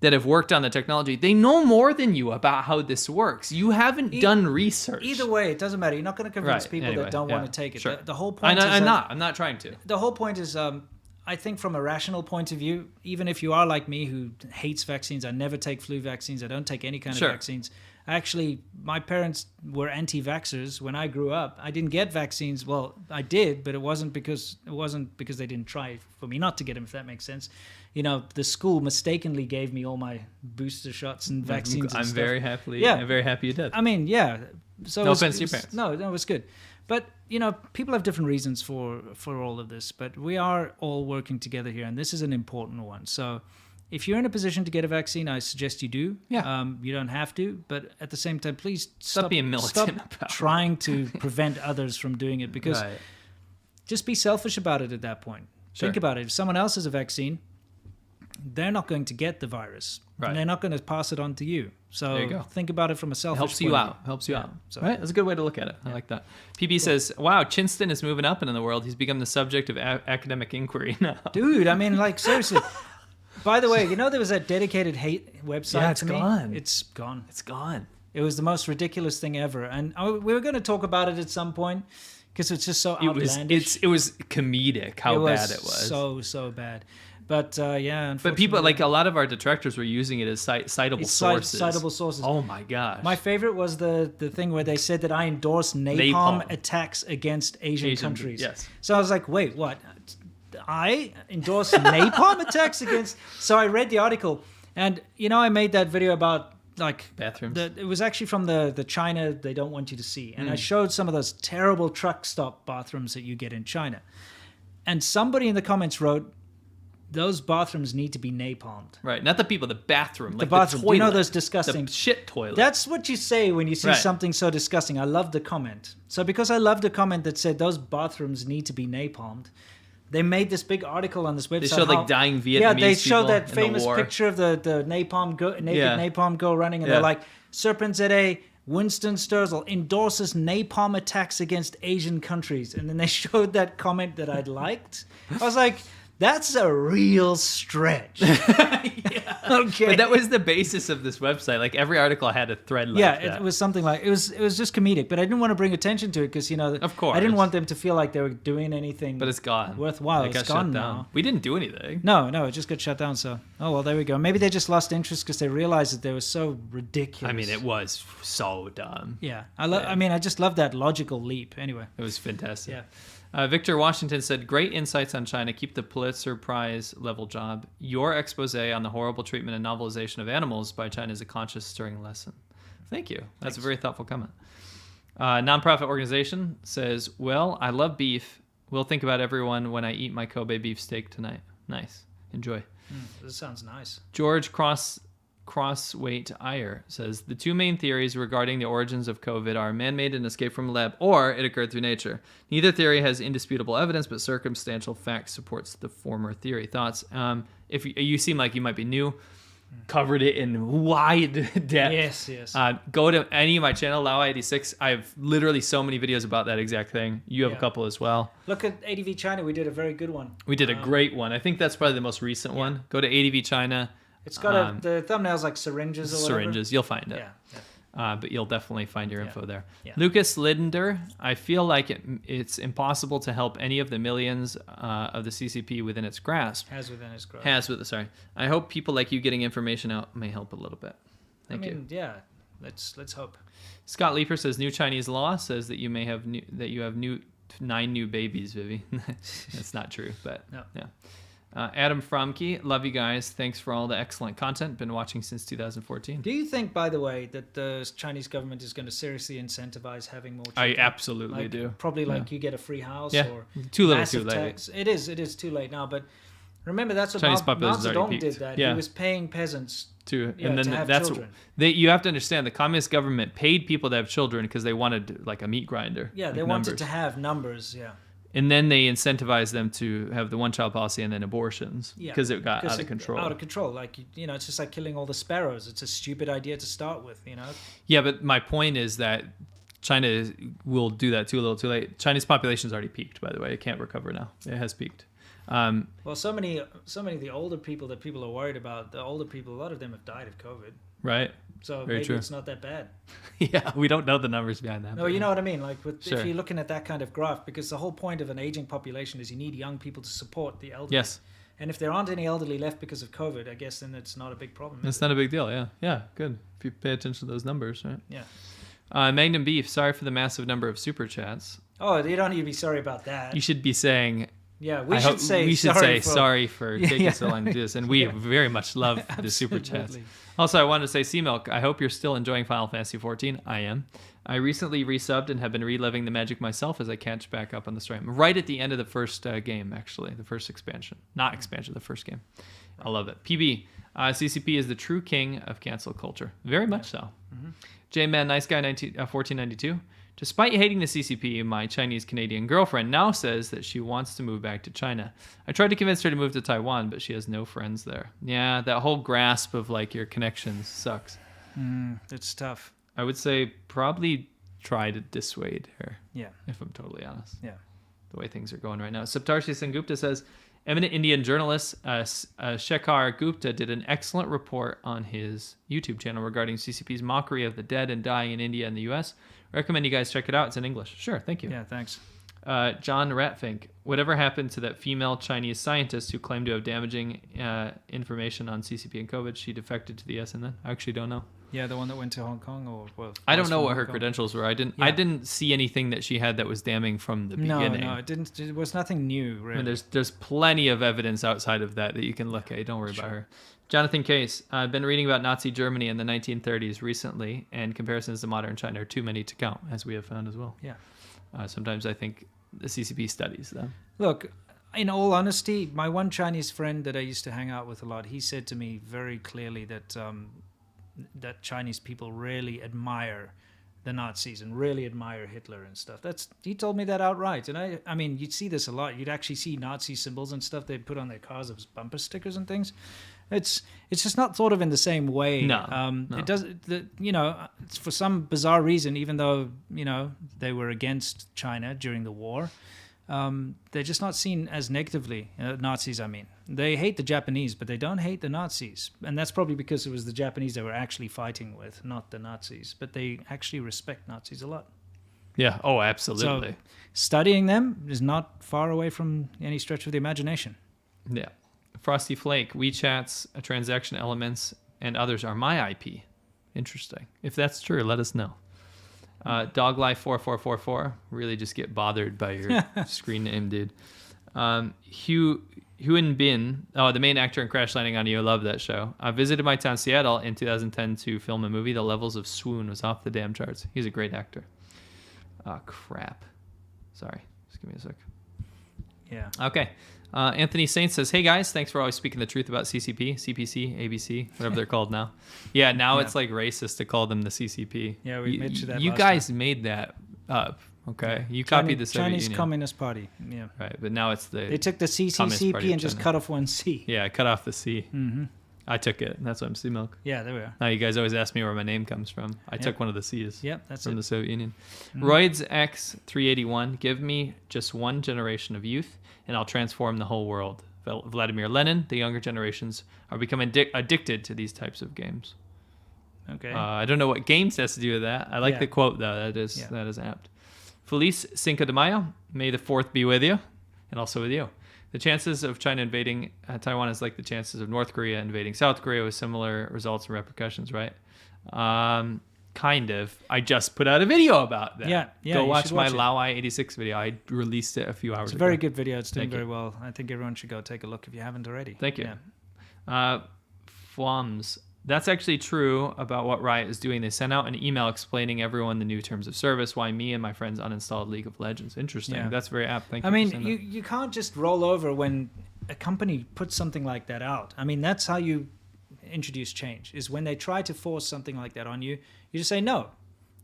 That have worked on the technology, they know more than you about how this works. You haven't done research. Either way, it doesn't matter. You're not going to convince Right. people Anyway, that don't yeah, want to take it. sure. The whole point is I'm that- not trying to. The whole point is, I think from a rational point of view, even if you are like me who hates vaccines, I never take flu vaccines, I don't take any kind of Sure. vaccines. Actually, my parents were anti-vaxxers when I grew up. I didn't get vaccines. Well, I did, but it wasn't because they didn't try for me not to get them, if that makes sense. You know, the school mistakenly gave me all my booster shots and vaccines. I'm and stuff. very happy you did. I mean, yeah. So No offense to your parents. No, it was good. But, you know, people have different reasons for all of this. But we are all working together here, and this is an important one. So if you're in a position to get a vaccine, I suggest you do. Yeah. You don't have to. But at the same time, please Stop being militant about it. trying to prevent others from doing it. Because Right. just be selfish about it at that point. Sure. Think about it. If someone else has a vaccine, they're not going to get the virus. Right. And they're not going to pass it on to you. So There you go. think about it from a selfish Helps you point of out. view. Helps you Yeah. out. So- Right? That's a good way to look at it. I like that. PB says, wow, Chinston is moving up in the world. He's become the subject of academic inquiry now. Dude, I mean, like, seriously. By the way, you know there was that dedicated hate website Yeah, it's to me? gone. It's gone. It's gone. It was the most ridiculous thing ever. And we were going to talk about it at some point because it's just so outlandish. It was comedic how bad it was. So bad. But, yeah, But people, like a lot of our detractors were using it as citable It's sources. citable sources. Oh my gosh. My favorite was the thing where they said that I endorse napalm attacks against Asian countries. yes. So I was like, wait, what? I endorse napalm attacks against... So I read the article, and, you know, I made that video about, like... Bathrooms. It was actually from the China they don't want you to see. And I Hmm. showed some of those terrible truck stop bathrooms that you get in China. And somebody in the comments wrote, those bathrooms need to be napalmed. Right, not the people, the bathroom. Like bathroom. The toilet. You know those disgusting... The shit toilet. That's what you say when you see Right. something so disgusting. I love the comment. So because I loved the comment that said those bathrooms need to be napalmed, they made this big article on this website. They showed like dying Vietnamese Yeah, they people showed that in the famous war. picture of the naked napalm girl running, and Yeah. they're like, SerpentZA, Winston Sturzel endorses napalm attacks against Asian countries. And then they showed that comment that I'd liked. I was like, that's a real stretch. Okay. But that was the basis of this website. Like every article had a thread like that. It was something like it was just comedic, but I didn't want to bring attention to it because Of course. I didn't want them to feel like they were doing anything. But it's gone. Worthwhile. It got It's gone shut down. now. We didn't do anything. No, it just got shut down. So there we go. Maybe they just lost interest because they realized that they were so ridiculous. I mean, it was so dumb. Yeah, I mean, I just love that logical leap. Anyway, It was fantastic. Yeah. Victor Washington said, great insights on China. Keep the Pulitzer Prize level job. Your expose on the horrible treatment and novelization of animals by China is a conscious, stirring lesson. Thank you. That's a very thoughtful comment. Nonprofit organization says, well, I love beef. Will think about everyone when I eat my Kobe beef steak tonight. Nice. Enjoy. this sounds nice. George Crossweight Iyer says the two main theories regarding the origins of COVID are man-made and escape from a lab, or it occurred through nature. Neither theory has indisputable evidence, but circumstantial fact supports the former theory. Thoughts? If you seem like you might be new, covered it in wide depth. Yes. Go to any of my channel, Laowhy86. I have literally so many videos about that exact thing. You have a couple as well. Look at ADVChina. We did a very good one. We did a great one. I think that's probably the most recent one. Go to ADVChina. It's got the thumbnails like syringes or whatever. Syringes, you'll find it. but you'll definitely find your info there. Yeah. Lucas Linder, I feel like it's impossible to help any of the millions of the CCP within its grasp. Has within its grasp. Sorry. I hope people like you getting information out may help a little bit. Thank you. Yeah. Let's hope. Scott Leeper says new Chinese law says that you may have 9 new babies, Vivi. That's not true, but no. Yeah. Adam Fromke, love you guys. Thanks for all the excellent content. Been watching since 2014. Do you think, by the way, that the Chinese government is going to seriously incentivize having more children? I absolutely do. Probably you get a free house or too little, massive too late. tax. It is too late now. But remember, that's what Chinese Mao population Zedong did. That Yeah. he was paying peasants to have children. You have to understand the communist government paid people to have children because they wanted like a meat grinder. Yeah, they wanted to have numbers. Yeah. And then they incentivized them to have the one-child policy and then abortions because it got out of control. Out of control. Like, it's just like killing all the sparrows. It's a stupid idea to start with, Yeah, but my point is that China will do that too little too late. China's population's already peaked, by the way. It can't recover now. It has peaked. Well, so many of the older people that people are worried about, a lot of them have died of COVID. Right. So Very maybe true. It's not that bad. Yeah, we don't know the numbers behind that. No, you know what I mean? Like, Sure. if you're looking at that kind of graph, because the whole point of an aging population is you need young people to support the elderly. Yes. And if there aren't any elderly left because of COVID, I guess then it's not a big problem. It's not a big deal, yeah. Yeah, good. If you pay attention to those numbers, right? Yeah. Magnum Beef, sorry for the massive number of super chats. Oh, you don't need to be sorry about that. You should be saying... Yeah, we should say sorry for taking so long to do this, and we very much love the super chats. Also, I wanted to say, C-Milk, I hope you're still enjoying Final Fantasy XIV. I am. I recently resubbed and have been reliving the magic myself as I catch back up on the stream. Right at the end of the first game, actually, the first expansion. Not expansion, the first game. I love it. PB, CCP is the true king of cancel culture. Very much so. Mm-hmm. J-Man, Nice Guy 1492. Despite hating the CCP, my Chinese-Canadian girlfriend now says that she wants to move back to China. I tried to convince her to move to Taiwan, but she has no friends there. Yeah, that whole grasp of like your connections sucks. It's tough. I would say probably try to dissuade her. Yeah. If I'm totally honest. Yeah. The way things are going right now. Saptarshi Sengupta says, eminent Indian journalist Shekhar Gupta did an excellent report on his YouTube channel regarding CCP's mockery of the dead and dying in India and the US. Recommend you guys check it out. It's in English. Sure, thank you. Yeah, thanks. John Ratfink, whatever happened to that female Chinese scientist who claimed to have damaging information on CCP and COVID? She defected to the SNN? I actually don't know. Yeah, the one that went to Hong Kong, or I don't know what her credentials were. I didn't see anything that she had that was damning from the beginning. No, it didn't. It was nothing new, really. I mean, there's plenty of evidence outside of that you can look at. Don't worry about her. Jonathan Case, I've been reading about Nazi Germany in the 1930s recently, and comparisons to modern China are too many to count, as we have found as well. Yeah. Sometimes I think the CCP studies them. Look, in all honesty, my one Chinese friend that I used to hang out with a lot, he said to me very clearly that that Chinese people really admire the Nazis and really admire Hitler and stuff. He told me that outright. And I mean, you'd see this a lot. You'd actually see Nazi symbols and stuff they'd put on their cars as bumper stickers and things. It's just not thought of in the same way. No. It does. It's for some bizarre reason, even though they were against China during the war, they're just not seen as negatively. Nazis, I mean, they hate the Japanese, but they don't hate the Nazis, and that's probably because it was the Japanese they were actually fighting with, not the Nazis. But they actually respect Nazis a lot. Yeah. Oh, absolutely. So studying them is not far away from any stretch of the imagination. Yeah. Frosty Flake, WeChat's transaction elements and others are my IP. Interesting. If that's true, let us know. Doglife4444, really just get bothered by your screen name, dude. Huan Bin, the main actor in Crash Landing on You, I love that show. I visited my town, Seattle, in 2010 to film a movie. The Levels of Swoon was off the damn charts. He's a great actor. Oh, crap. Sorry. Just give me a sec. Yeah. Okay. Anthony Saint says, hey guys, thanks for always speaking the truth about CCP, CPC, ABC, whatever they're called now. Yeah, now it's like racist to call them the CCP. Yeah, we mentioned that You last guys time. made that up, okay? You copied the Soviet Chinese Union. Communist Party, yeah. Right, but now it's the... They took the CCCP and just cut off one C. Yeah, cut off the C. Mm-hmm. I took it. That's why I'm C-Milk. Yeah, there we are. Now you guys always ask me where my name comes from. I took one of the C's. Yep, that's from it. the Soviet Union. Roids X381, give me just one generation of youth and I'll transform the whole world. Vladimir Lenin, the younger generations are becoming addicted to these types of games. Okay. I don't know what games has to do with that. I like the quote though. That is apt. Feliz Cinco de Mayo. May the 4th be with you, and also with you. The chances of China invading Taiwan is like the chances of North Korea invading South Korea with similar results and repercussions, right? Kind of. I just put out a video about that. Yeah. Go watch my Laowhy86 video. I released it a few hours ago. It's a very good video. It's doing very well. I think everyone should go take a look if you haven't already. Thank you. Yeah. Flums. That's actually true about what Riot is doing. They sent out an email explaining everyone the new terms of service, why me and my friends uninstalled League of Legends. Interesting. Yeah. That's very apt. Thank you. I mean, you can't just roll over when a company puts something like that out. I mean, that's how you introduce change, is when they try to force something like that on you, you just say no.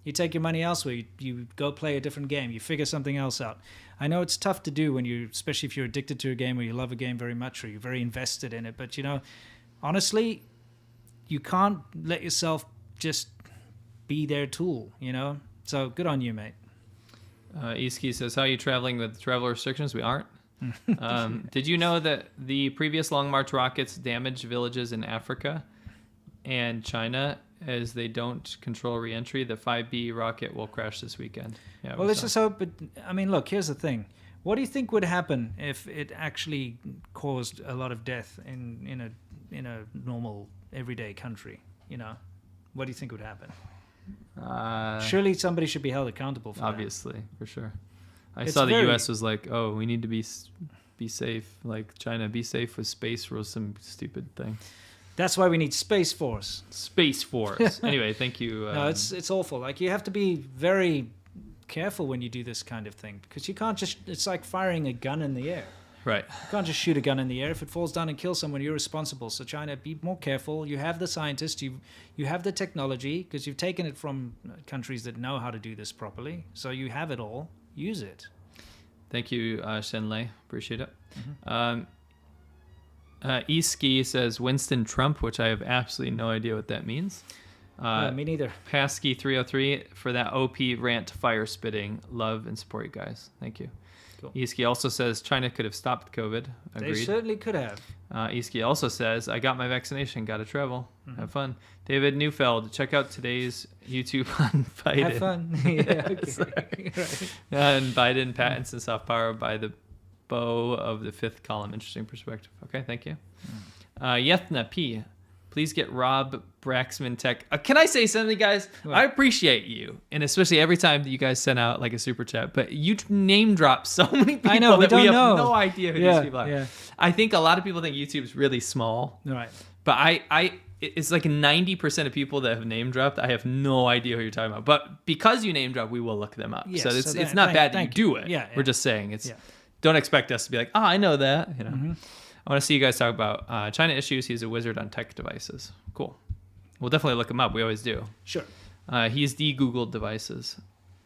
You take your money elsewhere. You go play a different game. You figure something else out. I know it's tough to do when especially if you're addicted to a game or you love a game very much or you're very invested in it. But, honestly, you can't let yourself just be their tool, So good on you, mate. Iski says, how are you traveling with travel restrictions? We aren't. Did you know that the previous Long March rockets damaged villages in Africa and China as they don't control re-entry? The 5B rocket will crash this weekend. Yeah, well, let's just hope. But I mean, look, here's the thing. What do you think would happen if it actually caused a lot of death in a normal everyday country? What do you think would happen? Surely somebody should be held accountable for that. Obviously, for sure. I saw the U.S. was like, oh, we need to be safe. Like China, be safe with space was some stupid thing. That's why we need Space Force. Space Force. Anyway, thank you. No, it's awful. Like, you have to be very careful when you do this kind of thing, because you can't just, it's like firing a gun in the air. Right. You can't just shoot a gun in the air. If it falls down and kills someone, you're responsible. So China, be more careful. You have the scientists, you have the technology, because you've taken it from countries that know how to do this properly. So you have it all. Use it. Thank you, Shenlei. Appreciate it. Mm-hmm. Eski says Winston Trump, which I have absolutely no idea what that means. Me neither. Pasky 303 for that OP rant fire spitting. Love and support you guys. Thank you. Cool. Eski also says China could have stopped COVID. Agreed. They certainly could have. Eski also says, I got my vaccination, got to travel. Have fun. David Neufeld, check out today's YouTube on Biden. Have fun. Yeah, okay. Right. And Biden patents and soft power by the bow of the 5th column. Interesting perspective. Okay, thank you. Yethna P. Please get Rob Braxman Tech. Can I say something, guys? What? I appreciate you, and especially every time that you guys send out like a super chat. But you name drop so many people that we have no idea who these people are. Yeah. I think a lot of people think YouTube's really small. Right. But it's like 90% of people that have name dropped. I have no idea who you're talking about. But because you name drop, we will look them up. Yes, so it's not bad that you do it. Yeah, We're just saying don't expect us to be like, I know that. Mm-hmm. I want to see you guys talk about China issues. He's a wizard on tech devices. Cool. We'll definitely look him up. We always do. Sure. He's de-Googled devices.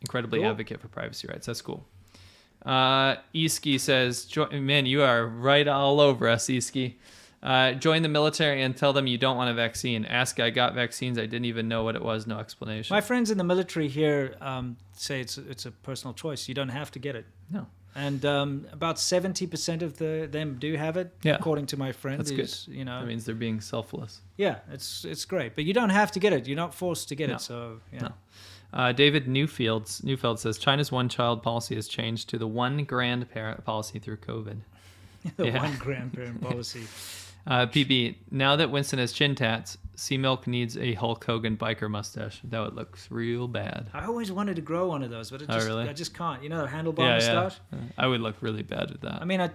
Incredibly advocate for privacy rights. That's cool. Iski says, man, you are right all over us, Iski. Join the military and tell them you don't want a vaccine. Ask, I got vaccines. I didn't even know what it was. No explanation. My friends in the military here say it's a personal choice. You don't have to get it. No. And about 70% of them do have it, according to my friend. That's good. That means they're being selfless. Yeah, it's great. But you don't have to get it. You're not forced to get it. So, yeah. No. David Neufeld says, China's one-child policy has changed to the one grandparent policy through COVID. One grandparent policy. PB, now that Winston has chin tats, C-Milk needs a Hulk Hogan biker mustache. That would look real bad. I always wanted to grow one of those, but I just can't. A handlebar mustache? Yeah. I would look really bad with that. I mean, I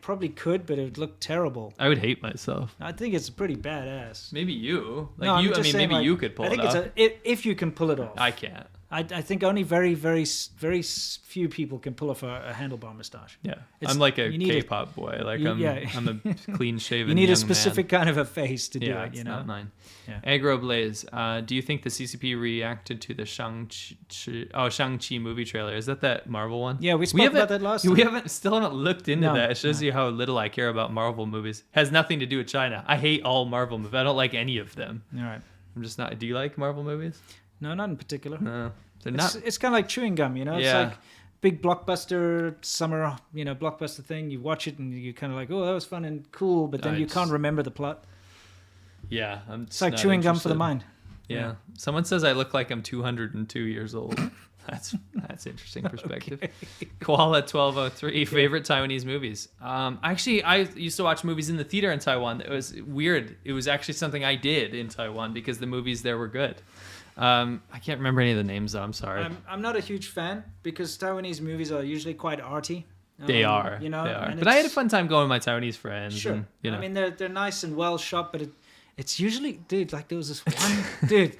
probably could, but it would look terrible. I would hate myself. I think it's pretty badass. Maybe you. Maybe you could pull it off. I think if you can pull it off. I can't. I think only very, very, very few people can pull off a handlebar mustache. Yeah, I'm like a K-pop boy. Like I'm a clean-shaven. You need a specific kind of a face to do it. It's not mine. Yeah. Agro Blaze, do you think the CCP reacted to the Shang-Chi movie trailer? Is that Marvel one? Yeah, we spoke about that last time. We still haven't looked into that. It shows you how little I care about Marvel movies. Has nothing to do with China. I hate all Marvel movies. I don't like any of them. All right. I'm just not. Do you like Marvel movies? No, not in particular. No. It's kind of like chewing gum, It's like big blockbuster summer, blockbuster thing. You watch it and you're kind of like, oh, that was fun and cool, but then you can't remember the plot. Yeah, it's like chewing gum for the mind. Yeah. Someone says I look like I'm 202 years old. That's interesting perspective. Koala 1203, favorite Taiwanese movies. Actually, I used to watch movies in the theater in Taiwan. It was weird. It was actually something I did in Taiwan because the movies there were good. I can't remember any of the names though. I'm sorry. I'm not a huge fan because Taiwanese movies are usually quite arty. They are. You know, they are. But I had a fun time going with my Taiwanese friends. Sure. And, you know. I mean, they're nice and well shot, but it's usually, dude, like there was this one, dude,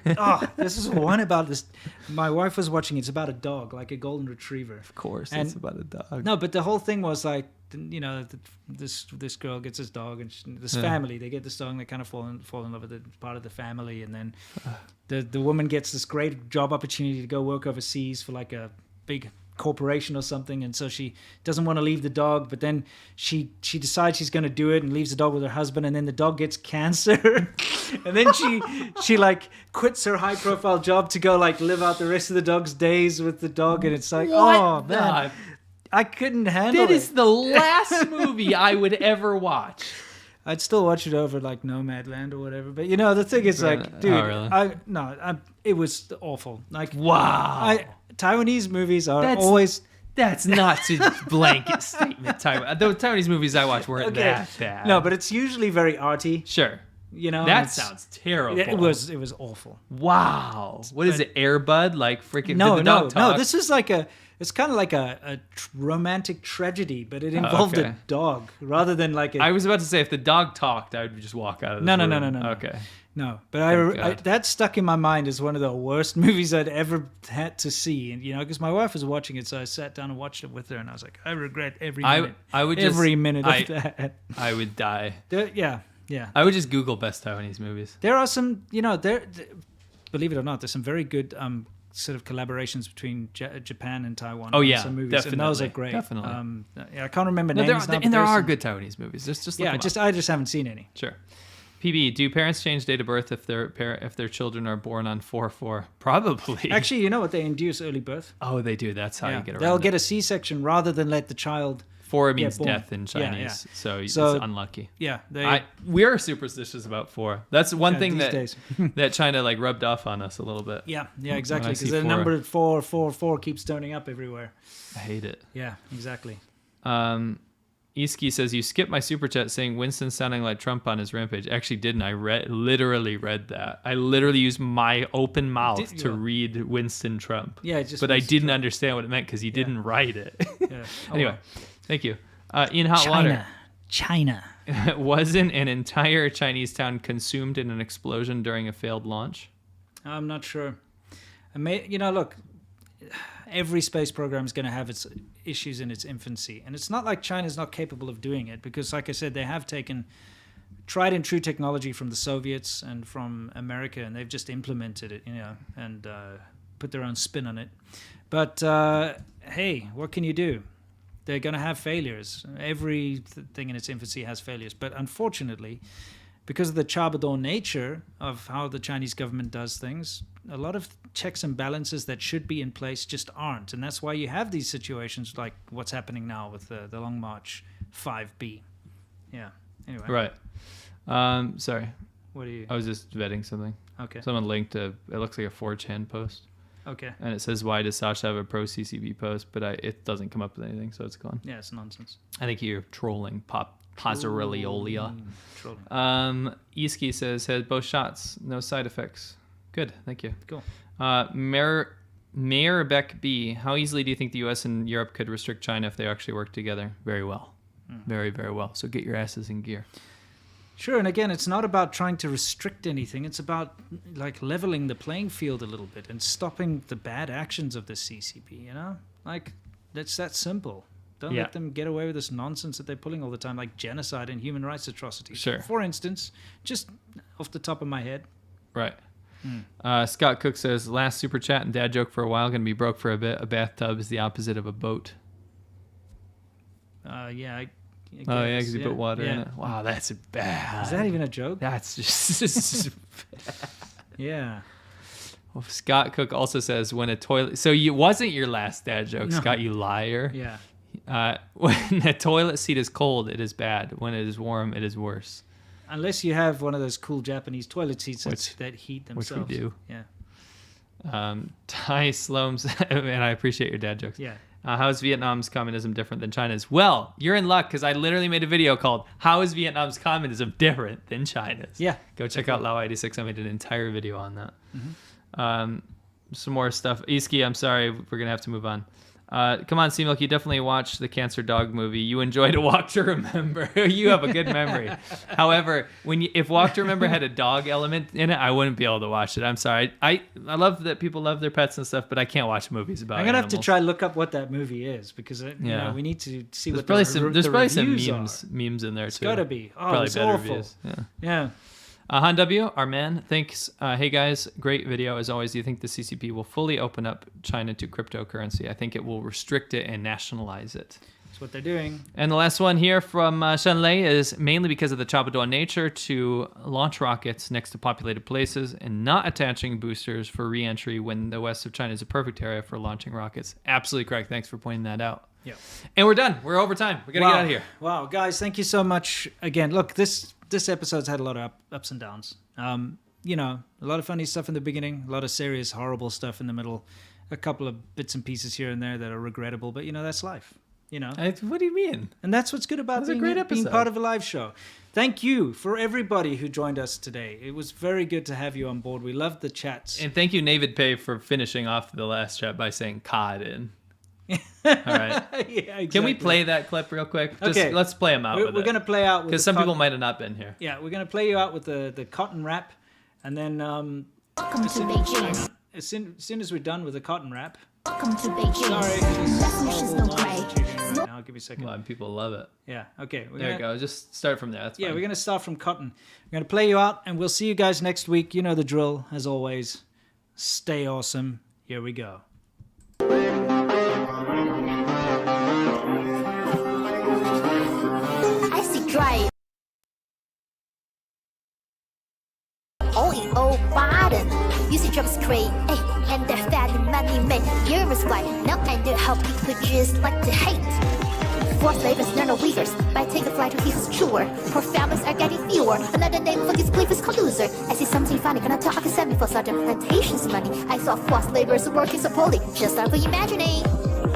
this is one about this. My wife was watching, it's about a dog, like a golden retriever. Of course, and, it's about a dog. No, but the whole thing was like, you know, this girl gets this dog, and this family, they get this dog, and they kind of fall in love with it, part of the family, and then the woman gets this great job opportunity to go work overseas for like a big corporation or something, and so she doesn't want to leave the dog, but then she decides she's going to do it and leaves the dog with her husband, and then the dog gets cancer and then she like quits her high profile job to go like live out the rest of the dog's days with the dog, and it's like, oh man, I couldn't handle it. That is the last movie I would ever watch. I'd still watch it over like Nomadland or whatever, but you know the thing is like, dude, really? It was awful. Like, wow. Taiwanese movies are always. That's not a blanket statement. The Taiwanese movies I watch weren't that bad. No, but it's usually very arty. Sure. You know, that sounds terrible. It was awful. Wow. What is it? Air Bud? Like freaking? No. This is like it's kind of like a romantic tragedy, but it involved a dog rather than like. I was about to say if the dog talked, I would just walk out of the room. No. Okay. No, but I that stuck in my mind as one of the worst movies I'd ever had to see, and you know, because my wife was watching it, so I sat down and watched it with her, and I was like, I regret every minute. Every minute of that. I would die. Yeah. I would just Google best Taiwanese movies. There are some, you know, believe it or not, there's some very good sort of collaborations between Japan and Taiwan. Oh yeah, some movies, definitely. and those are great. Definitely. I can't remember names now, and there are good Taiwanese movies. Just look I just haven't seen any. Sure. PB, do parents change date of birth if their children are born on 4/4? Probably. Actually, you know what? They induce early birth. Oh, they do. That's how you get around They'll it. get a C-section rather than let the child. 4 means death in Chinese, so it's unlucky. Yeah, we're superstitious about 4. That's one thing that that China like rubbed off on us a little bit. Yeah, exactly. Because the number 4 keeps turning up everywhere. I hate it. Yeah, exactly. Iski says, you skipped my super chat saying Winston sounding like Trump on his rampage. Actually didn't. I literally read that. I literally used my open mouth to read Winston Trump. Yeah, but I didn't understand what it meant because he didn't write it. Yeah. Anyway, thank you. In hot water. China. Wasn't an entire Chinese town consumed in an explosion during a failed launch? I'm not sure. Look, every space program is going to have its issues in its infancy. And it's not like China's not capable of doing it because, like I said, they have taken tried and true technology from the Soviets and from America, and they've just implemented it, and put their own spin on it. But, hey, what can you do? They're going to have failures. Everything in its infancy has failures. But unfortunately, because of the Chabador nature of how the Chinese government does things, a lot of checks and balances that should be in place just aren't. And that's why you have these situations like what's happening now with the Long March 5B. Yeah. Anyway. Right. Sorry. What are you? I was just vetting something. Okay. Someone linked it looks like a 4chan post. Okay. And it says, why does Sasha have a pro CCB post? But it doesn't come up with anything, so it's gone. Yeah, it's nonsense. I think you're trolling Pazzarelliolia. Iski says, had both shots, no side effects. Good, thank you. Cool. Mayor Beck B, how easily do you think the U.S. and Europe could restrict China if they actually work together? Very well. Very, very well. So get your asses in gear. Sure, and again, it's not about trying to restrict anything. It's about like leveling the playing field a little bit and stopping the bad actions of the CCP, Like, that's that simple. Don't let them get away with this nonsense that they're pulling all the time, like genocide and human rights atrocities. Sure. For instance, just off the top of my head. Right. Scott Cook says, last super chat and dad joke for a while, gonna be broke for a bit. A bathtub is the opposite of a boat. Yeah, because you put water in it. Wow, that's bad. Is that even a joke? That's just bad. Yeah. Well, Scott Cook also says, when a toilet... So it wasn't your last dad joke, no. Scott, you liar. Yeah. When a toilet seat is cold, it is bad. When it is warm, it is worse. Unless you have one of those cool Japanese toilet seats that heat themselves. Which we do. Yeah. Ty Slomes, and I appreciate your dad jokes. Yeah. How is Vietnam's communism different than China's? Well, you're in luck because I literally made a video called "How is Vietnam's communism different than China's?" Yeah. Go check out Laowhy86. I made an entire video on that. Some more stuff. Iski, I'm sorry, we're gonna have to move on. Come on, C-Milk, you definitely watched the Cancer Dog movie. You enjoyed A Walk to Remember. You have a good memory. However, if Walk to Remember had a dog element in it, I wouldn't be able to watch it. I'm sorry. I love that people love their pets and stuff, but I can't watch movies about I'm going to have animals. to try and look up what that movie is because you know, we need to see what there's probably some reviews memes in there, too. It's got to be. Oh, probably it's better awful. Reviews. Yeah. Han W, our man, thanks. Hey guys, great video as always. Do you think the CCP will fully open up China to cryptocurrency? I think it will restrict it and nationalize it. That's what they're doing. And the last one here from Shenlei is mainly because of the Chapadao nature to launch rockets next to populated places and not attaching boosters for re-entry when the west of China is a perfect area for launching rockets. Absolutely correct. Thanks for pointing that out. Yeah. And we're done. We're over time. We got to get out of here. Wow, guys, thank you so much again. Look, this episode's had a lot of ups and downs. You know, a lot of funny stuff in the beginning, a lot of serious, horrible stuff in the middle, a couple of bits and pieces here and there that are regrettable, but, you know, that's life. You know, what do you mean? And that's what's good about being part of a live show. Thank you for everybody who joined us today. It was very good to have you on board. We loved the chats. And thank you, Navid Pay, for finishing off the last chat by saying COD in. All right. Yeah, exactly. Can we play that clip real quick? Okay. Let's play them out. We're going to play out because some people might have not been here. Yeah, we're going to play you out with the cotton wrap, and then Welcome to Beijing. As soon as we're done with the cotton wrap. Welcome to Beijing. Sorry. Now, give me a second. Well, people love it. Yeah. Okay. There you go. Just start from there. That's fine. We're going to start from cotton. We're going to play you out, and we'll see you guys next week. You know the drill, as always. Stay awesome. Here we go. I see dry. Oh, Biden. You see jobs create, and their fat money made. You're right. Now I know how people just like to hate. Forced labors, none of weavers. By take a flight to his truer. Poor families are getting fewer. Another name for this belief is called loser. I see something funny, gonna talk and send me for sudden plantations money. I saw forced laborers working so poorly, just like for imagining.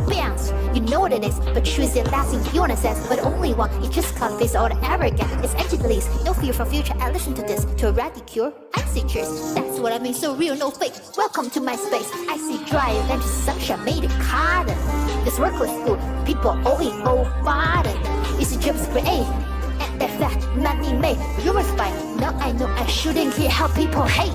Bounce, you know what it is, but choose it lasting illnesses. But only one, it just can't face all the arrogance. It's anti-police, no fear for future. I listen to this to eradicate. I see cheers, that's what I mean, so real, no fake. Welcome to my space. I see dry land to sunshine made of cotton. This workless school, people oh Biden. You see jobs create, and that fat money made. You're right, now I know I shouldn't hear how people hate.